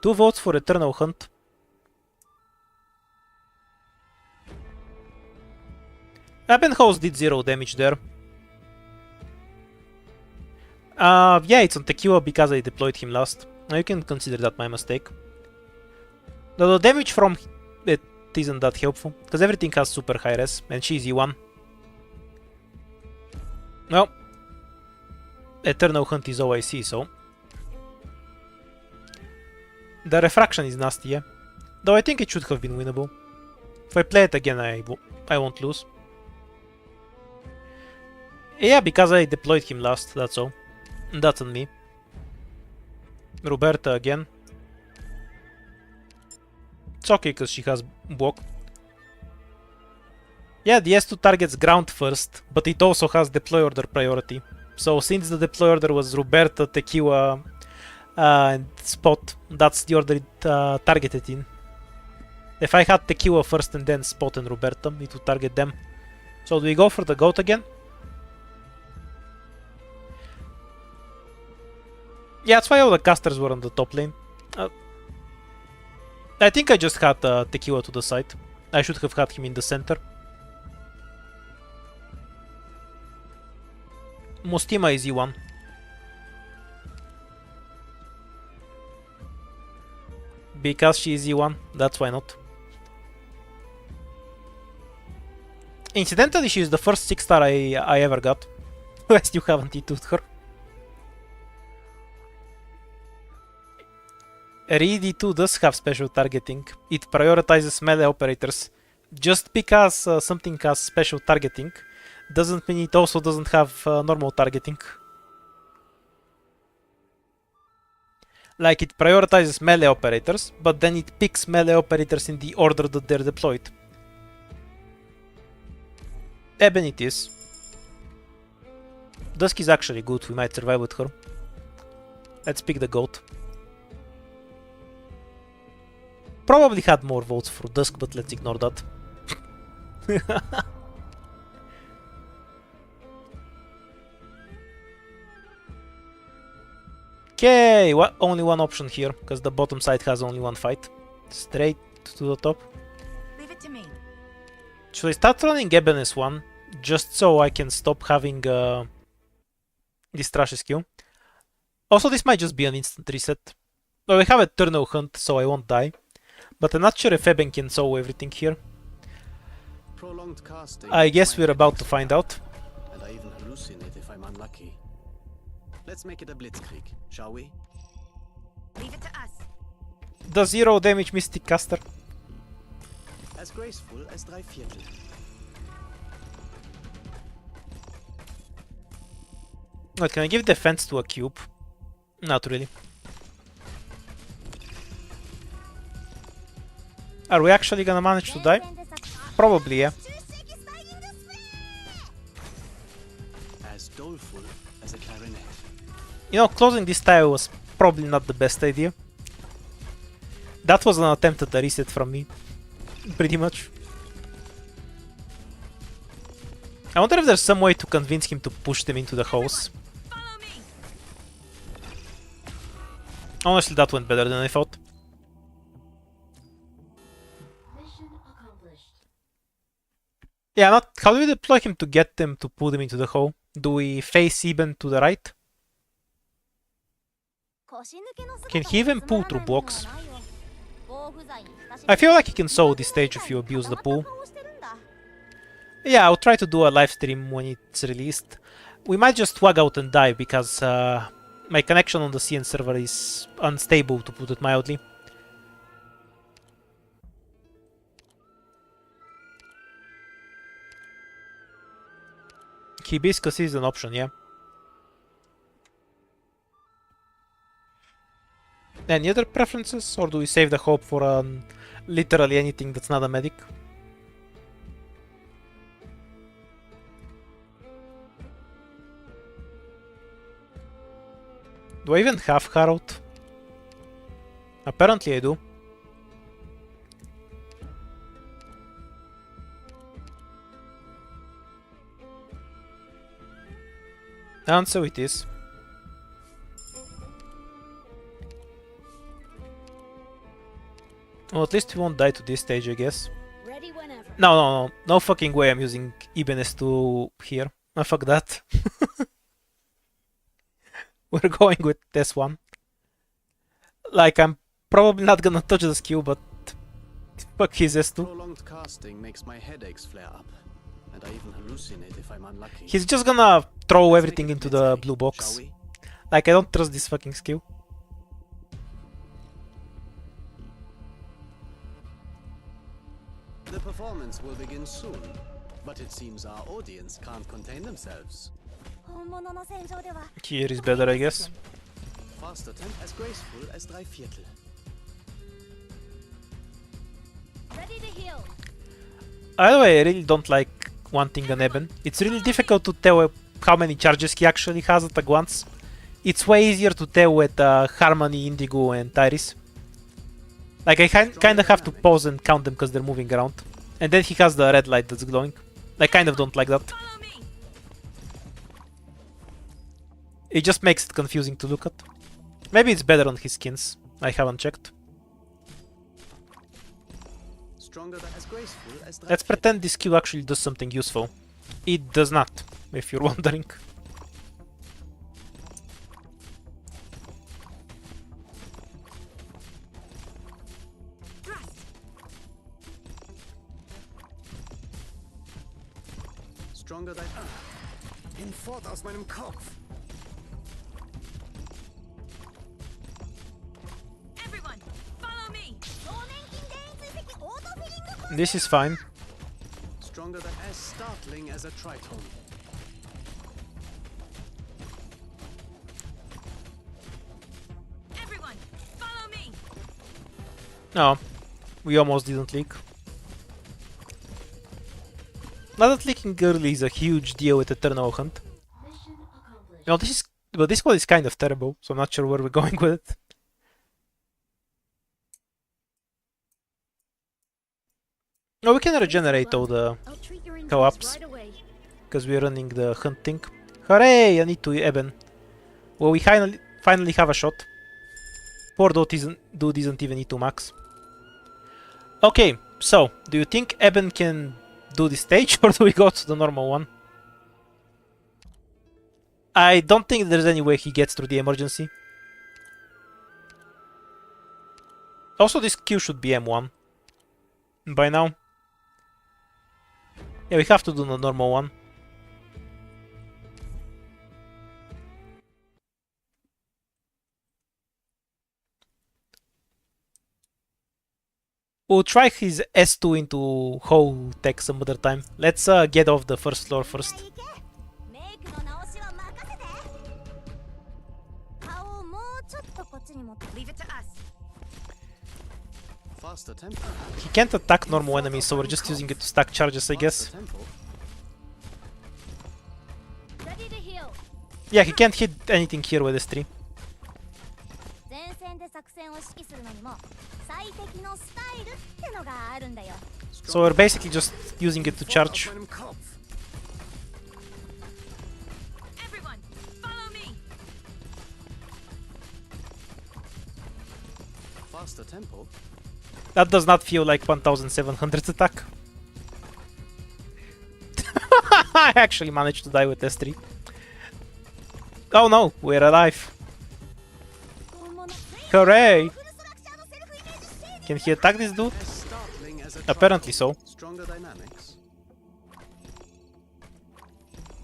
2 votes for Eternal Hunt. Ebenholz did 0 damage there. Yeah, it's on Tequila because I deployed him last. You can consider that my mistake. Though the damage from it isn't that helpful, because everything has super high res, and she's E1. Well, Eternal Hunt is all I see, so... The refraction is nasty, yeah. Though I think it should have been winnable. If I play it again, I won't lose. Yeah, because I deployed him last, that's all. That's on me. Roberta again. It's okay because she has block. Yeah, the S2 targets ground first, but it also has deploy order priority. So since the deploy order was Roberta, Tequila, and Spot, that's the order it targeted in. If I had Tequila first and then Spot and Roberta, it would target them. So do we go for the goat again? Yeah, that's why all the casters were on the top lane. I think I just had Tequila to the side. I should have had him in the center. Mustima is E1. Because she is E1, that's why not. Incidentally, she is the first 6-star I ever got. I still haven't E2'd her. Reed 2 does have special targeting. It prioritizes melee operators. Just because something has special targeting doesn't mean it also doesn't have normal targeting. Like, it prioritizes melee operators, but then it picks melee operators in the order that they're deployed. Eben it is. Dusk is actually good, we might survive with her. Let's pick the goat. Probably had more votes for Dusk, but let's ignore that. Okay, only one option here, because the bottom side has only one fight. Straight to the top. Leave it to me. Should I start running Eben S1, just so I can stop having this trash skill? Also, this might just be an instant reset. Well, we have Eternal Hunt, so I won't die. But I'm not sure if Eben can solve everything here. Prolonged casting I guess makes we're my about head to find out. And I even hallucinate if I'm unlucky. Let's make it a blitzkrieg, shall we? Leave it to us. The 0 damage Mystic Caster. As graceful as 3/4. What, can I give defense to a cube? Not really. Are we actually gonna manage to die? Probably, yeah. As doleful as a clarinet. You know, closing this tile was probably not the best idea. That was an attempt at a reset from me. Pretty much. I wonder if there's some way to convince him to push them into the house. Honestly, that went better than I thought. Yeah, not. How do we deploy him to get them to put them into the hole? Do we face Eben to the right? Can he even pull through blocks? I feel like he can solve this stage if you abuse the pull. Yeah, I'll try to do a live stream when it's released. We might just wag out and die because my connection on the CN server is unstable, to put it mildly. Hibiscus is an option, yeah. Any other preferences, or do we save the hope for literally anything that's not a medic? Do I even have Harald? Apparently I do. And so it is. Well, at least we won't die to this stage, I guess. No fucking way I'm using Eben S2 here. Oh, fuck that. We're going with this one. Like, I'm probably not gonna touch the skill, but fuck his S2. Prolonged casting makes my headaches flare up, and I even hallucinate if I'm unlucky. He's just gonna throw Let's everything make a into blitz the cake, blue box. shall we? Like, I don't trust this fucking skill. The performance will begin soon, but it seems our audience can't contain themselves. Here is better, I guess. Fast attempt as graceful as drei Viertel. Either way, I really don't like wanting an Eben. It's really difficult to tell how many charges he actually has at a glance. It's way easier to tell with Harmony, Indigo, and Tyrese. Like, I kinda have to pause and count them because they're moving around. And then he has the red light that's glowing. I kind of don't like that. It just makes it confusing to look at. Maybe it's better on his skins. I haven't checked. As graceful as Let's pretend this skill actually does something useful. It does not, if you're wondering. Stronger than hinfort aus meinem Kopf. Everyone, follow me. This is fine. Stronger than as startling as a tritone. Everyone, follow me. No, we almost didn't leak. Not that leaking early is a huge deal with Eternal Hunt. You know, this one is kind of terrible, so I'm not sure where we're going with it. No, we can regenerate all the co-ops, because we're running the hunt thing. Hooray! I need to Eben. Well, we finally have a shot. Poor dude isn't even E2 max. Okay, so, do you think Eben can do this stage, or do we go to the normal one? I don't think there's any way he gets through the emergency. Also, this Q should be M1 by now. Yeah, we have to do the normal one. We'll try his S2 into Hole Tech some other time. Let's get off the first floor first. Leave it to us. Faster tempo. He can't attack normal enemies, so we're just using it to stack charges, I guess. Faster tempo. Ready to heal. Yeah, he can't hit anything here with this tree. 前線で作戦を指揮するのにも最適のスタイルってのがあるんだよ。 So we're basically just using it to charge. Everyone, follow me. Faster tempo. That does not feel like 1700 attack. I actually managed to die with S3. Oh no, we're alive. Hooray! Can he attack this dude? As startling as a Apparently trial. so. Stronger dynamics.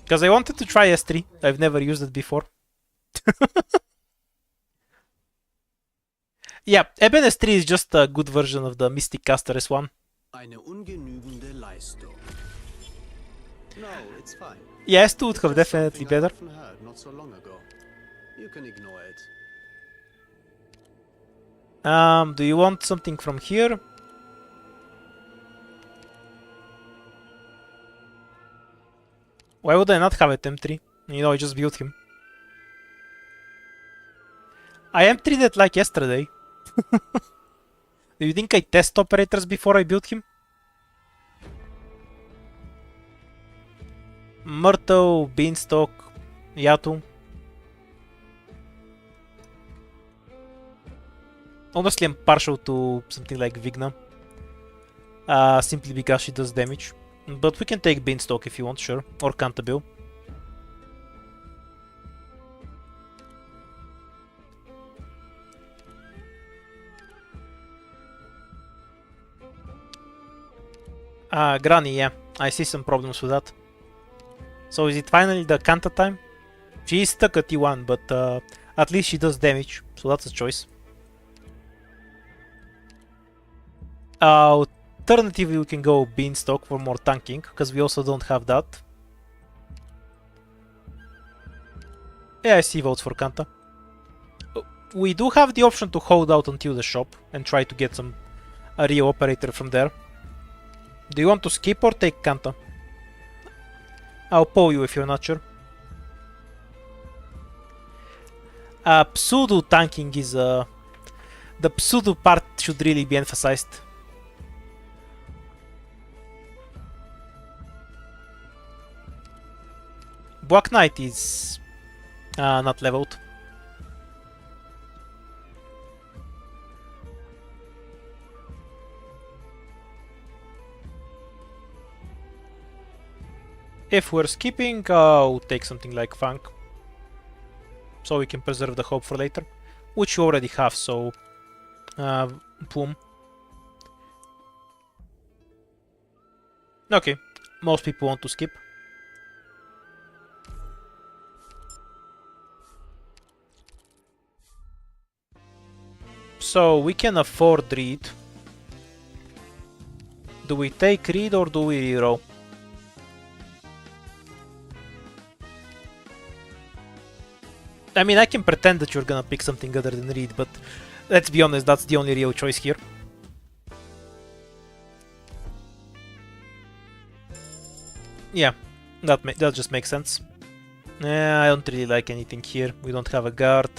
Because I wanted to try S3. I've never used it before. Yeah, Eben S3 is just a good version of the Mystic Caster S1. Eine ungenügende Leistung. No, it's fine. Yeah, S2 would have Just definitely something I better. often heard not so long ago. You can ignore it. Do you want something from here? Why would I not have a M3? You know, I just built him. I M3'd it like yesterday. Do you think I test operators before I built him? Myrtle, Beanstalk, Yatu. Honestly, I'm partial to something like Vigna. Simply because she does damage. But we can take Beanstalk if you want, sure. Or Cantabile. Granny, yeah. I see some problems with that. So is it finally the Kanta time? She is stuck at T1, but at least she does damage, so that's a choice. Alternatively, we can go Beanstalk for more tanking, because we also don't have that. Yeah, I see votes for Kanta. We do have the option to hold out until the shop and try to get a Rio operator from there. Do you want to skip or take Kanta? I'll pull you if you're not sure. Pseudo tanking is the pseudo part should really be emphasized. Black Knight is not leveled. If we're skipping, I'll take something like Funk. So we can preserve the hope for later. Which you already have, so... boom. Okay, most people want to skip. So we can afford Reed. Do we take Reed or do we reroll? I mean, I can pretend that you're gonna pick something other than Reed, but let's be honest, that's the only real choice here. Yeah, that just makes sense. I don't really like anything here. We don't have a guard.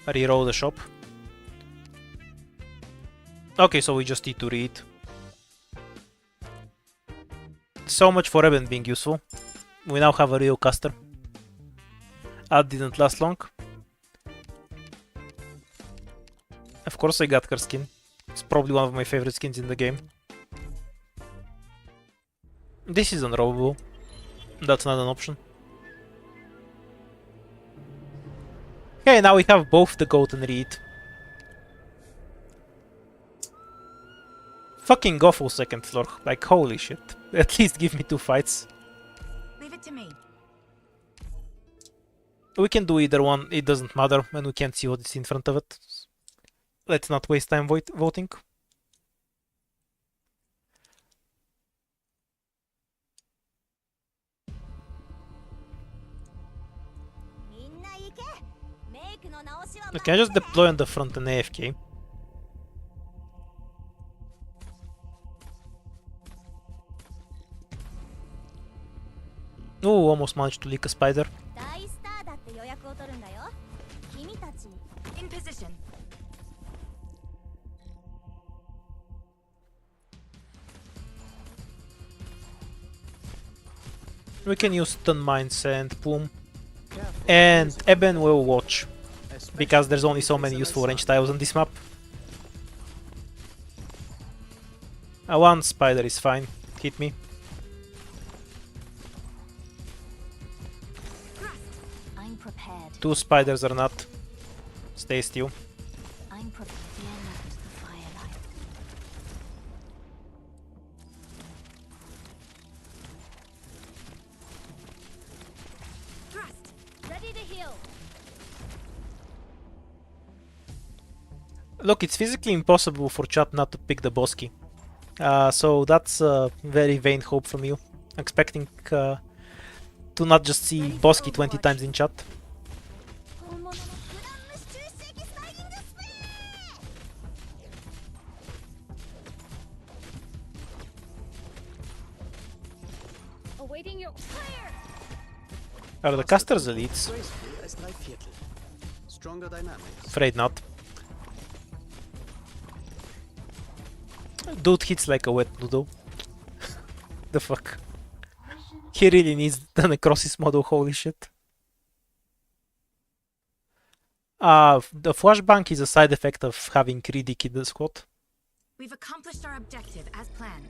Reroll the shop. Okay, so we just need to read. So much for Eben being useful. We now have a real caster. That didn't last long. Of course I got her skin. It's probably one of my favorite skins in the game. This is unrollable. That's not an option. Okay, now we have both the goat and Reed. Fucking awful second floor. Like, holy shit. At least give me 2 fights. Leave it to me. We can do either one, it doesn't matter, and we can't see what is in front of it. Let's not waste time voting. Okay, I just deploy on the front and AFK. Ooh, almost managed to lick a spider. 大スターだって予約を取るんだよ。君たち In position. We can use stun mines and boom. Careful. And Eben will watch, Especially because there's only so if many it's useful an range SR. tiles on this map. One spider is fine. Hit me. I'm prepared. Two spiders are not. Stay still. I'm prepared. Fear not the firelight. Thrust. Ready to heal. Look, it's physically impossible for chat not to pick the Bosky. So that's a very vain hope from you. Expecting to not just see Bosky 20 times in chat. 本物のグランムシ中世紀スタイリングスプレー Awaiting your fire. Are the casters elites? Graceful as drei Viertel. Stronger dynamics. Afraid not. Dude hits like a wet noodle. The fuck? He really needs the necrosis model, holy shit. The flashbang is a side effect of having Riddick in the squad. We've accomplished our objective as planned.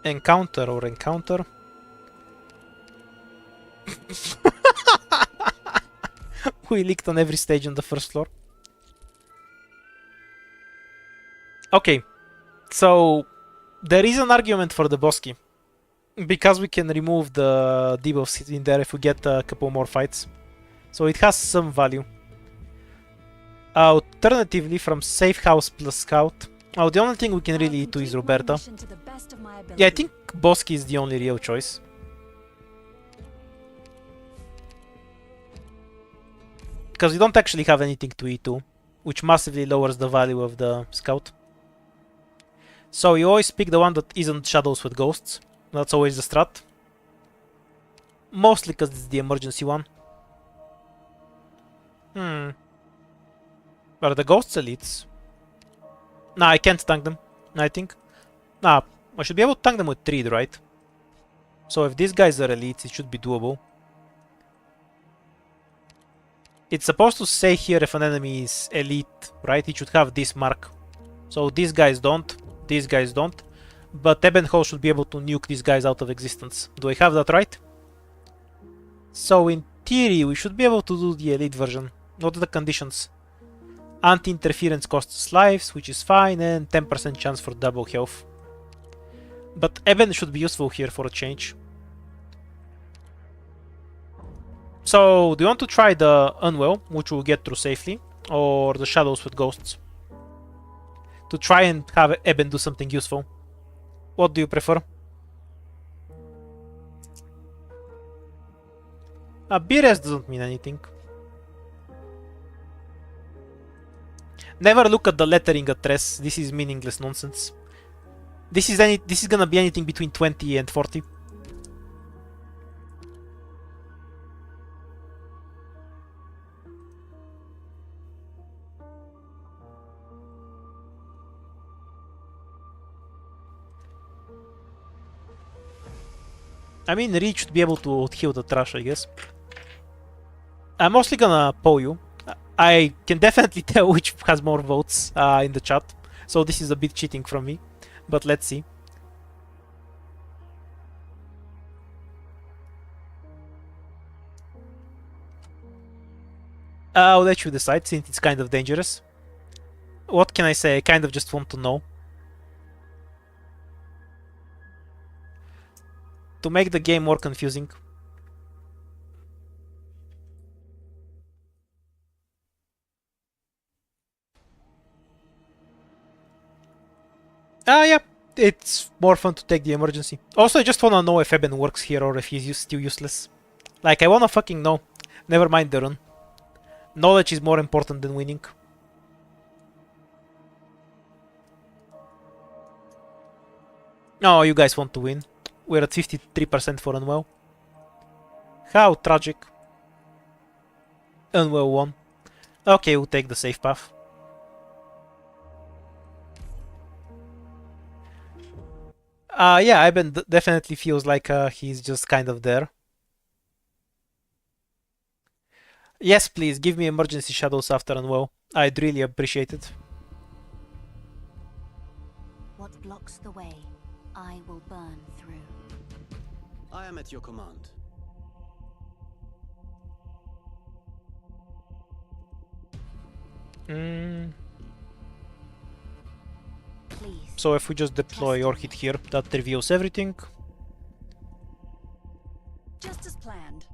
Encounter or encounter? We leaked on every stage on the first floor. Okay, so there is an argument for the Bosky. Because we can remove the debuffs in there if we get a couple more fights. So it has some value. Alternatively, from safe house plus scout. Oh, the only thing we can really do is Roberta. Yeah, I think Bosky is the only real choice. Because we don't actually have anything to E2, which massively lowers the value of the scout. So you always pick the one that isn't shadows with ghosts. That's always the strat. Mostly because it's the emergency one. Are the ghosts elites? Nah, I can't tank them, I think. Nah, I should be able to tank them with Treed, right? So if these guys are elites, it should be doable. It's supposed to say here if an enemy is elite, right? It should have this mark. So these guys don't, these guys don't. But Ebenhall should be able to nuke these guys out of existence. Do I have that right? So in theory, we should be able to do the elite version. What are the conditions? Anti-interference costs lives, which is fine, and 10% chance for double health. But Eben should be useful here for a change. So, do you want to try the Unwell, which we'll get through safely, or the Shadows with Ghosts? To try and have Eben do something useful. What do you prefer? BRS doesn't mean anything. Never look at the lettering at res. This is meaningless nonsense. This is gonna be anything between 20 and 40. I mean, Reed should be able to heal the trash, I guess. I'm mostly gonna poll you. I can definitely tell which has more votes in the chat, so this is a bit cheating from me, but let's see. I'll let you decide, since it's kind of dangerous. What can I say? I kind of just want to know. To make the game more confusing. Yeah, it's more fun to take the emergency. Also, I just wanna know if Eben works here or if he's still useless. Like, I wanna fucking know. Never mind the run. Knowledge is more important than winning. No, you guys want to win. We're at 53% for Unwell. How tragic. Unwell won. Okay, we'll take the safe path. Yeah, Iben definitely feels like he's just kind of there. Yes, please, give me emergency shadows after Unwell. I'd really appreciate it. What blocks the way, I will burn through. I am at your command. Please. So if we just deploy Orchid here, that reveals everything. Just as planned.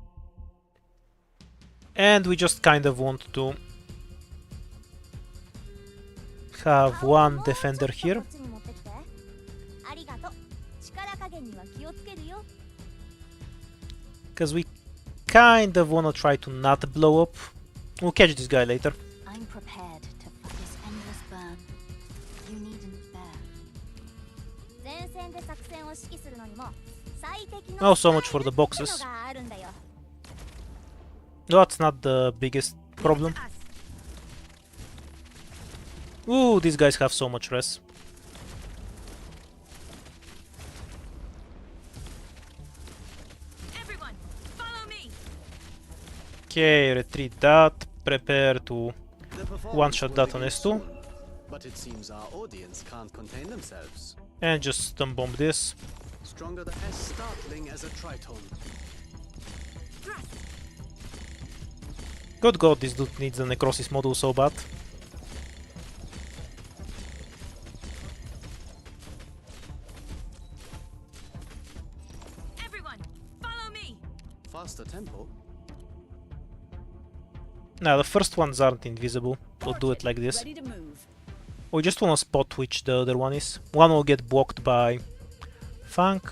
And we just kind of want to have one defender here. ありがとう。力加減には気をつけるよ。 Because we kind of wanna try to not blow up. We'll catch this guy later. I'm prepared to fight this endless burn. You needn't bear. 前線で作戦を指揮するのにも最適 Oh, の so much for the スタイルって boxes. のがあるんだよ。 That's not the biggest problem. Ooh, these guys have so much res. Everyone, follow me. Okay, retreat that. Prepare to The performance one-shot will that on begin S2. soon, but it seems our audience can't contain themselves. And just stun bomb this. Stronger than as startling as a tritone. Good god, this dude needs the necrosis module so bad. Everyone, follow me. Faster tempo. Now the first ones aren't invisible. We'll do it like this. Ready to move. We just wanna spot which the other one is. One will get blocked by Funk,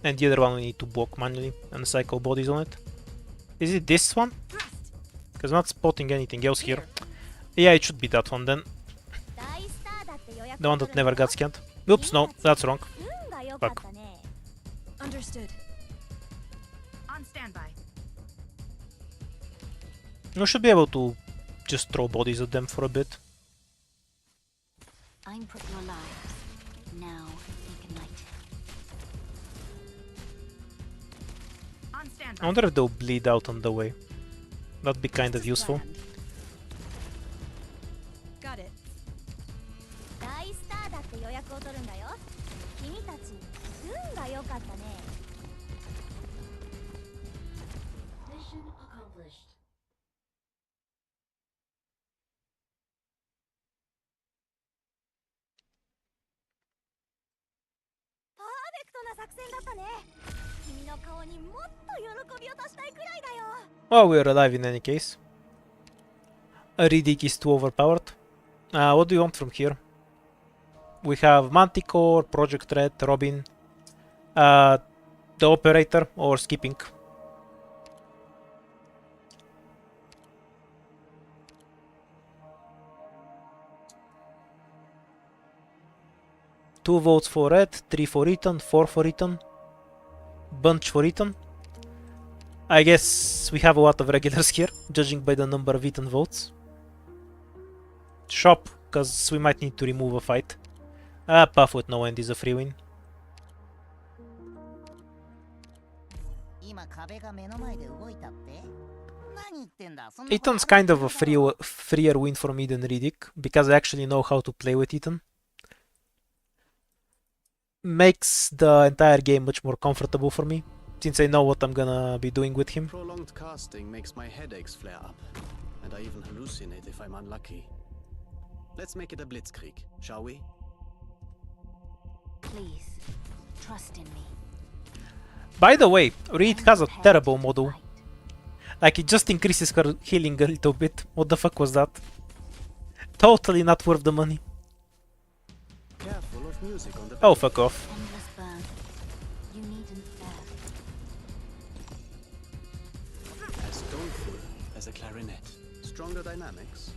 and the other one we need to block manually and cycle bodies on it. Is it this one? Because I'm not spotting anything else here. Yeah, it should be that one then. 大スターだって予約 The one を that 取る never のよ got scanned. Oops, no, that's wrong. 運が良かったね。 Understood. On standby. We should be able to just throw bodies at them for a bit. I'm put your lives now ignited. On standby. I wonder if they'll bleed out on the way. That'd be kind of useful. Got it. 大スターだって予約を取るんだよ。君たち運が良かったね。 Mission accomplished. パーフェクトな作戦だったね。君の顔にもっと喜びを足したいくらいだよ。 Well, we're alive in any case. Riddick is too overpowered. What do you want from here? We have Manticore, Project Red, Robin, the Operator, or Skipping. Two votes for Red, 3 for Ethan, 4 for Ethan, bunch for Ethan. I guess we have a lot of regulars here, judging by the number of Ethan votes. Shop, because we might need to remove a fight. Path with no end is a free win. Ethan's kind of a freer win for me than Riddick, because I actually know how to play with Ethan. Makes the entire game much more comfortable for me, since I know what I'm gonna be doing with him. Prolonged casting makes my headaches flare up, and I even hallucinate if I'm unlucky. Let's make it a blitzkrieg, shall we? Please, trust in me. By the way, Reed has a terrible model. Like, it just increases her healing a little bit. What the fuck was that? Totally not worth the money. Careful of music on the Oh, fuck off. Endless burn. You needn't bear. As doleful as a clarinet. Stronger dynamics.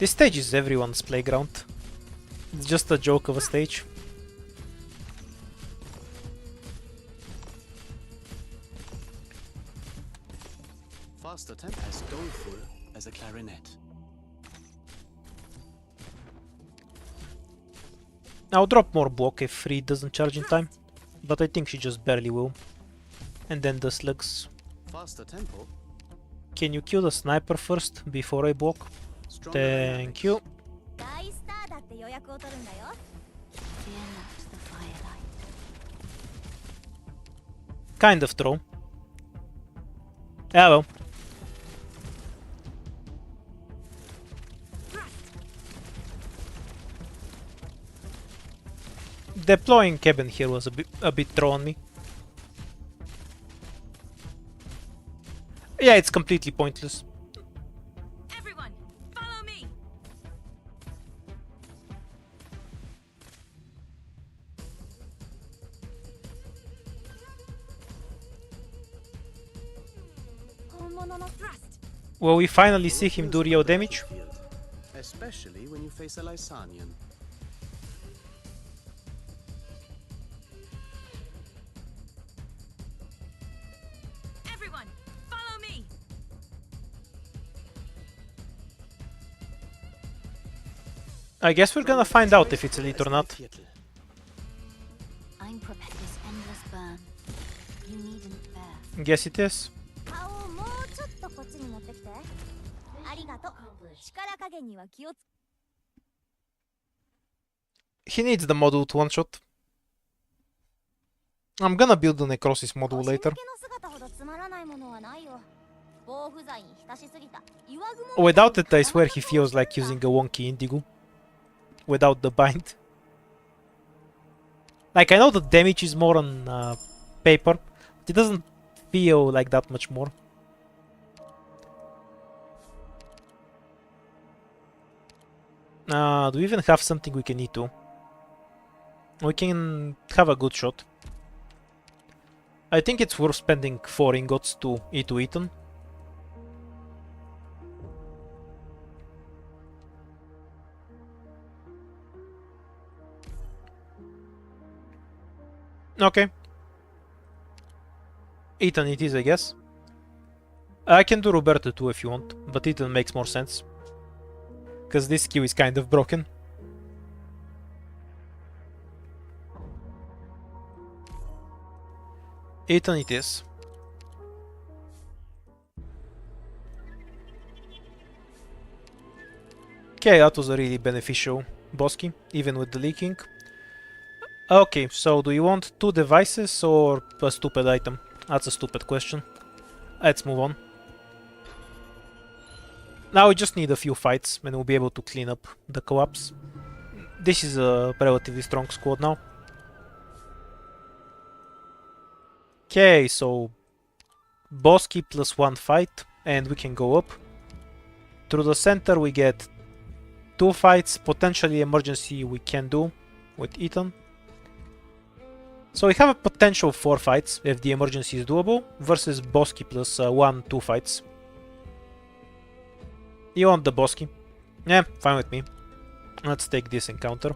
This stage is everyone's playground. It's just a joke of a stage. Faster tempo as doleful as a clarinet. I'll drop more block if Free doesn't charge in time, but I think she just barely will. And then the slugs. Faster tempo. Can you kill the sniper first before I block? Stronger Thank you. 大スターだって予約を取るんだよ。 Fear not the firelight. Kind of troll. Ah well. Deploying cabin here was a bit throw on me. Yeah, it's completely pointless. Everyone, follow me. Will we finally see him do real damage? Field, especially when you face a Lysanian. Everyone, follow me. I guess we're gonna find out if it's elite or not. I'm prepared this endless burn. You needn't bear. Guess it is. 顔をもうちょっとこっちに持ってきて。ありがとう。力加減には気をつ。 He needs the module to one shot. I'm gonna build the necrosis module 腰抜 later. けの姿ほどつまらないものはないよ。防腐剤に浸しすぎた岩雲。 Without it, I swear he feels like using a wonky indigo. Without the bind. Like, I know the damage is more on paper, but it doesn't feel like that much more. Do we even have something we can eat to? We can have a good shot. I think it's worth spending 4 ingots to eat to Ethan. Okay. Ethan it is, I guess. I can do Roberto too if you want, but Ethan makes more sense. Because this skill is kind of broken. Ethan it is. Okay, that was a really beneficial bossky, even with the leaking. Okay, so do you want 2 devices or a stupid item? That's a stupid question. Let's move on. Now we just need a few fights and we'll be able to clean up the collapse. This is a relatively strong squad now. Okay, so bossky plus 1 fight and we can go up. Through the center we get 2 fights, potentially emergency we can do with Ethan. So we have a potential 4 fights if the emergency is doable versus bossky plus 1-2 fights. You want the bossky? Yeah, fine with me. Let's take this encounter.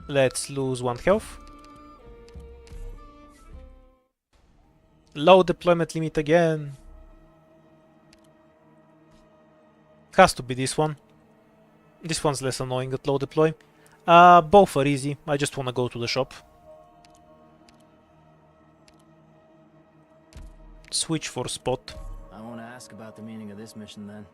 Let's lose 1 health. Low deployment limit again. Has to be this one. This one's less annoying at low deploy. Both are easy. I just want to go to the shop. Switch for spot. I want to ask about the meaning of this mission then.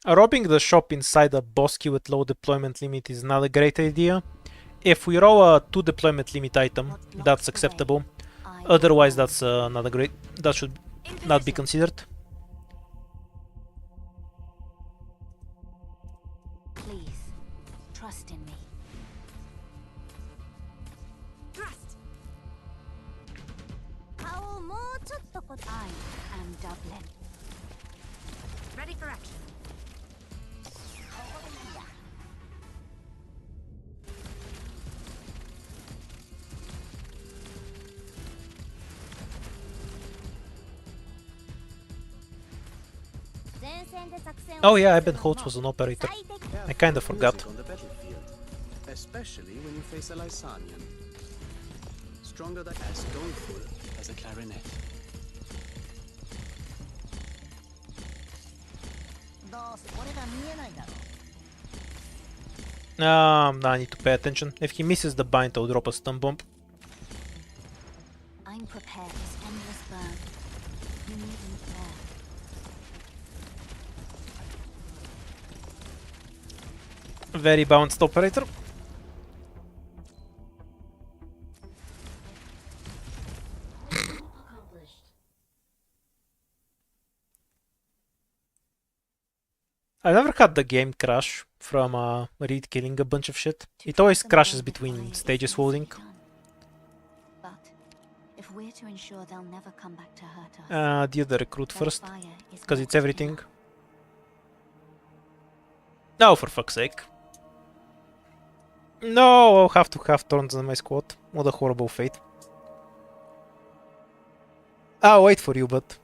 Robbing the shop inside a bossky with low deployment limit is not a great idea. If we roll a 2 deployment limit item, that's acceptable. Otherwise, that's not a great. That should not be considered. Please, trust in me. Thrust. 顔をもうちょっとこっち。 I am Dublin. Ready for action. Oh yeah, Eben Holtz was an operator. I kinda forgot. Music on the battlefield, especially when you face a Lysanian. Stronger than as doleful as a clarinet. I need to pay attention. If he misses the bind, I'll drop a stun bomb. I'm prepared for endless burn. You needn't fear. Very bounced operator. I never had the game crash from Reed killing a bunch of shit. It always crashes between stages holding. But if we're to ensure they'll never come back to hurt us, Do the recruit then first, fire is because not it's everything. No, for fuck's sake. No, I'll have to have Thorns in my squad. What a horrible fate. I'll wait for you, but...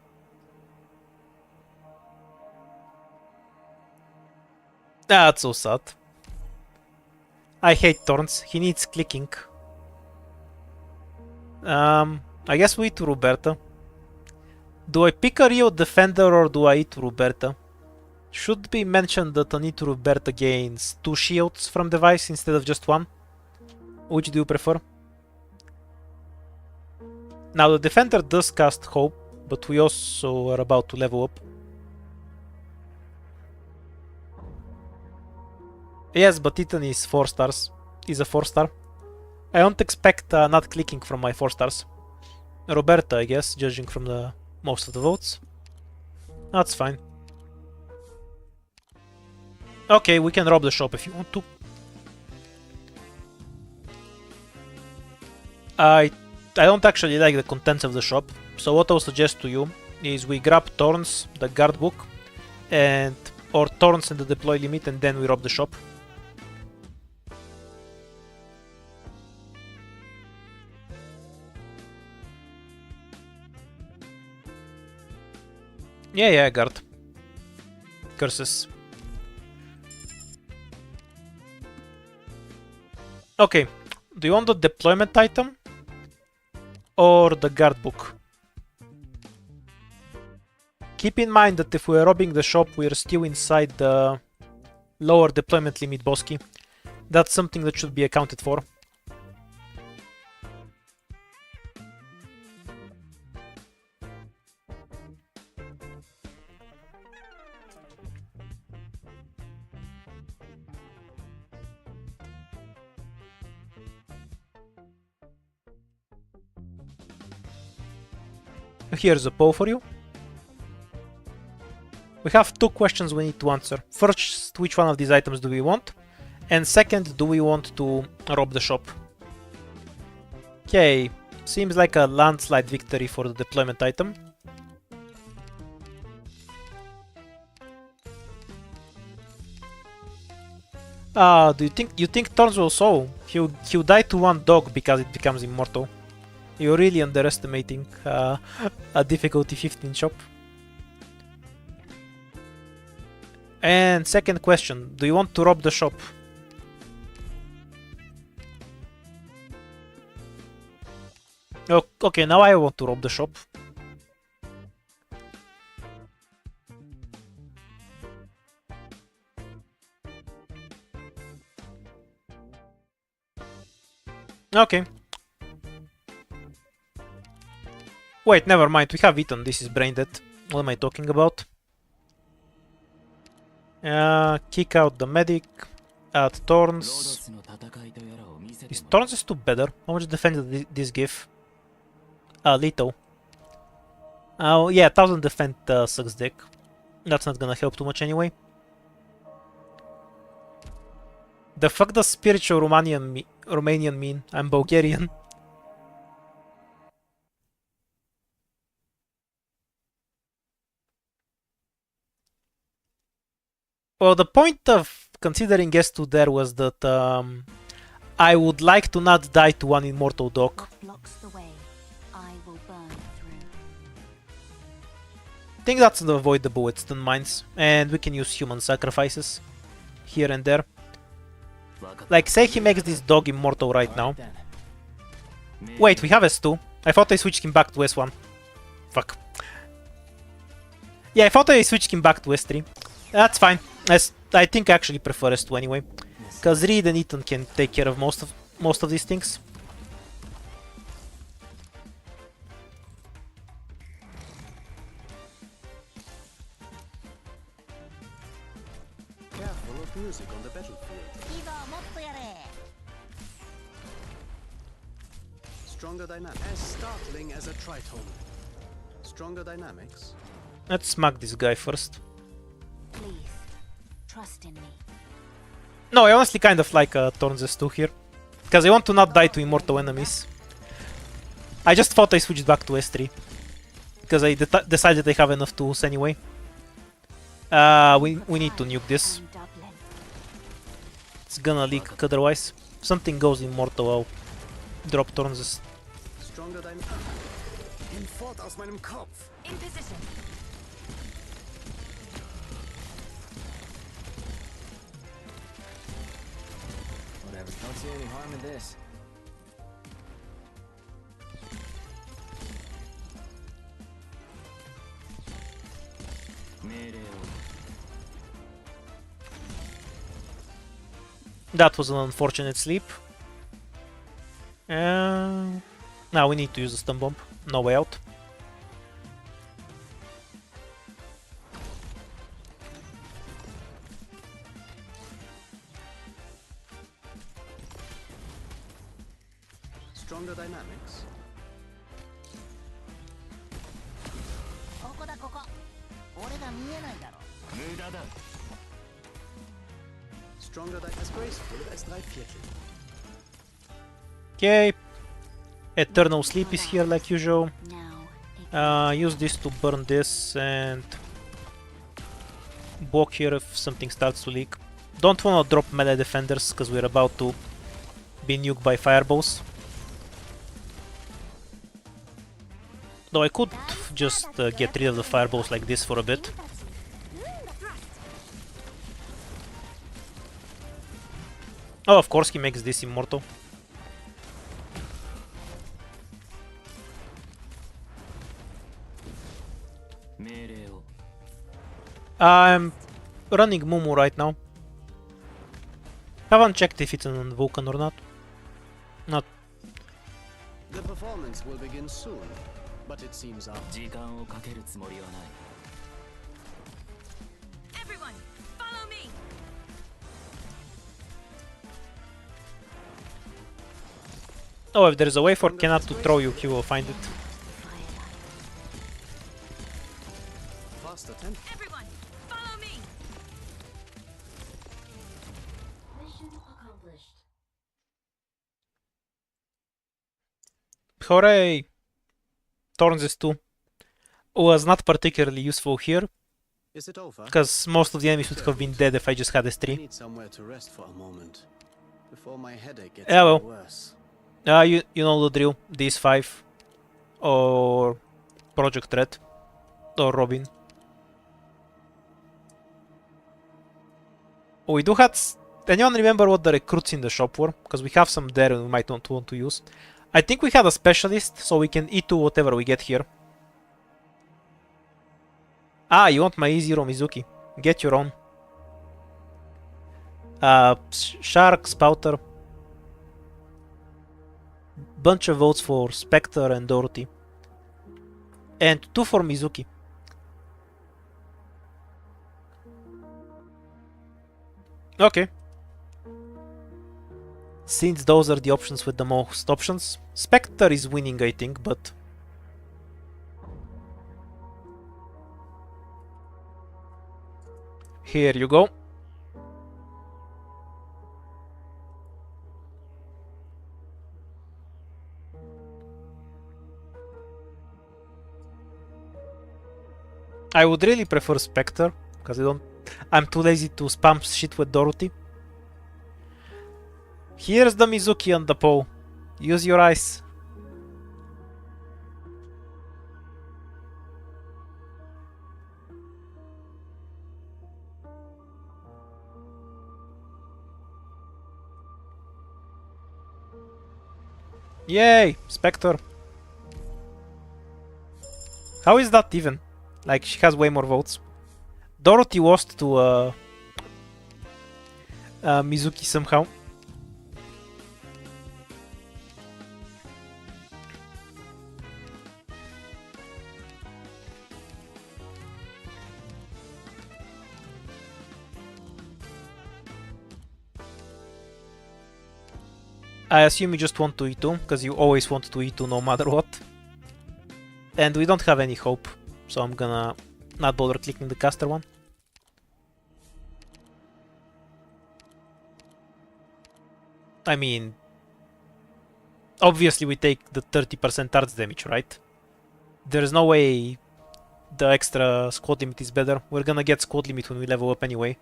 That's so sad. I hate Thorns. He needs clicking. I guess we eat Roberta. Do I pick a Rio Defender or do I eat Roberta? Should be mentioned that Anit Roberta gains 2 shields from device instead of just 1. Which do you prefer? Now the Defender does cast Hope, but we also are about to level up. Yes, but Titan is 4 stars. Is a 4 star. I don't expect not clicking from my 4 stars. Roberta, I guess, judging from the most of the votes. That's fine. Okay, we can rob the shop if you want to. I don't actually like the contents of the shop, so what I'll suggest to you is we grab Thorns, the guard book, and or Thorns and the deploy limit, and then we rob the shop. Yeah, guard. Curses. Okay, do you want the deployment item or the guard book? Keep in mind that if we are robbing the shop, we are still inside the lower deployment limit boss key. That's something that should be accounted for. Here's a poll for you. We have 2 questions we need to answer. First, which one of these items do we want? And second, do we want to rob the shop? Okay, seems like a landslide victory for the deployment item. Do you think Thorns will solve? He'll die to 1 dog because it becomes immortal. You're really underestimating a difficulty 15 shop. And second question, do you want to rob the shop? Oh, okay, now I want to rob the shop. Okay. Wait, never mind, we have eaten, this is brain dead. What am I talking about? Kick out the medic, add Thorns. Is Thorns is too better? How much defense does this give? Little. Oh yeah, 1000 defense sucks dick. That's not gonna help too much anyway. The fuck does spiritual Romanian mean? I'm Bulgarian. Well, the point of considering S2 there was that I would like to not die to one immortal dog. what blocks the way, I will burn through. think that's unavoidable with stun mines, and we can use human sacrifices here and there. Like, say he makes this dog immortal right now. Wait, we have S2. I thought I switched him back to S1. Fuck. Yeah, I thought I switched him back to S3. That's fine. I think I actually prefer S2 anyway, because Reed and Ethan can take care of most of these things. Careful of music on the battlefield. いいぞもっとやれ Stronger dynamics. As startling as a tritone. Stronger dynamics. Let's smack this guy first. Please, trust in me. No, I honestly kind of like Thorns S2 here, because I want to not die to immortal enemies. I just thought I switched back to S3, because I decided I have enough tools anyway. We need to nuke this. And Dublin. It's gonna leak otherwise. If something goes immortal, I'll drop Thorns S. Stronger dynamics. Hinfort aus meinem Kopf. In position. Whatever. Don't see any harm in this. That was an unfortunate sleep. Now we need to use a stun bomb. No way out. Stronger dynamics. ここだここ俺が見えないだろ Stronger than as graceful as 3/4. Okay. Eternal sleep is here like usual. Now, Use this to burn this and walk here if something starts to leak. Don't wanna drop melee defenders because we're about to be nuked by fireballs. Though I could just get rid of the fireballs like this for a bit. Oh, of course he makes this immortal. I'm running Mumu right now. Haven't checked if it's on Vulcan or not. Not. The performance will begin soon, but it seems our 時間をかけるつもりはない。 Everyone, follow me. Oh, if there's a way for Kenna to throw you, he will find it. fast attempt. Everyone, follow me. Hooray! Thorns S2 was not particularly useful here, Is it over? because most of the enemies would have been dead if I just had I S3. need somewhere to rest for a moment before my headache gets Yeah, well. even worse. You know the drill. These 5 or Project Red or Robin. Oh, we do have. Anyone remember what the recruits in the shop were? Because we have some there and we might not want to use. I think we had a specialist, so we can E2 whatever we get here. Ah, you want my E0 Mizuki? Get your own. Shark, Spouter. Bunch of votes for Spectre and Dorothy. And 2 for Mizuki. Okay. Since those are the options with the most options, Spectre is winning, I think, but... Here you go. I would really prefer Spectre, because I'm too lazy to spam shit with Dorothy. Here's the Mizuki on the pole. Use your eyes. Yay! Spectre. How is that even? Like, she has way more votes. Dorothy lost to Mizuki somehow. I assume you just want 2e2, because you always want 2e2 no matter what. And we don't have any hope, so I'm gonna not bother clicking the caster one. I mean, obviously we take the 30% arts damage, right? There's no way the extra squad limit is better. We're gonna get squad limit when we level up anyway.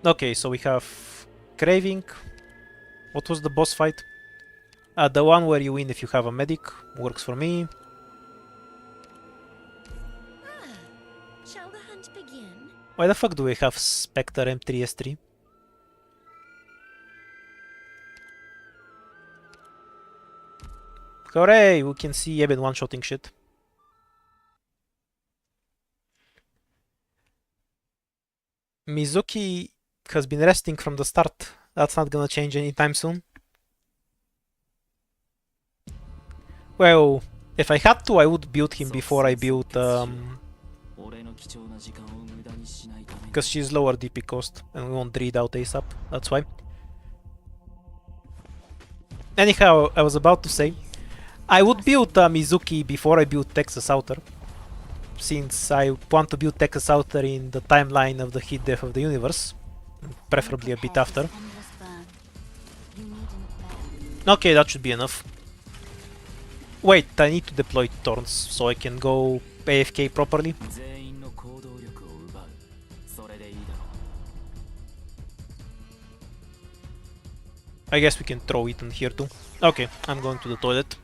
Okay, so we have Craving. What was the boss fight? The one where you win if you have a medic. Works for me. Shall the hunt begin? Why the fuck do we have Spectre M3S3? Hooray! We can see Eben one-shotting shit. Mizuki has been resting from the start. That's not gonna change anytime soon. Well, if I had to, I would build him before I build because she's lower DP cost and we won't read out ASAP, that's why. Anyhow, I was about to say, I would build Mizuki before I build Texas Outer, since I want to build Texas Outer in the timeline of the heat death of the universe, preferably a bit after. Okay, that should be enough. Wait, I need to deploy Thorns so I can go AFK properly. I guess we can throw it in here too. Okay, I'm going to the toilet.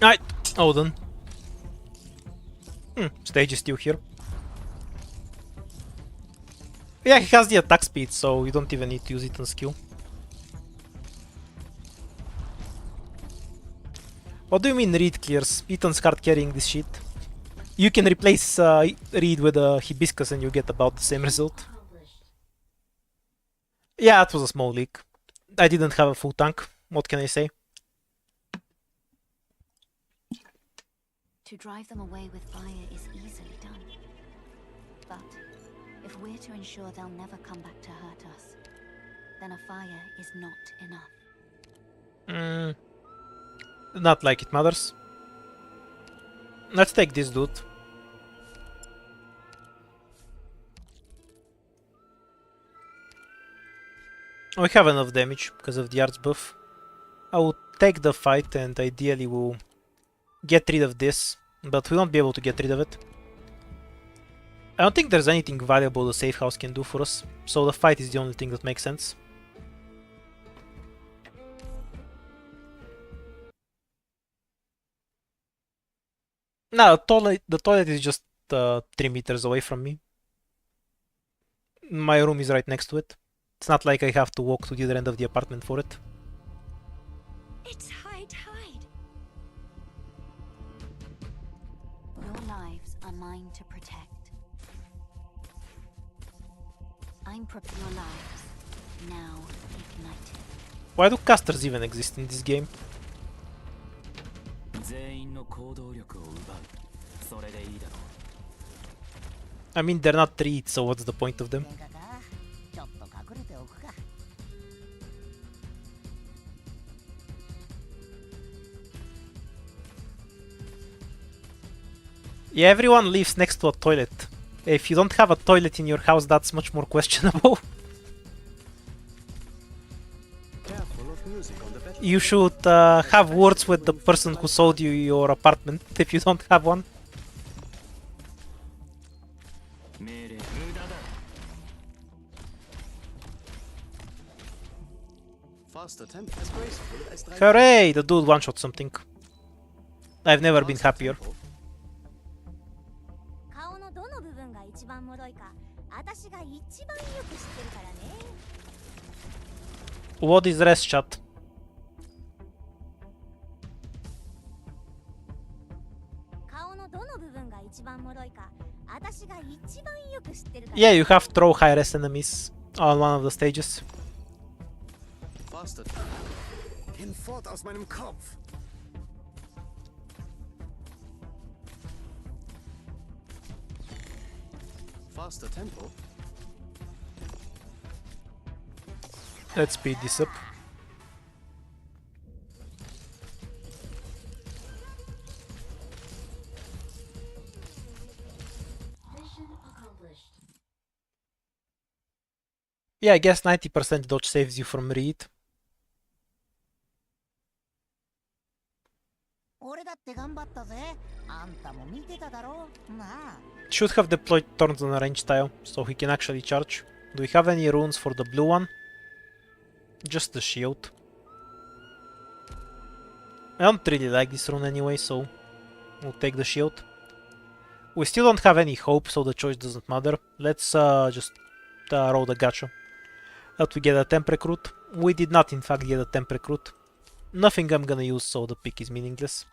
Alright, Odin. Stage is still here. Yeah, he has the attack speed, so you don't even need to use it on skill. What do you mean Reed clears? Ethan's card carrying this shit. You can replace Reed with a Hibiscus and you get about the same result. Yeah, it was a small leak. I didn't have a full tank. What can I say? To drive them away with fire is easily done. But if we're to ensure they'll never come back to hurt us, then a fire is not enough. Not like it matters. Let's take this dude. We have enough damage because of the arts buff. I will take the fight and ideally we'll get rid of this, but we won't be able to get rid of it. I don't think there's anything valuable the safe house can do for us, so the fight is the only thing that makes sense. No, the toilet is just 3 meters away from me. My room is right next to it. It's not like I have to walk to the other end of the apartment for it. It's high tide. Your lives are mine to protect. I'm preparing your lives, now ignited. Why do casters even exist in this game? I mean, they're not treats, so what's the point of them? Yeah, everyone lives next to a toilet. If you don't have a toilet in your house, that's much more questionable. Careful of music on the battlefield. You should have words with the person who sold you your apartment if you don't have one. 命令無駄だ Faster tempo. As graceful as Drei- Hooray! The dude one-shot something. I've never been Faster happier. tempo. 顔のどの部分が一番脆いか私が一番よく知ってるからね What is rest chat? 顔のどの部分が一番脆いか私が一番よく知ってるから Yeah, you have throw high rest enemies on one of the stages. Faster. Hinfort aus meinem Kopf. Faster tempo. Let's speed this up. Yeah, I guess 90% dodge saves you from read. 俺だって頑張ったぜ。あんたも見てただろなあ。 Should have deployed Thorns on a range tile, so he can actually charge. Do we have any runes for the blue one? Just the shield. I don't really like this rune anyway, so we'll take the shield. We still don't have any hope, so the choice doesn't matter. Let's just roll the gacha. That we get a temp recruit. We did not in fact get a temp recruit. Nothing I'm gonna use, so the pick is meaningless.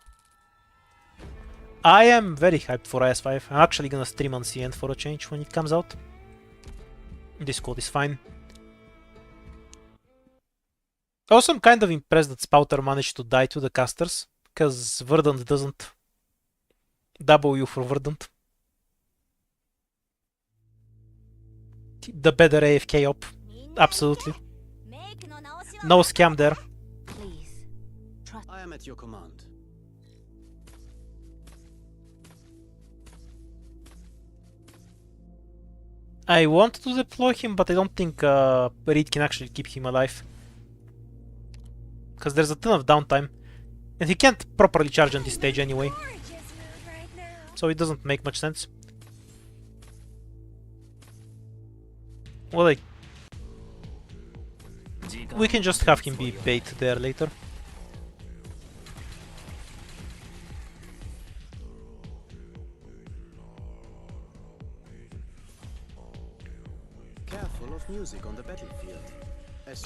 I am very hyped for IS-5. I'm actually gonna stream on CN for a change when it comes out. This code is fine. Also, I'm kind of impressed that Spouter managed to die to the casters, because Verdant doesn't. W for Verdant. The better AFK op. Absolutely. メイクの直しは No scam there. Please, trust. I am at your command. I want to deploy him, but I don't think Reed can actually keep him alive. Because there's a ton of downtime. And he can't properly charge on this stage anyway. So it doesn't make much sense. Well, like, 時間 we can just have him be bait there later. Careful of music on the battlefield. As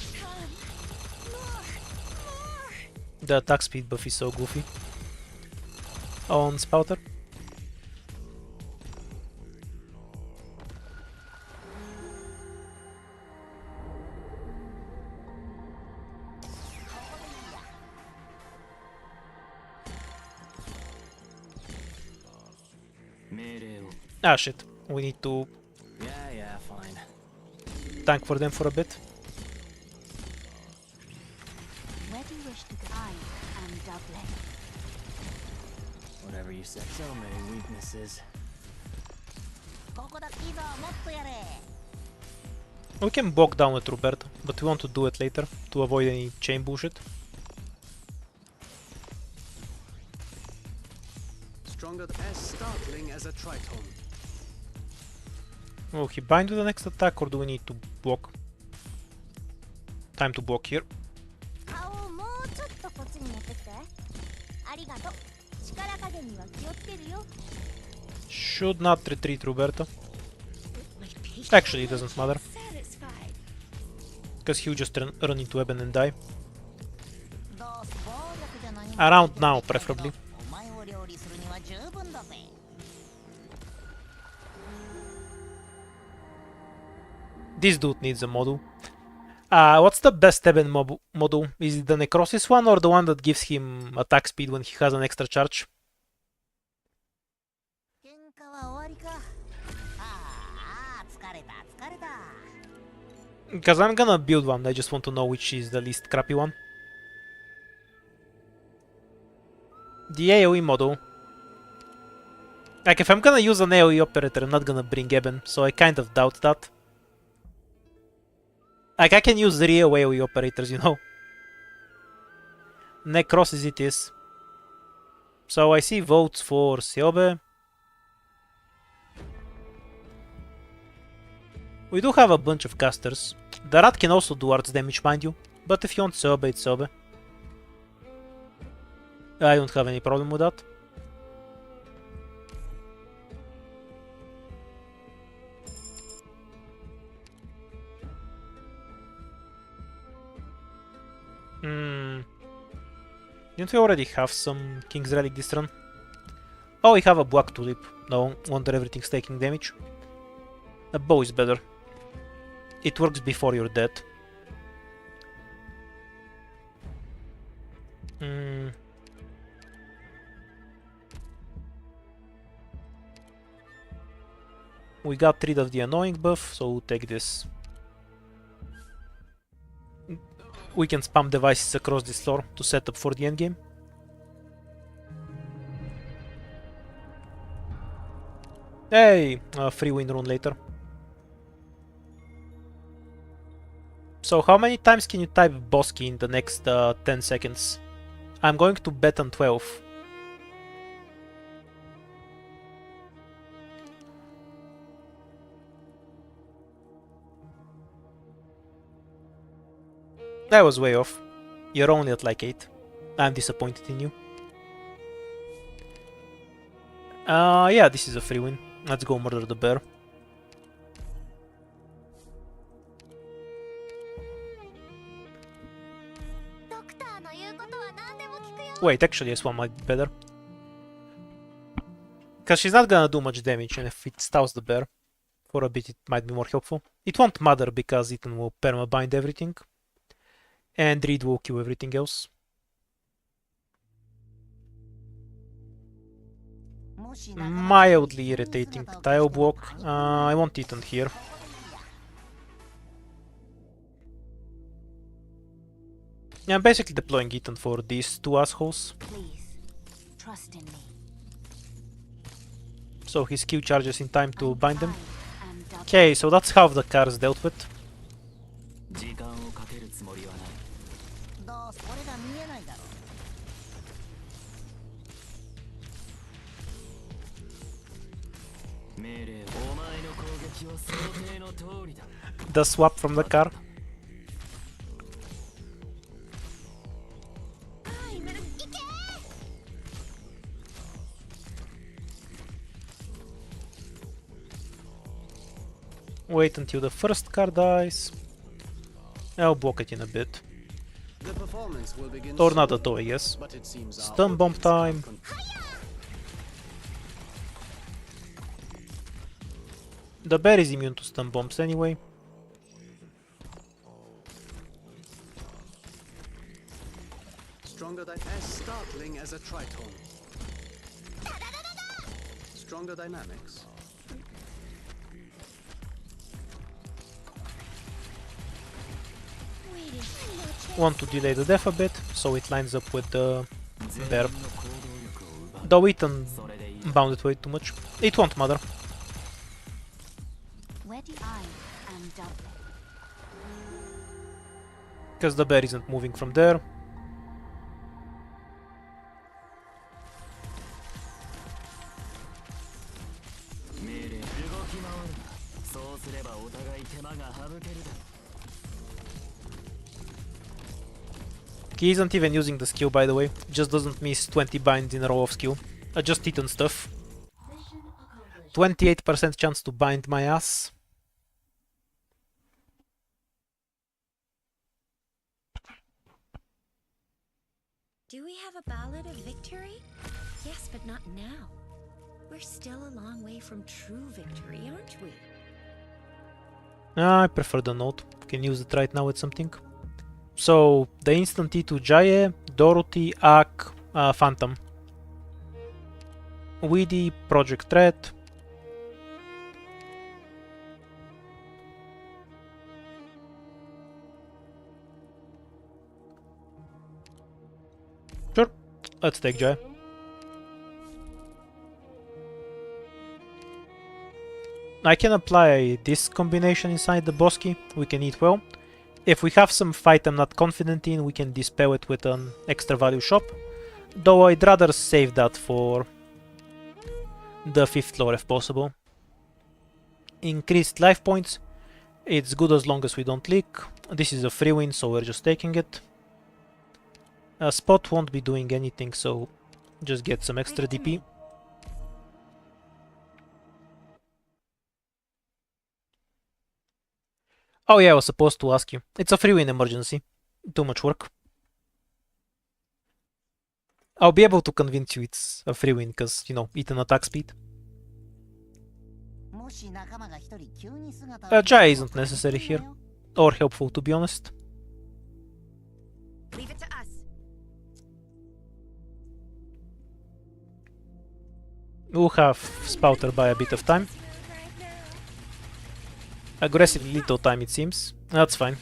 The attack speed buff is so goofy. On Spouter. Ah shit, we need to Yeah, fine. tank for them for a bit. Where do you wish to go? I am Dublin. Whatever you said. So many weaknesses. ここだいいぞもっとやれ。 We can bog down with Roberto, but we want to do it later to avoid any chain bullshit. stronger as startling as a tritone. Will he bind with the next attack or do we need to block? Time to block here. 顔をもうちょっとこっちに持ってきて。ありがとう。力加減には気をつけるよ。 Should not retreat Roberto. Actually, it doesn't matter. Because he'll just run into Eben and die. どうせ暴力じゃ何も Around now, preferably. お前を料理するには十分だぜ。 This dude needs a model. What's the best Eben model? Is it the Necrosis one or the one that gives him attack speed when he has an extra charge? 喧嘩は終わりか。ああ、疲れた疲れた。 Because I'm gonna build one, I just want to know which is the least crappy one. The AoE model. Like, if I'm gonna use an AoE operator, I'm not gonna bring Eben, so I kind of doubt that. Like, I can use real AoE operators, you know. Necrosis it is. So I see votes for Seobe. We do have a bunch of casters. The rat can also do arts damage, mind you. But if you want Seobe, it's Seobe. I don't have any problem with that. Didn't we already have some King's Relic this run? Oh, we have a Black Tulip. No wonder everything's taking damage. A bow is better. It works before you're dead. We got rid of the annoying buff, so we'll take this. We can spam devices across this floor to set up for the endgame. Hey! Free win rune later. So how many times can you type boss key in the next 10 seconds? I'm going to bet on 12. That was way off. You're only at like 8. I'm disappointed in you. Yeah, this is a free win. Let's go murder the bear. Wait, actually this one might be better. Because she's not gonna do much damage, and if it stows the bear for a bit, it might be more helpful. It won't matter because Ethan will permabind everything. And Reed will kill everything else. Mildly irritating tile block. I want Ethan here. Yeah, I'm basically deploying Ethan for these two assholes. Please, trust in me. So his Q charges in time to bind them. I am double. Okay, so that's how the car is dealt with. 時間をかけるつもりはない。どうそれが見えないだろう。命令お前の攻撃は想定の通りだ。 The swap from the car. Wait until the first car dies. I'll block it in a bit. The performance will begin Or soon, not at all, I guess. but it seems our Stun bomb audience are time. The bear is immune to stun bombs anyway. Stronger than as startling as a tritone. Stronger dynamics. Want to delay the death a bit, so it lines up with the bear. Though Ethan bounded way too much. It won't matter. Where do I am double? Because the bear isn't moving from there. He isn't even using the skill, by the way. Just doesn't miss 20 binds in a row of skill. Just Ethan stuff. 28% chance to bind my ass. Do we have a ballad of victory? Yes, but not now. We're still a long way from true victory, aren't we? I prefer the note. Can use it right now with something. So, the instant T2 Jaye, Dorothy, Ak, Phantom. Weedy, Project Red. Sure, let's take Jaye. I can apply this combination inside the Bosky, we can eat well. If we have some fight I'm not confident in, we can dispel it with an extra value shop. Though I'd rather save that for the 5th floor if possible. Increased life points. It's good as long as we don't leak. This is a free win, so we're just taking it. A spot won't be doing anything, so just get some extra DP. Oh yeah, I was supposed to ask you. It's a free win emergency. Too much work. I'll be able to convince you it's a free win, because, you know, eat an attack speed. Jaya isn't necessary here. Or helpful, to be honest. Leave it to us. We'll have Spouter by a bit of time. Aggressively little time, it seems. That's fine.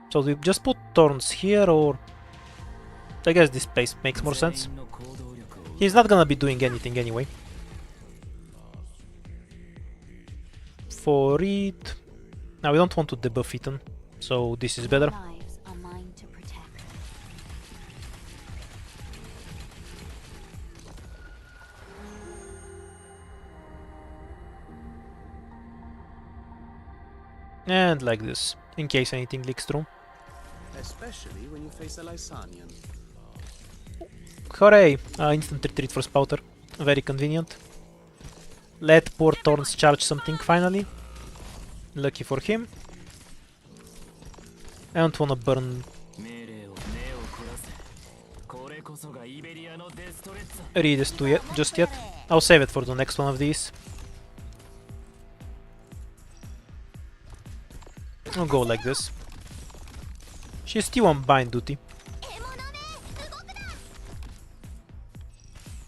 So we just put Thorns here, or... I guess this place makes more sense. He's not gonna be doing anything anyway. For it... Now we don't want to debuff Ethan, so this is better. Lives are mine to protect. And like this, in case anything leaks through. Especially when you face a Lysanian. Hooray! Instant retreat for Spouter. Very convenient. Let poor Thorns charge something finally. Lucky for him. I don't wanna burn Readers just yet. I'll save it for the next one of these. I'll go like this. She's still on bind duty.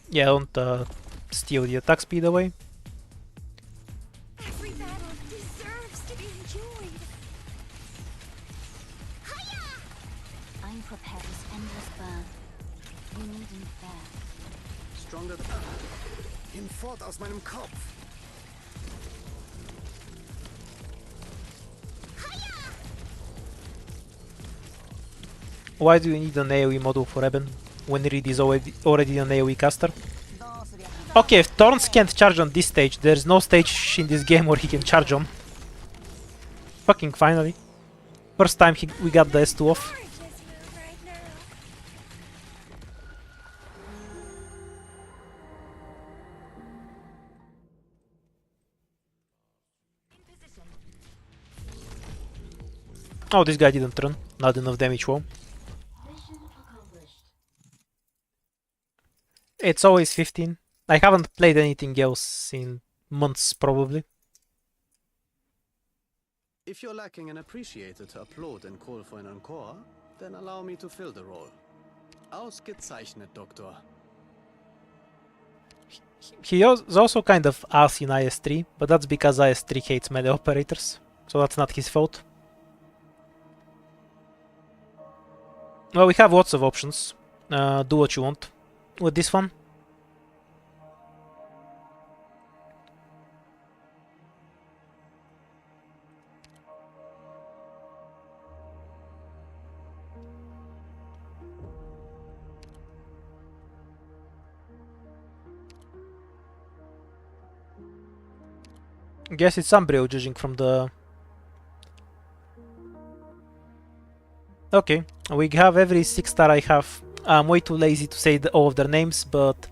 Yeah, don't steal the attack speed away. Every battle deserves to be enjoyed. I'm prepared as endless burn. You needn't fear. Stronger than... Hinfort aus meinem Kopf! Why do you need an AoE model for Eben when Reed is already an AoE caster? Okay, if Thorns can't charge on this stage, there's no stage in this game where he can charge on. Fucking finally. First time we got the S2 off. Oh, this guy didn't run. Not enough damage, whoa. It's always 15. I haven't played anything else in months, probably. If you're lacking an appreciator to applaud and call for an encore, then allow me to fill the role. Ausgezeichnet, Doktor. He is also kind of ass in IS-3, but that's because IS-3 hates melee operators, so that's not his fault. Well, we have lots of options. Do what you want with this one. Guess it's Umbrio, judging from the... Okay, we have every 6-star I have. I'm way too lazy to say all of their names, but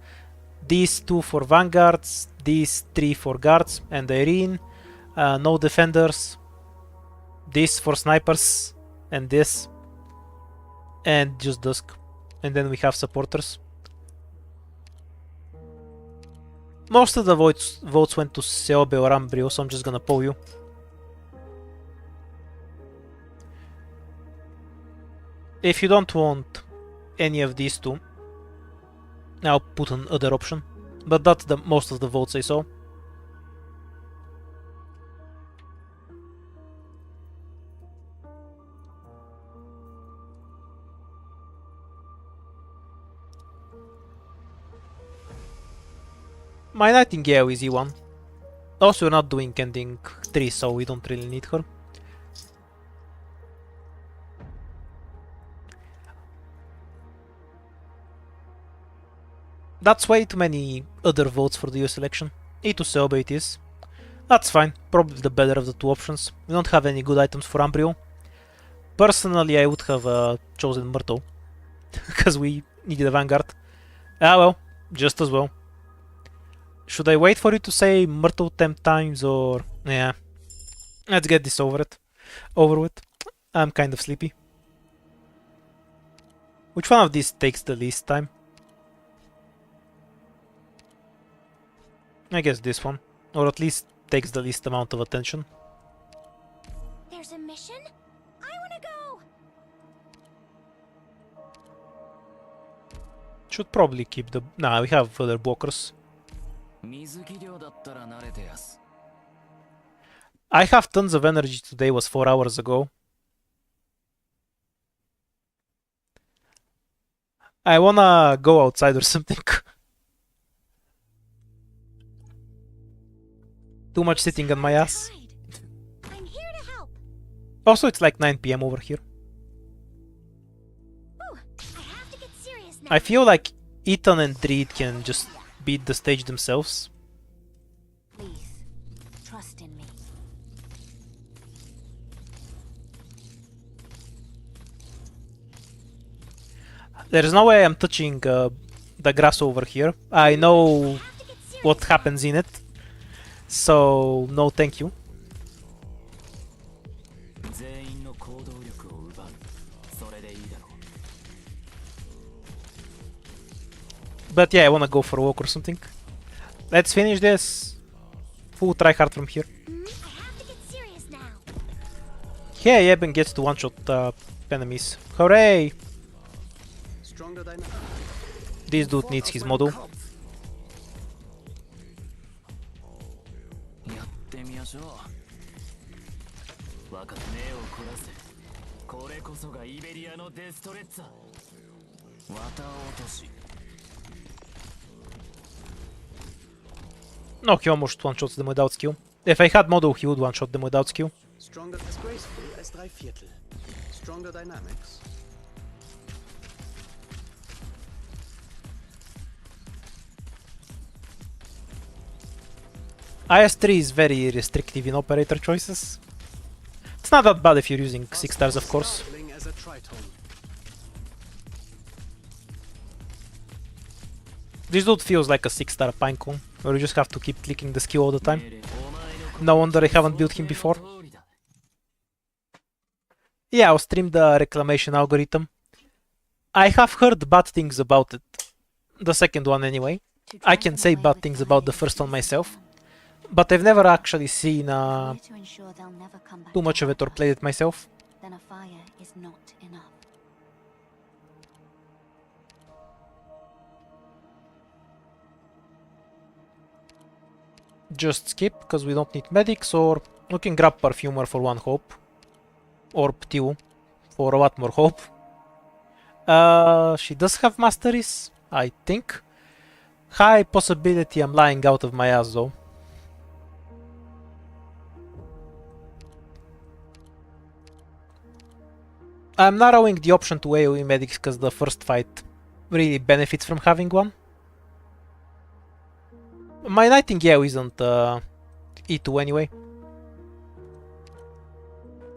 these 2 for Vanguards, these 3 for Guards and Irene, no Defenders, this for Snipers, and this, and just Dusk. And then we have Supporters. Most of the votes went to Seobe or Umbrio, so I'm just gonna poll you. If you don't want any of these two, I'll put an other option. But that's the most of the votes I saw. My Nightingale is E1. Also, we're not doing ending 3, so we don't really need her. That's way too many other votes for the US election. E2 Seobe it is. That's fine, probably the better of the two options. We don't have any good items for Ambryo. Personally, I would have chosen Myrtle, because we needed a Vanguard. Ah well, just as well. Should I wait for you to say Myrtle 10 times or... yeah. Let's get this over with. I'm kind of sleepy. Which one of these takes the least time? I guess this one. Or at least takes the least amount of attention. There's a mission? I wanna go! Should probably keep the... nah, we have other walkers. 水着量だったら慣れてやす I have tons of energy today, was 4 hours ago. I wanna go outside or something. Too much sitting on my ass. I'm here to help. Also, it's like 9 PM over here. Ooh, I have to get serious now. I feel like Ethan and Dreed can just beat the stage themselves. Please, trust in me. There's no way I'm touching the grass over here. I know what happens in it. So, no thank you. 全員の行動力を奪うそれでいいだろう But yeah, I wanna go for a walk or something. Let's finish this. Full tryhard from here. I have to get serious now. Yeah, Eben gets to one-shot enemies. Hooray! Stronger than This dude needs his model. やってみましょう若手目を凝らせこれこそがイベリアのデストレッツァ綿落とし No, he almost one-shots them without skill. If I had model, he would one-shot them without skill. Stronger as graceful as 3/4. Stronger dynamics. IS-3 is very restrictive in operator choices. It's not that bad if you're using 6 stars, of course. Sparkling as a tritone. This dude feels like a 6-star pinecone, where you just have to keep clicking the skill all the time. No wonder I haven't built him before. Yeah, I'll stream the reclamation algorithm. I have heard bad things about it. The second one anyway. I can say bad things about the first one myself. But I've never actually seen We're to ensure they'll never come back too to much of it or hurt played us. it myself. Then a fire is not enough. Just skip, because we don't need medics, or we can grab Perfumer for 1 hope. Or Ptiu for a lot more hope. She does have Masteries, I think. High possibility I'm lying out of my ass though. I'm narrowing the option to AoE medics because the first fight really benefits from having one. My Nightingale isn't E2 anyway.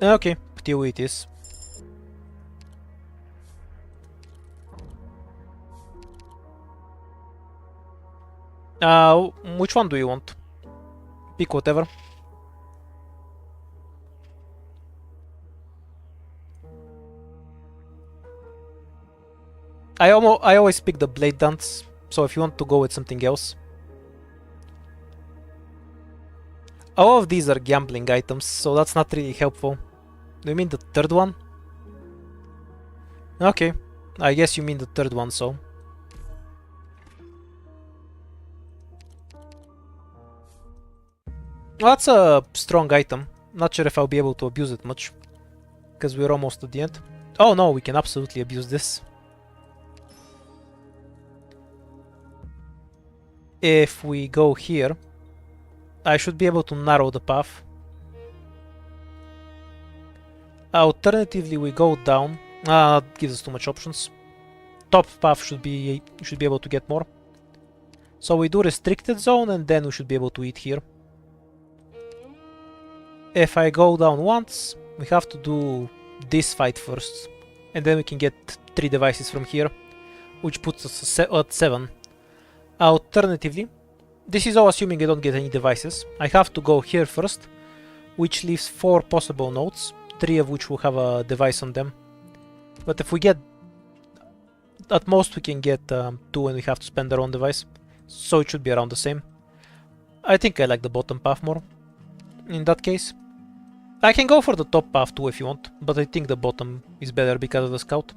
Okay, Ptiu it is. Which one do you want? Pick whatever. I always pick the Blade Dance, so if you want to go with something else. All of these are gambling items, so that's not really helpful. Do you mean the third one? Okay, I guess you mean the third one, so... Well, that's a strong item. Not sure if I'll be able to abuse it much. Because we're almost at the end. Oh no, we can absolutely abuse this. if we go here, I should be able to narrow the path. Alternatively, we go down. That gives us too much options. Top path should be able to get more. So we do restricted zone, and then we should be able to eat here. If I go down once, we have to do this fight first, and then we can get 3 devices from here, which puts us at 7. Alternatively, this is all assuming I don't get any devices. I have to go here first, which leaves 4 possible nodes, 3 of which will have a device on them. But if we get... at most we can get 2 and we have to spend our own device, so it should be around the same. I think I like the bottom path more, in that case. I can go for the top path too if you want, but I think the bottom is better because of the scout.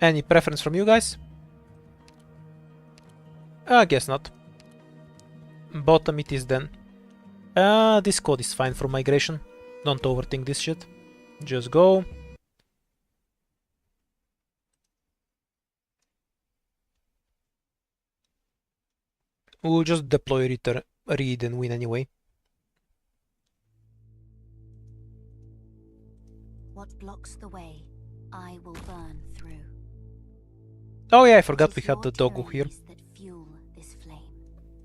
Any preference from you guys? I guess not. Bottom it is then. This code is fine for migration. Don't overthink this shit. Just go. We'll just deploy read and win anyway. What blocks the way, I will burn through. Oh yeah, I forgot we had the doggo here. That fuel this flame.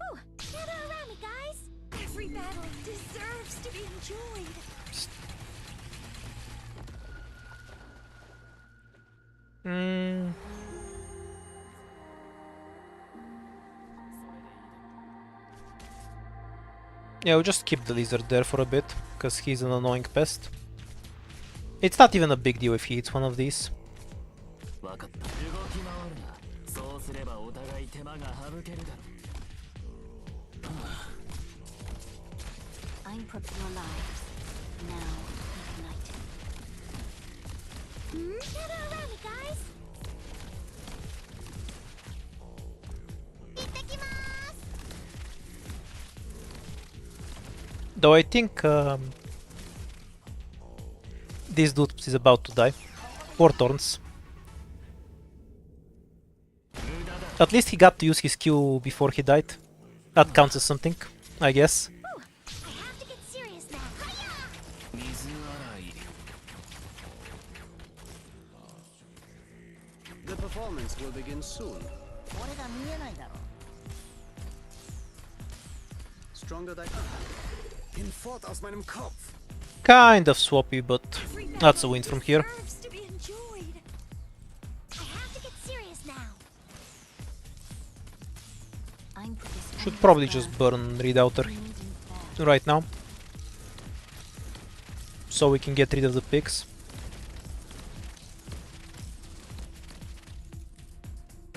Ooh, gather around me, guys. Every battle deserves to be enjoyed. Yeah, we'll just keep the lizard there for a bit, because he's an annoying pest. It's not even a big deal if he eats one of these. わかった。動き回るな。そうすればお互い手間が省けるだろう。I'm prepared your lives. Now ignited. Gather around me, guys. 行ってきます。 Though I think this dude is about to die. Or Thorns. At least he got to use his Q before he died. That counts as something, I guess. I have to get serious now. Hiya! 水洗い。The performance will begin soon. 俺が見えないだろ Stronger than hinfort aus meinem Kopf. Kind of swappy, but that's a win from here. Deserves to be enjoyed. I have to get serious now. I'm Should probably just burn Redouter right now, so we can get rid of the pigs.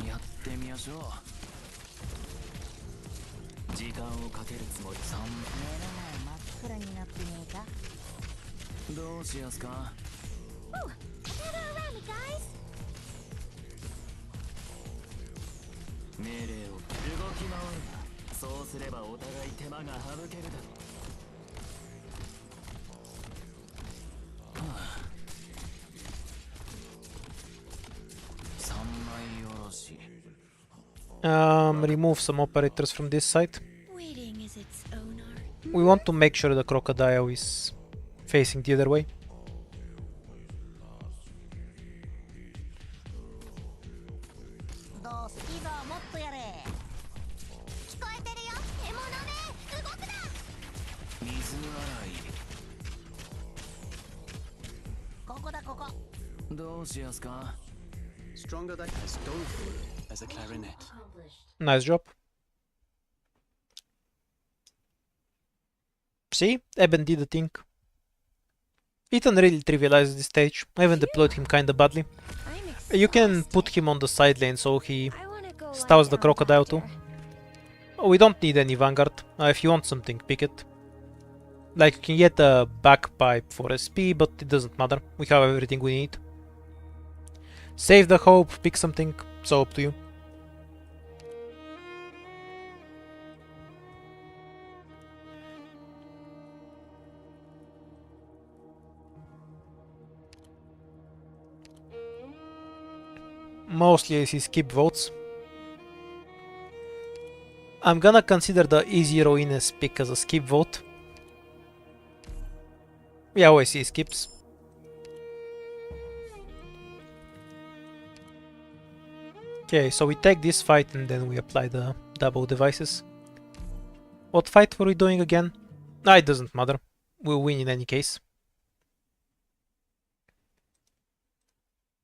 やってみましょう。時間をかけるつもりさん。目の前真っ暗になってねえかどうしやすか。 Ooh, gather around me, guys. 命令を動き回るな。そうすればお互い手間が省けるだろう。はあ、三枚おろし。Remove some operators from this side. Waiting is its own art. We want to make sure the crocodile is facing the other way. どうすいいぞもっとやれ聞こえてるよ。獲物ね。動くな。水洗ここだここい。どうしやすか。 Stronger than as doleful as a clarinet. Nice job. See? Eben did the thing. Ethan really trivializes this stage. I even deployed him kinda badly. I'm You can exhausted. put him on the side lane so he I wanna go lie stows the down crocodile back too. there. We don't need any vanguard. If you want something, pick it. Like, you can get a backpipe for SP, but it doesn't matter. We have everything we need. Save the hope, pick something, so up to you. Mostly I see skip votes. I'm gonna consider the easy Ruines pick as a skip vote. We always see skips. Okay, so we take this fight and then we apply the double devices. What fight were we doing again? It doesn't matter. We'll win in any case.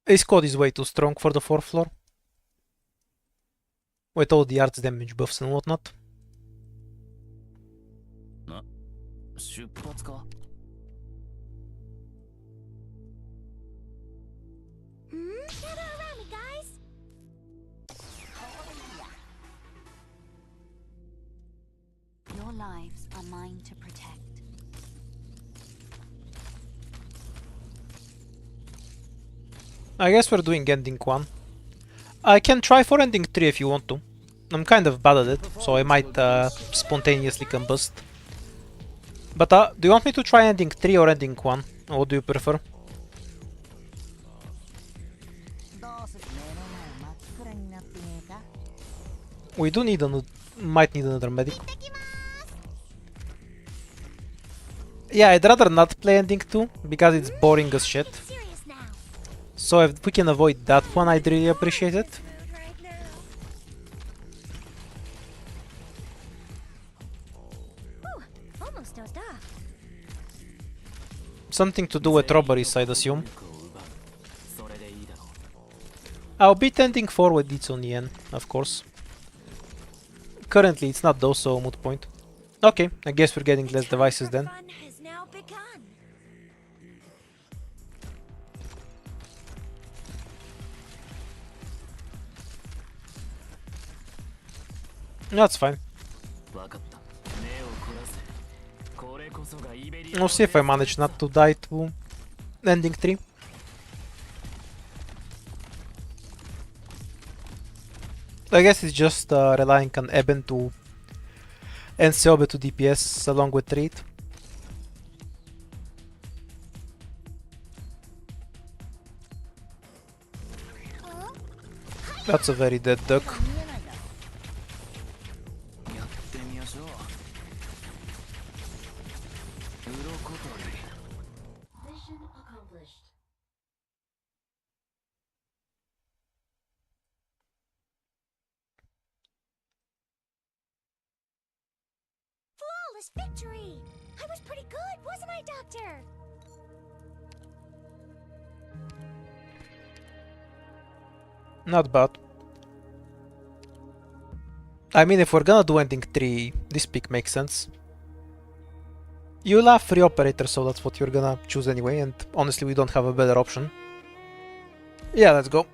His code is way too strong for the 4th floor. With all the arts damage buffs and whatnot. 出発か Gather around me, guys. Your lives are mine to protect. I guess we're doing ending 1. I can try for ending 3 if you want to. I'm kind of bad at it, so I might spontaneously combust. But do you want me to try ending 3 or ending 1? Or what do you prefer? どうする目の前真っ暗になってねえか We do need might need another medic. Yeah, I'd rather not play ending 2 because it's boring as shit. Serious now. So if we can avoid that one, I'd really appreciate it. Mood right now. Ooh, almost dozed off. Something to do with robberies, I'd assume. それでいいだろう I'll beat ending 4 with it's on Yen, of course. Currently it's not though, so moot point. Okay, I guess we're getting less devices then. Fun has now begun. That's fine. 分かった目を凝らせこれこそがイベリア We'll see if I manage not to die to ending 3. I guess it's just relying on Eben to and Seobe to DPS along with Reed. That's a very dead duck. やってみましょう鱗取り Flawless victory! I was pretty good, wasn't I, Doctor? Not bad. I mean, if we're gonna do ending 3, this pick makes sense. You'll have free operator, so that's what you're gonna choose anyway, and honestly we don't have a better option. Yeah, let's go.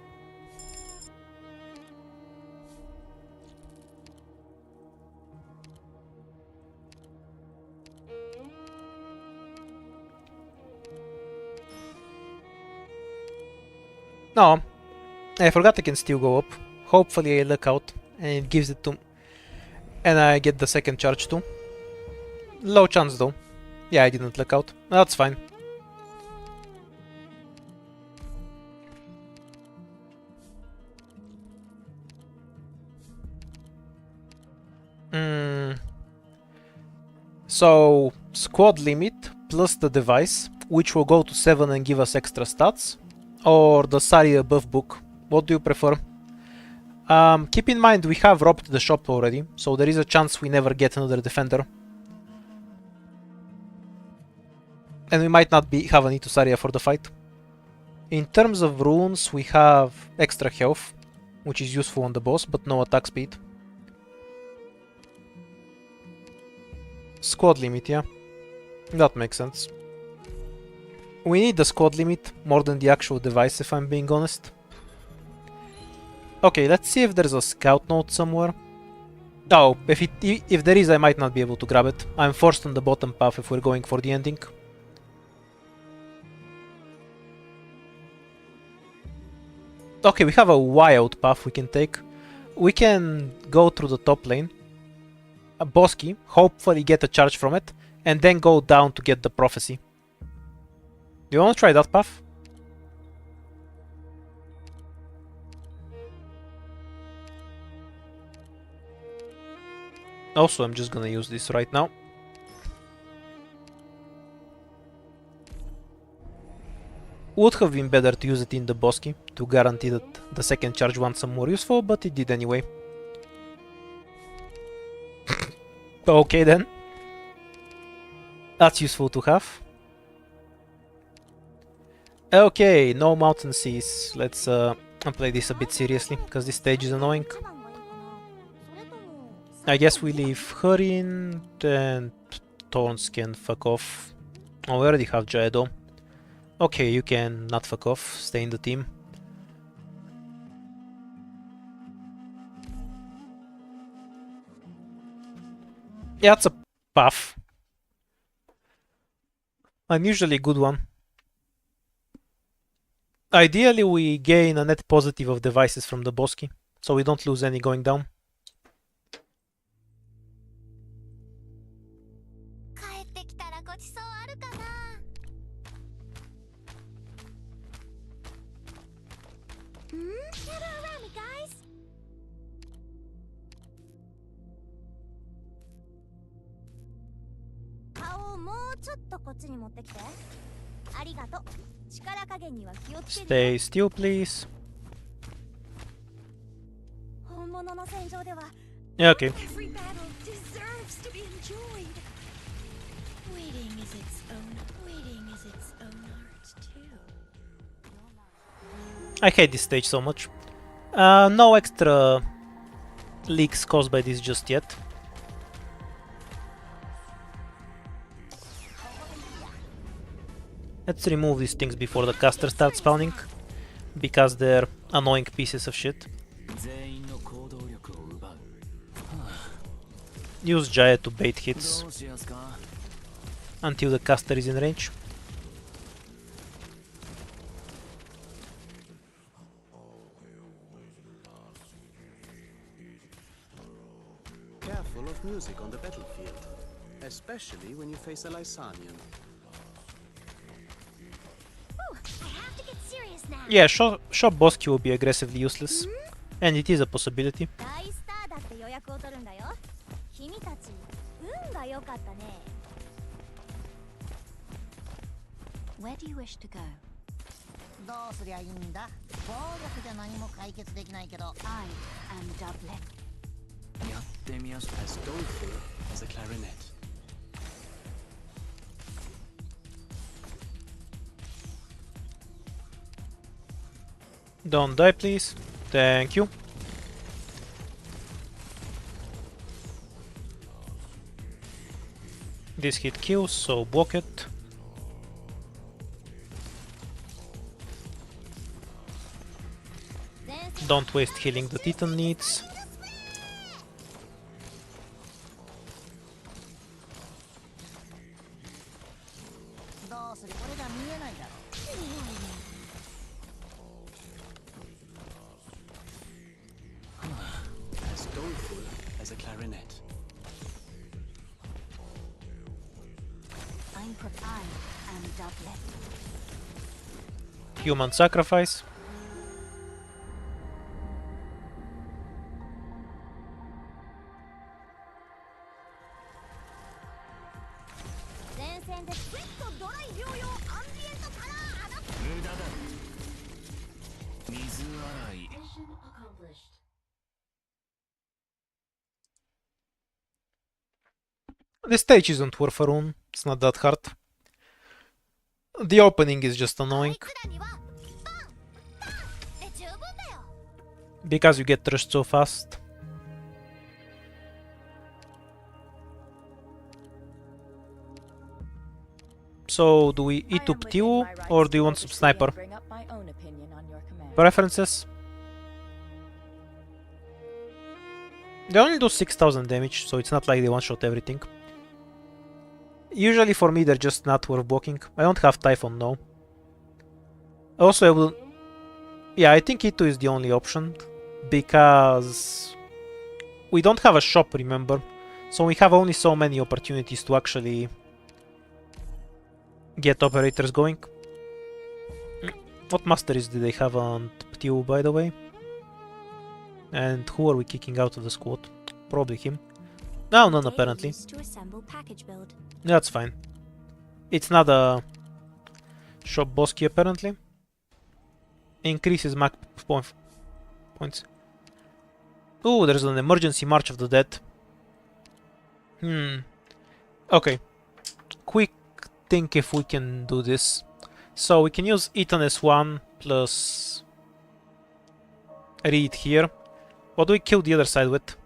No, I forgot I can still go up. Hopefully I luck out and it gives it to and I get the second charge too. Low chance though. Yeah, I didn't luck out. That's fine. So, squad limit plus the device, which will go to 7 and give us extra stats, or the Sari buff book. What do you prefer? Keep in mind we have robbed the shop already, so there is a chance we never get another defender. And we might not have a need to Saria for the fight. In terms of runes, we have extra health, which is useful on the boss, but no attack speed. Squad limit, yeah. That makes sense. We need the squad limit more than the actual device, if I'm being honest. Okay, let's see if there's a scout note somewhere. Oh, if there is, I might not be able to grab it. I'm forced on the bottom path if we're going for the ending. Okay, we have a wild path we can take. We can go through the top lane, a Bosky, hopefully get a charge from it, and then go down to get the prophecy. Do you want to try that path? Also, I'm just gonna use this right now. Would have been better to use it in the Bosky to guarantee that the second charge wants some more useful, but it did anyway. Okay then. That's useful to have. Okay, no mountain seas. Let's play this a bit seriously, because this stage is annoying. I guess we leave her in, and Thorns can fuck off. Oh, we already have Jaedo. Okay, you can not fuck off, stay in the team. Yeah, it's a buff. Unusually good one. Ideally, we gain a net positive of devices from the Bosky, so we don't lose any going down. Stay still, please. Yeah, okay. Every battle deserves to be enjoyed. Waiting is its own art too. I hate this stage so much. No extra leaks caused by this just yet. Let's remove these things before the caster starts spawning, because they're annoying pieces of shit. Use Jaya to bait hits until the caster is in range. Careful of music on the battlefield, especially when you face a Lysanian. Yeah, shop Bosky will be aggressively useless, and it is a possibility. Where do you wish to go? I am Doublet. As doleful as a clarinet. Don't die, please. Thank you. This hit kills, so block it. Don't waste healing the Titan needs. As doleful as a clarinet. I am Doublet. Human sacrifice. The stage isn't worth a rune, it's not that hard. The opening is just annoying, because you get rushed so fast. So, do we eat up Tiu, or do you want some sniper? Preferences? They only do 6000 damage, so it's not like they one-shot everything. Usually for me they're just not worth blocking. I don't have Typhon now. Also I will... Yeah, I think E2 is the only option, because we don't have a shop, remember? So we have only so many opportunities to actually get operators going. What masteries do they have on Ptiu, by the way? And who are we kicking out of the squad? Probably him. No, none They apparently. used to assemble package build. That's fine. It's not a shop boss key apparently. Increases max points. Ooh, there's an emergency March of the Dead. Okay. Quick think if we can do this. So we can use Ethan S1 plus Reed here. What do we kill the other side with?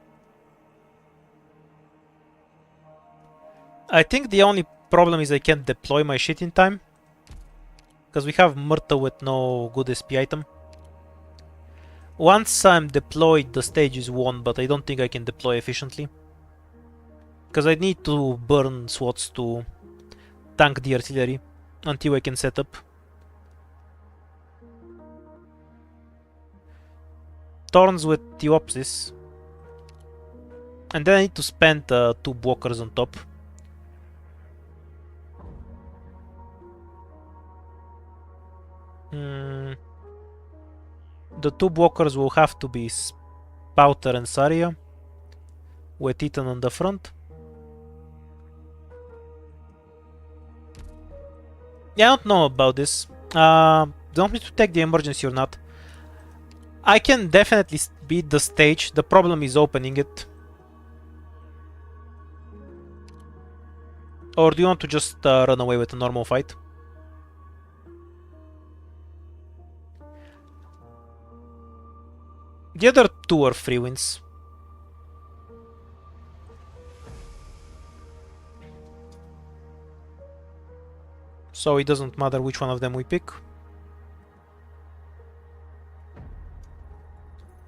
I think the only problem is I can't deploy my shit in time. Because we have Myrtle with no good SP item. Once I'm deployed, the stage is won, but I don't think I can deploy efficiently. Because I need to burn SWATs to tank the artillery until I can set up. Thorns with Theopsis. And then I need to spend 2 blockers on top. The 2 blockers will have to be Spouter and Saria, with Ethan on the front. Yeah, I don't know about this. Don't need to take the emergency or not. I can definitely beat the stage. The problem is opening it. Or do you want to just run away with a normal fight? The other 2 are free wins. So it doesn't matter which one of them we pick.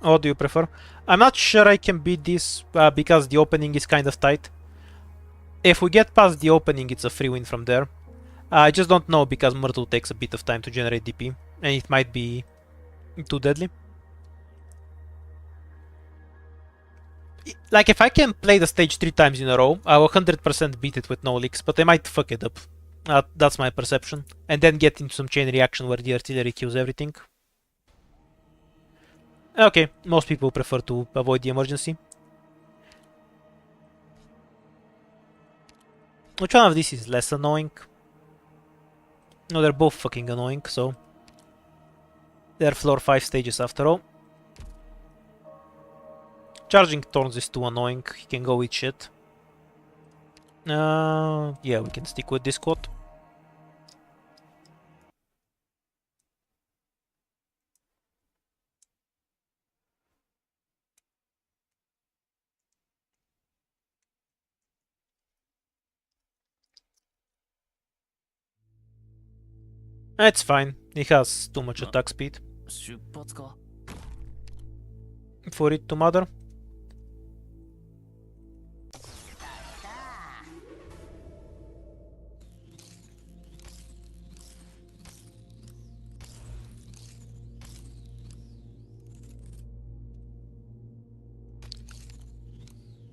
What do you prefer? I'm not sure I can beat this because the opening is kind of tight. If we get past the opening, it's a free win from there. I just don't know because Myrtle takes a bit of time to generate DP and it might be too deadly. Like, if I can play the stage 3 times in a row, I will 100% beat it with no leaks, but I might fuck it up. That's my perception. And then get into some chain reaction where the artillery kills everything. Okay, most people prefer to avoid the emergency. Which one of these is less annoying? No, they're both fucking annoying, so... They're floor 5 stages after all. Charging Thorns is too annoying, he can go with shit. Yeah, we can stick with this quad. It's fine, he has too much attack speed. 出発か For it to matter.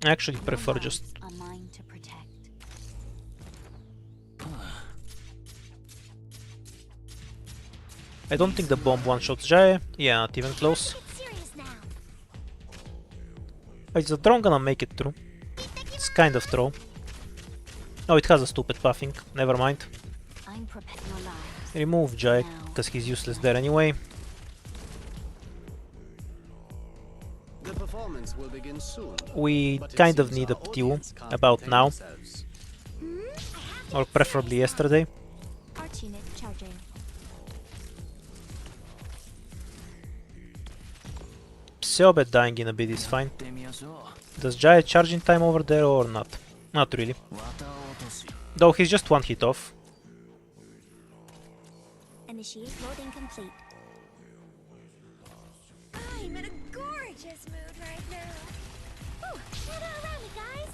I actually prefer just... Are mine to protect. I don't think the bomb one-shots Jae. Yeah, not even close. Serious now. Is the drone gonna make it through? It's kind of throw. Oh, it has a stupid buffing. Never mind. I'm preparing your lives. Remove Jae, because he's useless there anyway. The performance will begin soon. We but it kind of seems need a our PTU audience can't about contain now. themselves. Or preferably yesterday. Arch unit charging. Seobet dying in a bit is fine. ってみましょう Does Jae charge in time over there or not? Not really. 綿落とし Though he's just one hit off. Initiate loading complete. I'm in a gorgeous mood right now. Ooh, shadow around me, guys.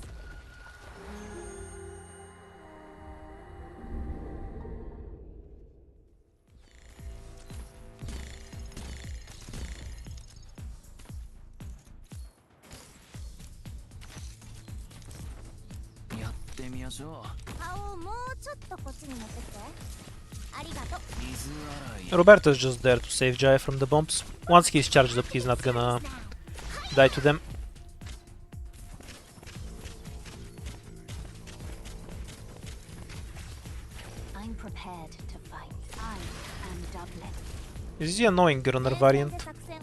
やってみましょ顔をもうちょっとこっちに持ってきて。ありがとう。う水洗い Roberto's just there to save Jae from the bombs. Once he's charged up, he's not gonna die to them. I'm prepared to fight. I am Dublin. Is the annoying runner 前線 variant? で作戦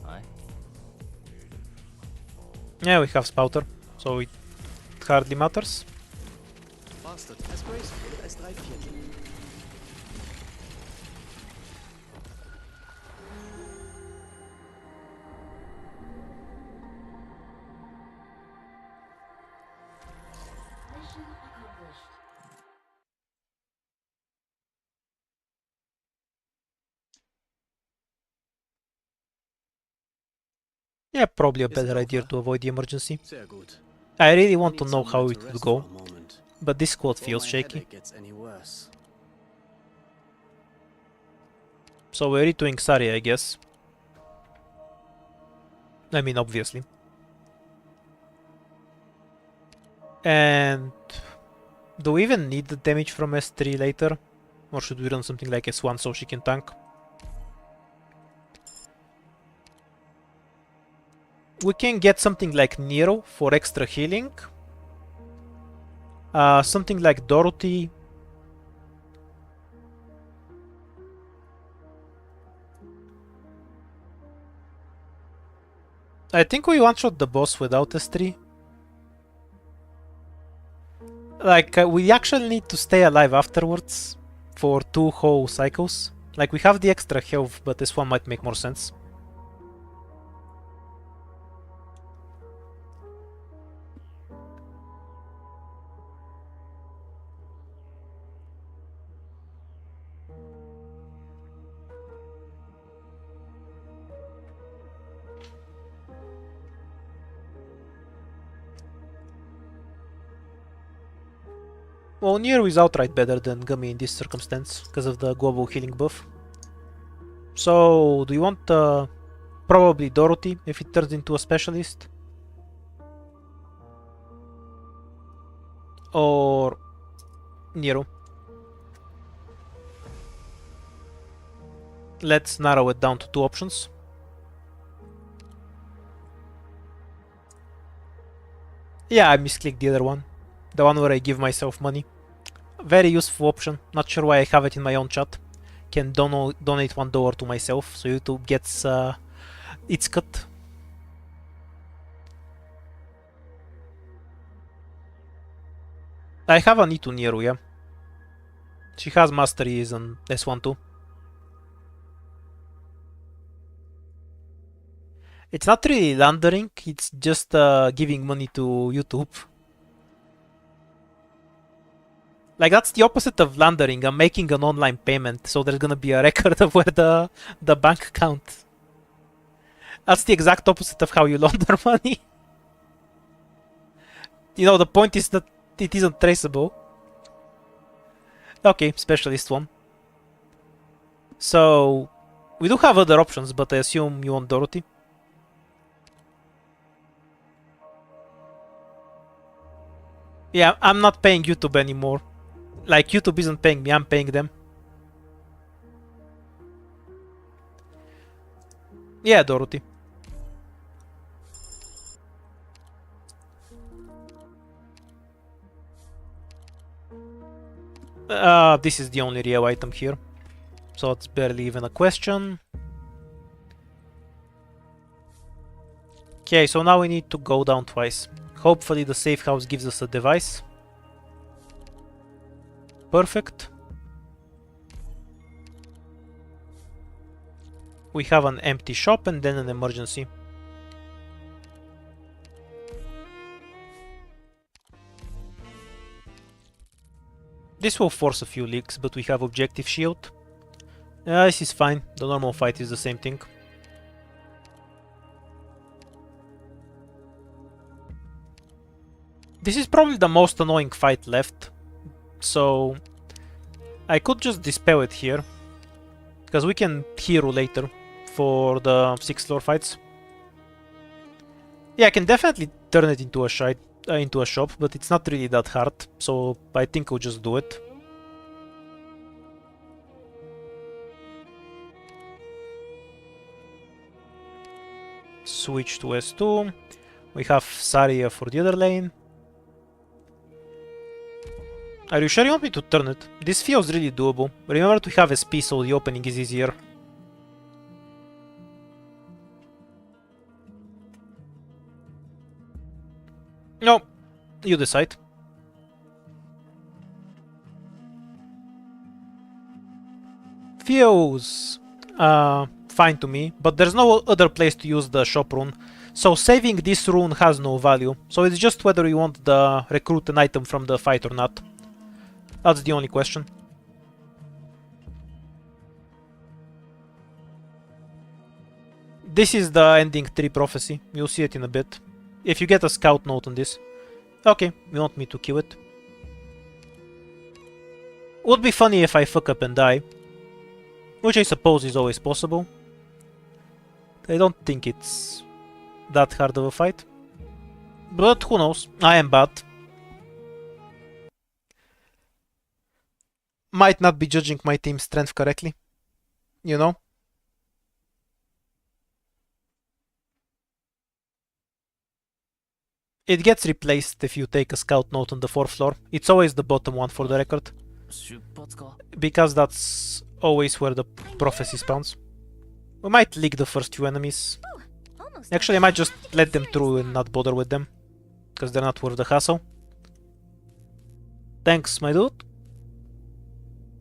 Yeah, we have Spouter, so it hardly matters. Bastard, as graceful as 3/4. Yeah, probably a Is it better idea over? to avoid the emergency. Sehr gut. I really want I to need know how somewhere it to would rest go, for a moment but this squad before feels my shaky. headache gets any worse. So we're retooling Sari, I guess. I mean, obviously. And do we even need the damage from S3 later? Or should we run something like S1 so she can tank? We can get something like Nero for extra healing. Something like Dorothy. I think we one-shot the boss without S3. Like, we actually need to stay alive afterwards for 2 whole cycles. Like, we have the extra health, but this one might make more sense. Well, Nero is outright better than Gummy in this circumstance, because of the global healing buff. So, do you want probably Dorothy, if it turns into a specialist? Or Nero? Let's narrow it down to 2 options. Yeah, I misclicked the other one. The one where I give myself money. Very useful option. Not sure why I have it in my own chat. Can donate $1 to myself, so YouTube gets its cut. I have an E2 Nieru, yeah. She has masteries on S1 too. It's not really laundering, it's just giving money to YouTube. Like, that's the opposite of laundering. I'm making an online payment, so there's gonna be a record of where the bank account. That's the exact opposite of how you launder money. You know, the point is that it isn't traceable. Okay, specialist one. So, we do have other options, but I assume you want Dorothy. Yeah, I'm not paying YouTube anymore. Like, YouTube isn't paying me, I'm paying them. Yeah, Dorothy. This is the only real item here. So it's barely even a question. Okay, so now we need to go down twice. Hopefully the safe house gives us a device. Perfect. We have an empty shop and then an emergency. This will force a few leaks, but we have objective shield. This is fine. The normal fight is the same thing. This is probably the most annoying fight left. So I could just dispel it here, because we can hero later for the 6th floor fights. Yeah, I can definitely turn it into a shop, but it's not really that hard, so I think I'll just do it. Switch to S2. We have Saria for the other lane. Are you sure you want me to turn it? This feels really doable. Remember to have SP so the opening is easier. No, you decide. Feels fine to me, but there's no other place to use the shop rune. So saving this rune has no value. So it's just whether you want the recruit an item from the fight or not. That's the only question. This is the ending 3 prophecy. You'll see it in a bit. If you get a scout note on this. Okay, you want me to kill it. Would be funny if I fuck up and die. Which I suppose is always possible. I don't think it's that hard of a fight. But who knows? I am bad. Might not be judging my team's strength correctly. You know? It gets replaced if you take a scout note on the 4th floor. It's always the bottom one for the record. Because that's always where the prophecy spawns. We might leak the first few enemies. Actually, I might just let them through and not bother with them. Because they're not worth the hassle. Thanks, my dude.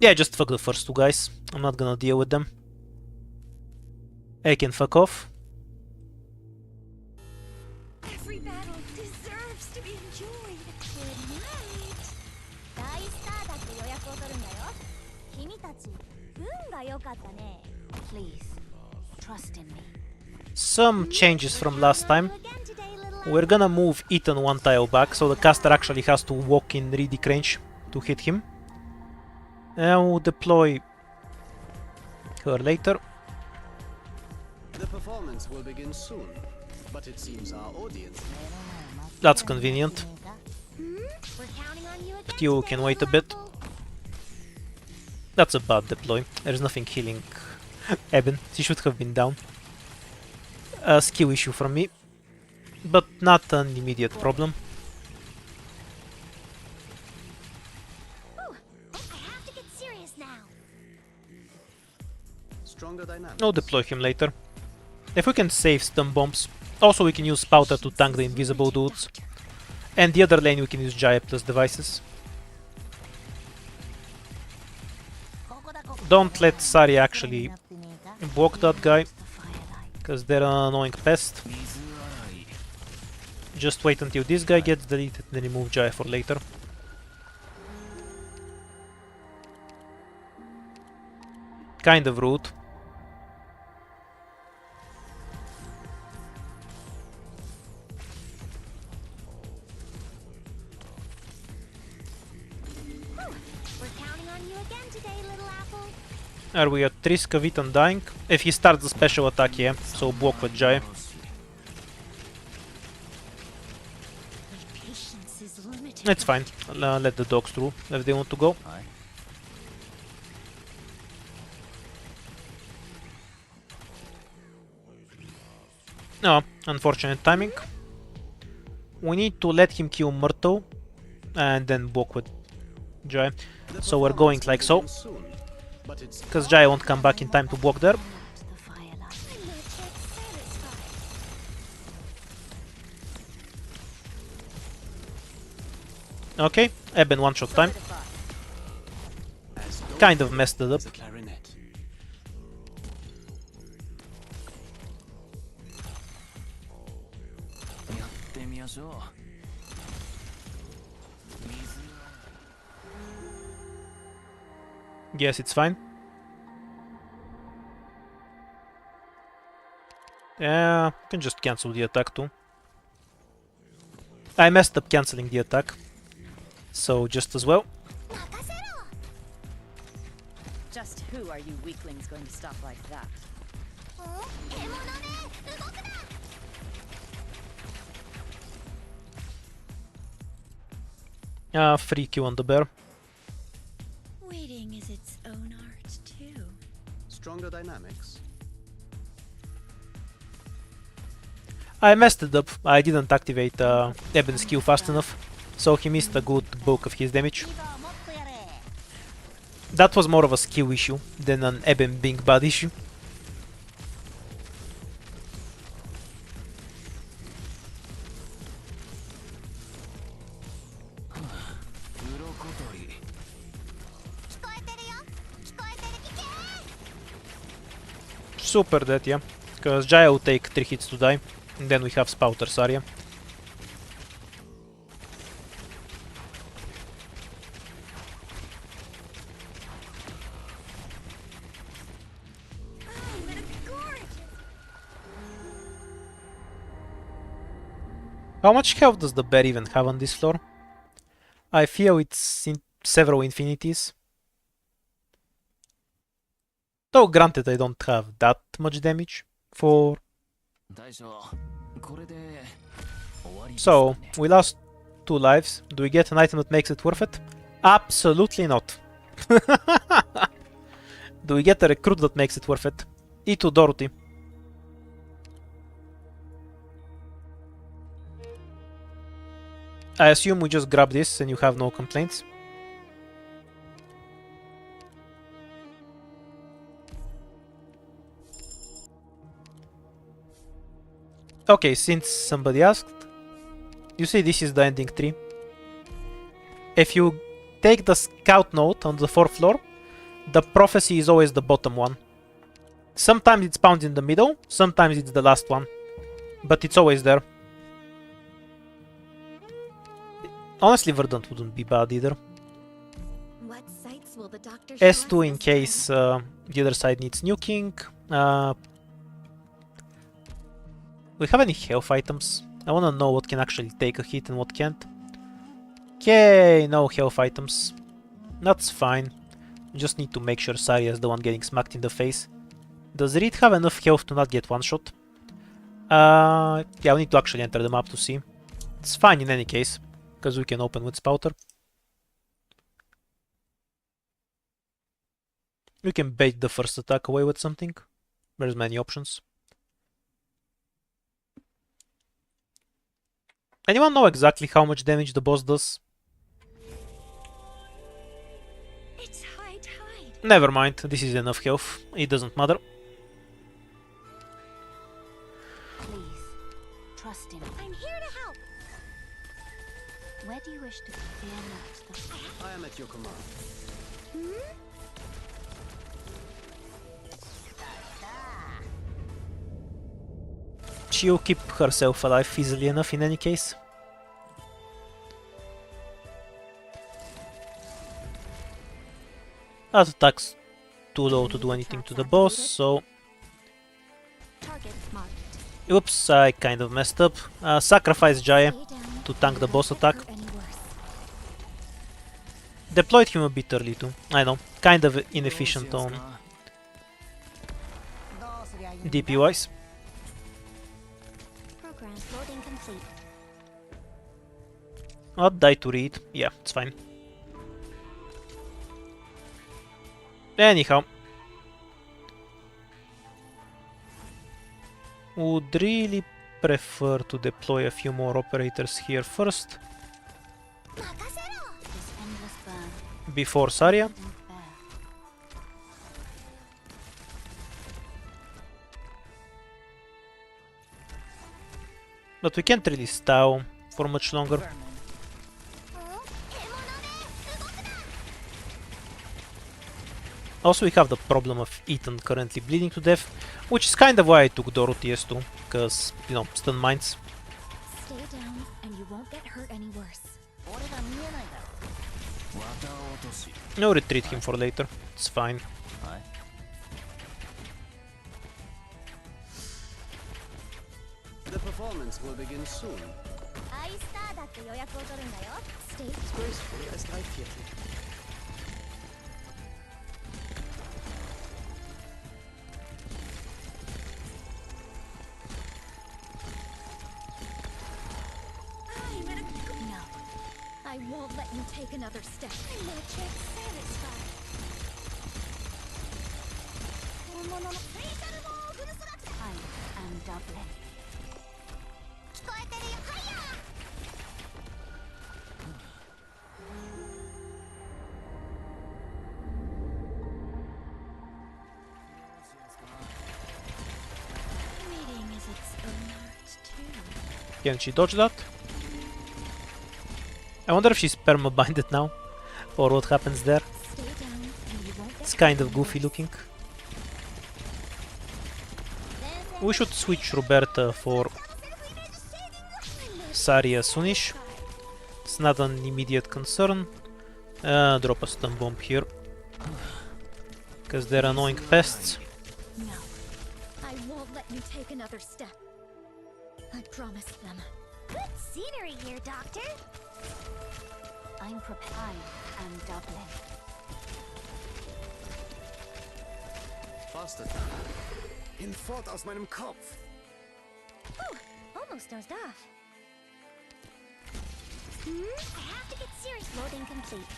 Yeah, just fuck the first two guys. I'm not gonna deal with them. I can fuck off. Every battle deserves to be enjoyed. Good night. 大スターだって予約を取るんだよ。君たち、運が良かったね。Please, trust in me. Some changes from last time. We're gonna move Ethan one tile back, so the caster actually has to walk in Riddick range to hit him. And we'll deploy her later. The performance will begin soon, but it seems our audience. That's convenient. We're counting on you again. You can wait a bit. That's a bad deploy. There's nothing healing Eben. She should have been down. A skill issue from me, but not an immediate problem. I'll deploy him later. If we can save stun bombs. Also we can use Spouter to tank the invisible dudes. And the other lane we can use Jaya plus devices. Don't let Sari actually block that guy, because they're an annoying pest. Just wait until this guy gets deleted, then remove Jaya for later. Kind of rude. Are we at risk of Ethan dying? If he starts the special attack, yeah, so block with Jaya. It's fine, let the dogs through if they want to go. No, unfortunate timing. We need to let him kill Myrtle and then block with Jaya. So we're going like so. Because Jaya won't come back in time to block there. Okay, Eben one-shot time. Kind of messed it up. Yes, it's fine. Yeah, can just cancel the attack too. I messed up cancelling the attack, so just as well. Just who are you weaklings going to stop like that? Free Q on the bear. Waiting is its own art, too. Stronger dynamics. I messed it up. I didn't activate Eben's Q fast enough, so he missed a good bulk of his damage. That was more of a skill issue than an Eben being bad issue. Super dead, yeah. Because Jaya will take 3 hits to die. And then we have Spouter Saria. How much health does the bear even have on this floor? I feel it's in several infinities. Though granted I don't have that much damage for... So, we lost 2 lives. Do we get an item that makes it worth it? Absolutely not. Do we get a recruit that makes it worth it? E2 Dorothy. I assume we just grab this and you have no complaints. Okay, since somebody asked, you see this is the ending tree. If you take the scout note on the 4th floor, the prophecy is always the bottom one. Sometimes it's found in the middle, sometimes it's the last one, but it's always there. Honestly, Verdant wouldn't be bad either. What sights will the doctor show us S2 in this case the other side needs nuking. We have any health items? I wanna know what can actually take a hit and what can't. Okay, no health items. That's fine. We just need to make sure Saria is the one getting smacked in the face. Does Reed have enough health to not get one-shot? Yeah, we need to actually enter the map to see. It's fine in any case, because we can open with Spouter. We can bait the first attack away with something. There's many options. Anyone know exactly how much damage the boss does? It's high tide. Never mind, this is enough health. It doesn't matter. Please, trust him. I'm here to help. Where do you wish to fear not the... I am at your command. She'll keep herself alive easily enough in any case. That attack's too low to do anything to the boss, so... Target marked. Oops, I kind of messed up. Sacrifice Jaya Stay down. to tank the boss attack. Any worse. Deployed him a bit early too. I know, kind of inefficient on DP wise. Program loading complete. I'll die to read. Yeah, it's fine. Anyhow. Would really prefer to deploy a few more operators here first. This endless burn. Before Saria. Couldn't bear. But we can't really stall for much longer. Also, we have the problem of Ethan currently bleeding to death, which is kind of why I took Dorothy S2, because, you know, stun mines. Stay down, and you won't get hurt any worse. No, retreat him for later. It's fine. The performance will begin soon. アイスターだって予約を取るんだよ。 Stay Gracefully as 3 Viertel. no. I won't let you take another step. I'm not yet satisfied. 本物のスペシャルモーフルスラクション I am Dublin. 聞こえてるよ。はいやー Can she dodge that? I wonder if she's perma-binded now, or what happens there. Stay down and you won't get It's kind of goofy looking. We should switch Roberta for Saria soonish. It's not an immediate concern. Drop a stun bomb here. Because they're annoying pests. No, I won't let you take another step. I promise them. Good scenery here, Doctor. I'm prepared and doubling. Bastard. Hinfort aus meinem Kopf. Almost dozed off. I have to get serious. Loading complete.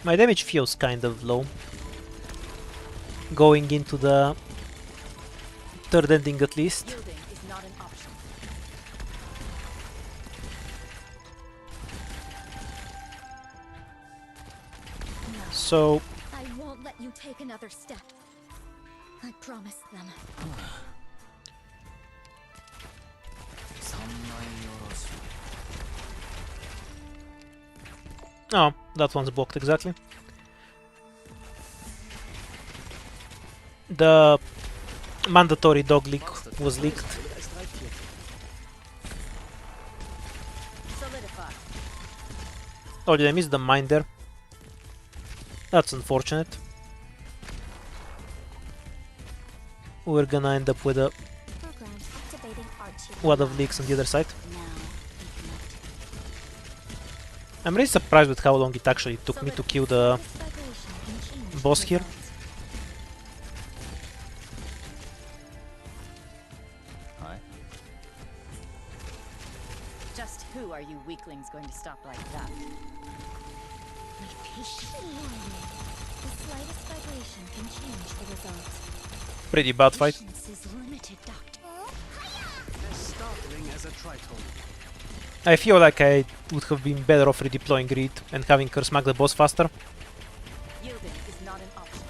My damage feels kind of low. Going into the third ending at least. Yielding is not an option. So I won't let you take another step. I promise them. 三枚おろし oh, that one's blocked exactly. The mandatory dog leak was leaked. Solidify. Oh, did I miss the mine there? That's unfortunate. We're gonna end up with a Program activating Archie. lot of leaks on the other side. Now, reconnect. I'm really surprised with how long it actually took me to kill the Vibration can change boss the here. result. はい Just who are you weaklings going to stop like that? My patient warning. The slightest vibration can change the result. pretty bad fight. Patience is limited, Doctor. As startling as a tritone. I feel like I would have been better off redeploying Reed and having her smack the boss faster. Yielding is not an option.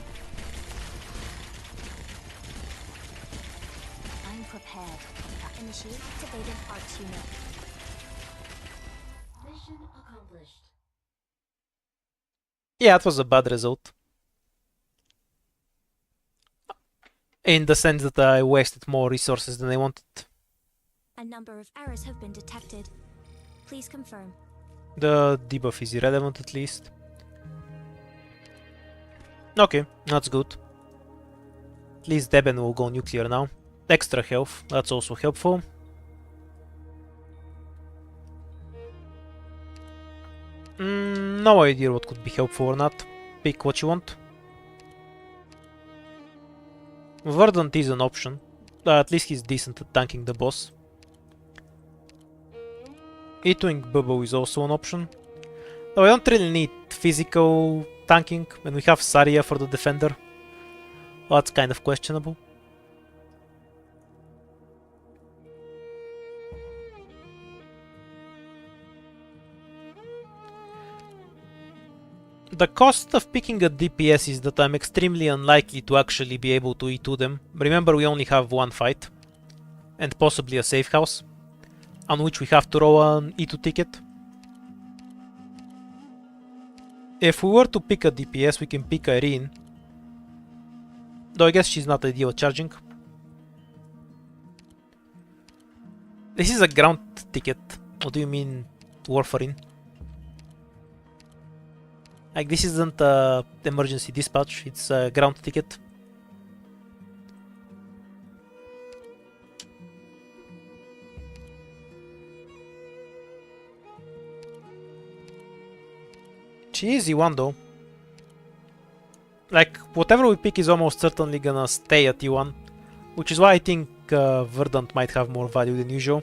I'm prepared. Initiate activating Arch unit. Mission accomplished. Yeah, it was a bad result. In the sense that I wasted more resources than I wanted. A number of errors have been detected. Please confirm. The debuff is irrelevant at least. Okay, that's good. At least Deben will go nuclear now. Extra health, that's also helpful. No idea what could be helpful or not. Pick what you want. Verdant is an option. At least he's decent at tanking the boss. Eating Bubble is also an option. Though I don't really need physical tanking when we have Saria for the defender. That's kind of questionable. The cost of picking a DPS is that I'm extremely unlikely to actually be able to E2 them. Remember, we only have one fight. And possibly a safe house, on which we have to roll an E2 ticket. If we were to pick a DPS, we can pick Irene. Though I guess she's not ideal at charging. This is a ground ticket. What do you mean, Warfarin? Like, this isn't a emergency dispatch, it's a ground ticket. She is E1 though. Like, whatever we pick is almost certainly gonna stay at E1, which is why I think Verdant might have more value than usual.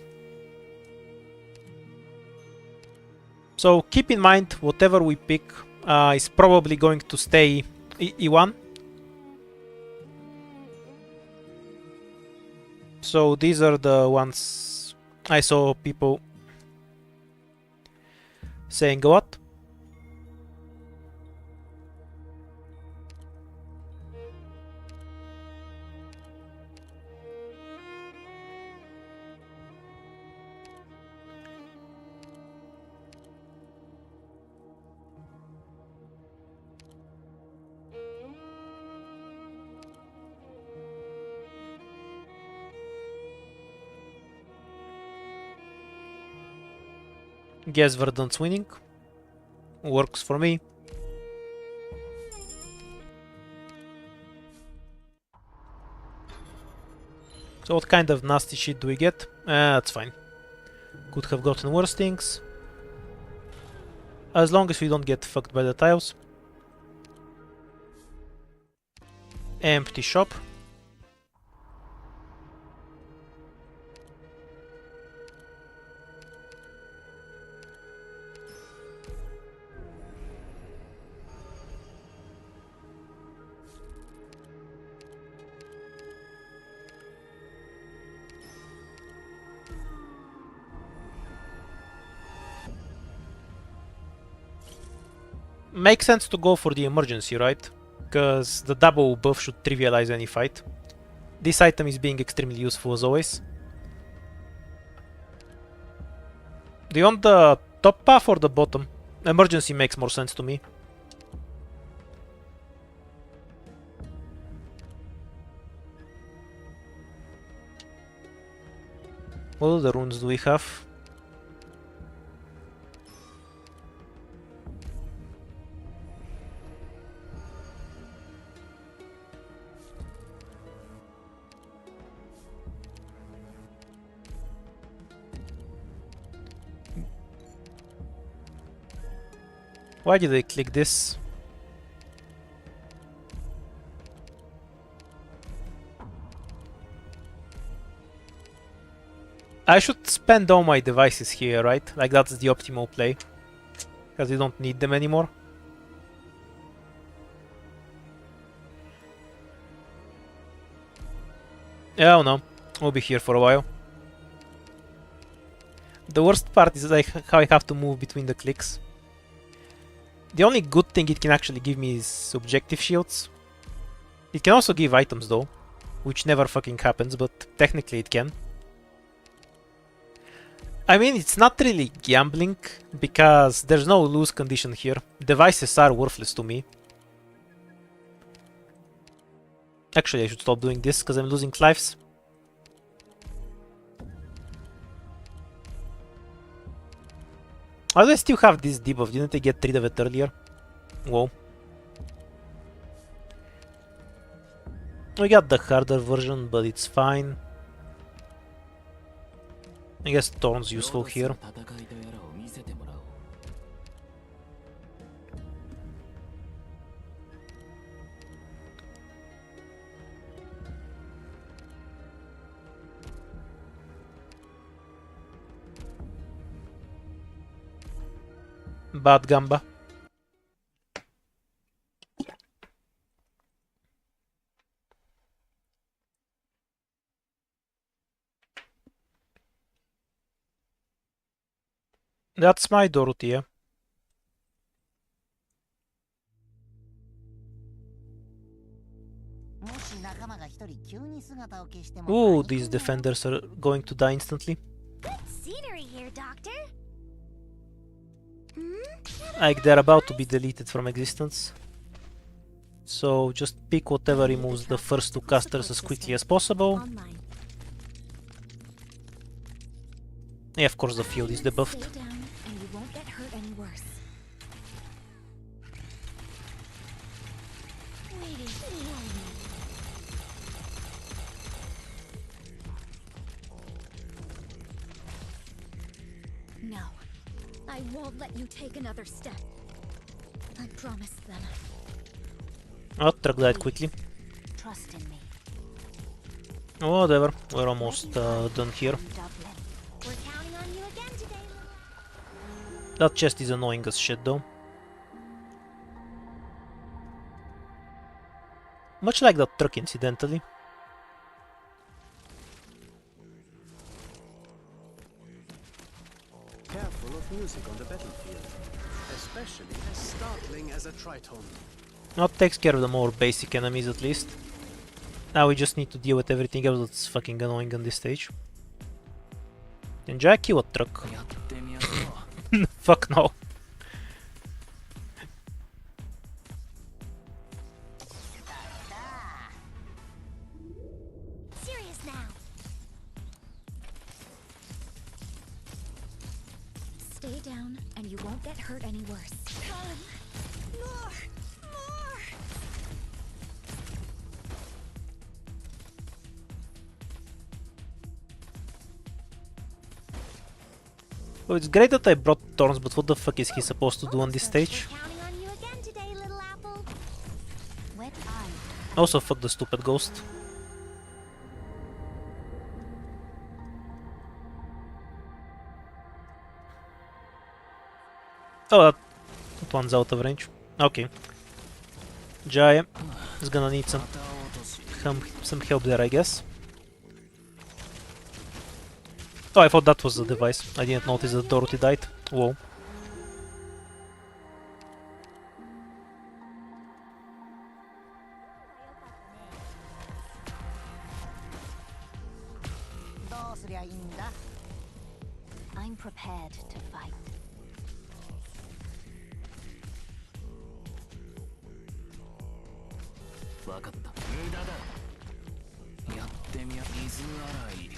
So keep in mind, whatever we pick is probably going to stay E1. So these are the ones I saw people saying what? Guess Verdant's winning. Works for me. So what kind of nasty shit do we get? That's fine. Could have gotten worse things. As long as we don't get fucked by the tiles. Empty shop. Makes sense to go for the emergency, right? Because the double buff should trivialize any fight. This item is being extremely useful as always. Do you want the top path or the bottom? Emergency makes more sense to me. What other runes do we have? Why did I click this? I should spend all my devices here, right? Like that's the optimal play. Because we don't need them anymore. Oh no, we'll be here for a while. The worst part is like how I have to move between the clicks. The only good thing it can actually give me is objective shields. It can also give items though, which never fucking happens, but technically it can. I mean, it's not really gambling, because there's no lose condition here. Devices are worthless to me. Actually, I should stop doing this, because I'm losing lives. Why do I still have this debuff? Didn't I get rid of it earlier? Whoa. We got the harder version, but it's fine. I guess Thorn's useful here. Bad Gamba. That's my Dorothea. Ooh, these defenders are going to die instantly. Good scenery here, Doctor. Like they're about to be deleted from existence. So just pick whatever removes the first two casters as quickly as possible. Yeah, of course the field is debuffed. No, I won't let you take another step. I promise them. I'll track that quickly. Trust in me. Whatever, we're almost done here. We're counting on you again today. That chest is annoying as shit though. Much like that truck incidentally. basic on the battlefield, especially as startling as a Triton. That takes care of the more basic enemies at least. Now we just need to deal with everything else that's fucking annoying on this stage. Can Jack kill a truck? やってみやすわ Fuck no. Serious now. Stay down, and you won't get hurt any worse. More. Well, it's great that I brought Thorns, but what the fuck is he supposed to do on this stage? We're counting on you again today, little apple. Wet eye. Also, fuck the stupid ghost. Oh, that one's out of range. Okay. Jaya is gonna need some help there, I guess. Oh, I thought that was the device. I didn't notice that Dorothy died. Whoa. I'm prepared to fight. わかった無駄だやってみや水洗い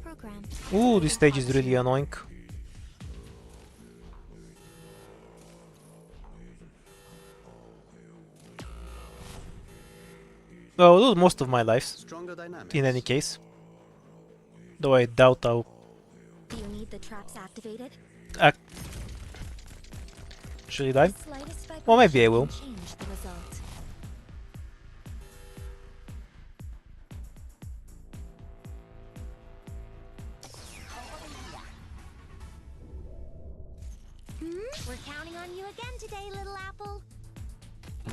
Program. Ooh, this stage is really annoying. Well, I'll lose most of my lives, Stronger dynamics. in any case. Though I doubt I'll Do you need the traps activated? actually die. The slightest Well, maybe I will. vibration can change the result. We're counting on you again today, little apple.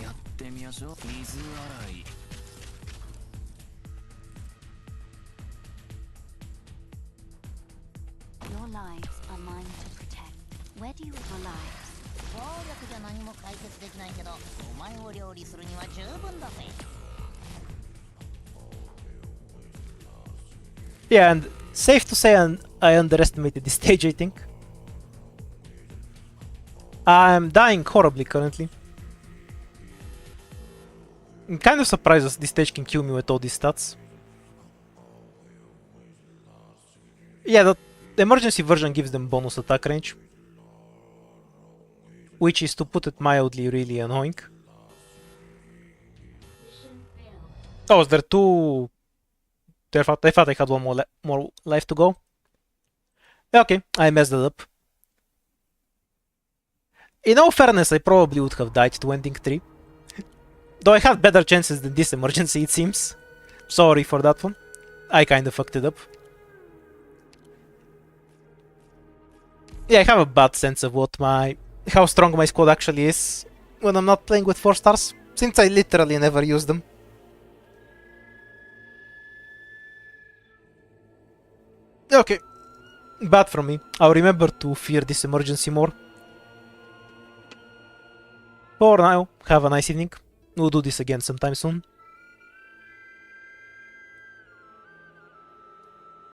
やってみやしょ水洗い Your lives are mine to protect. Where do you live your lives? 暴力じゃ何も解決できないけど、お前を料理するには十分だぜ。 Yeah, and safe to say I underestimated this stage, I think. I'm dying horribly currently. I'm kind of surprised that this stage can kill me with all these stats. Yeah, the emergency version gives them bonus attack range. Which is, to put it mildly, really annoying. Oh, is there two? I thought I had one more life to go. Okay, I messed it up. In all fairness, I probably would have died to ending 3. Though I had better chances than this emergency, it seems. Sorry for that one. I kinda fucked it up. Yeah, I have a bad sense of how strong my squad actually is when I'm not playing with 4 stars, since I literally never use them. Okay. Bad from me. I'll remember to fear this emergency more. For now, have a nice evening. We'll do this again sometime soon.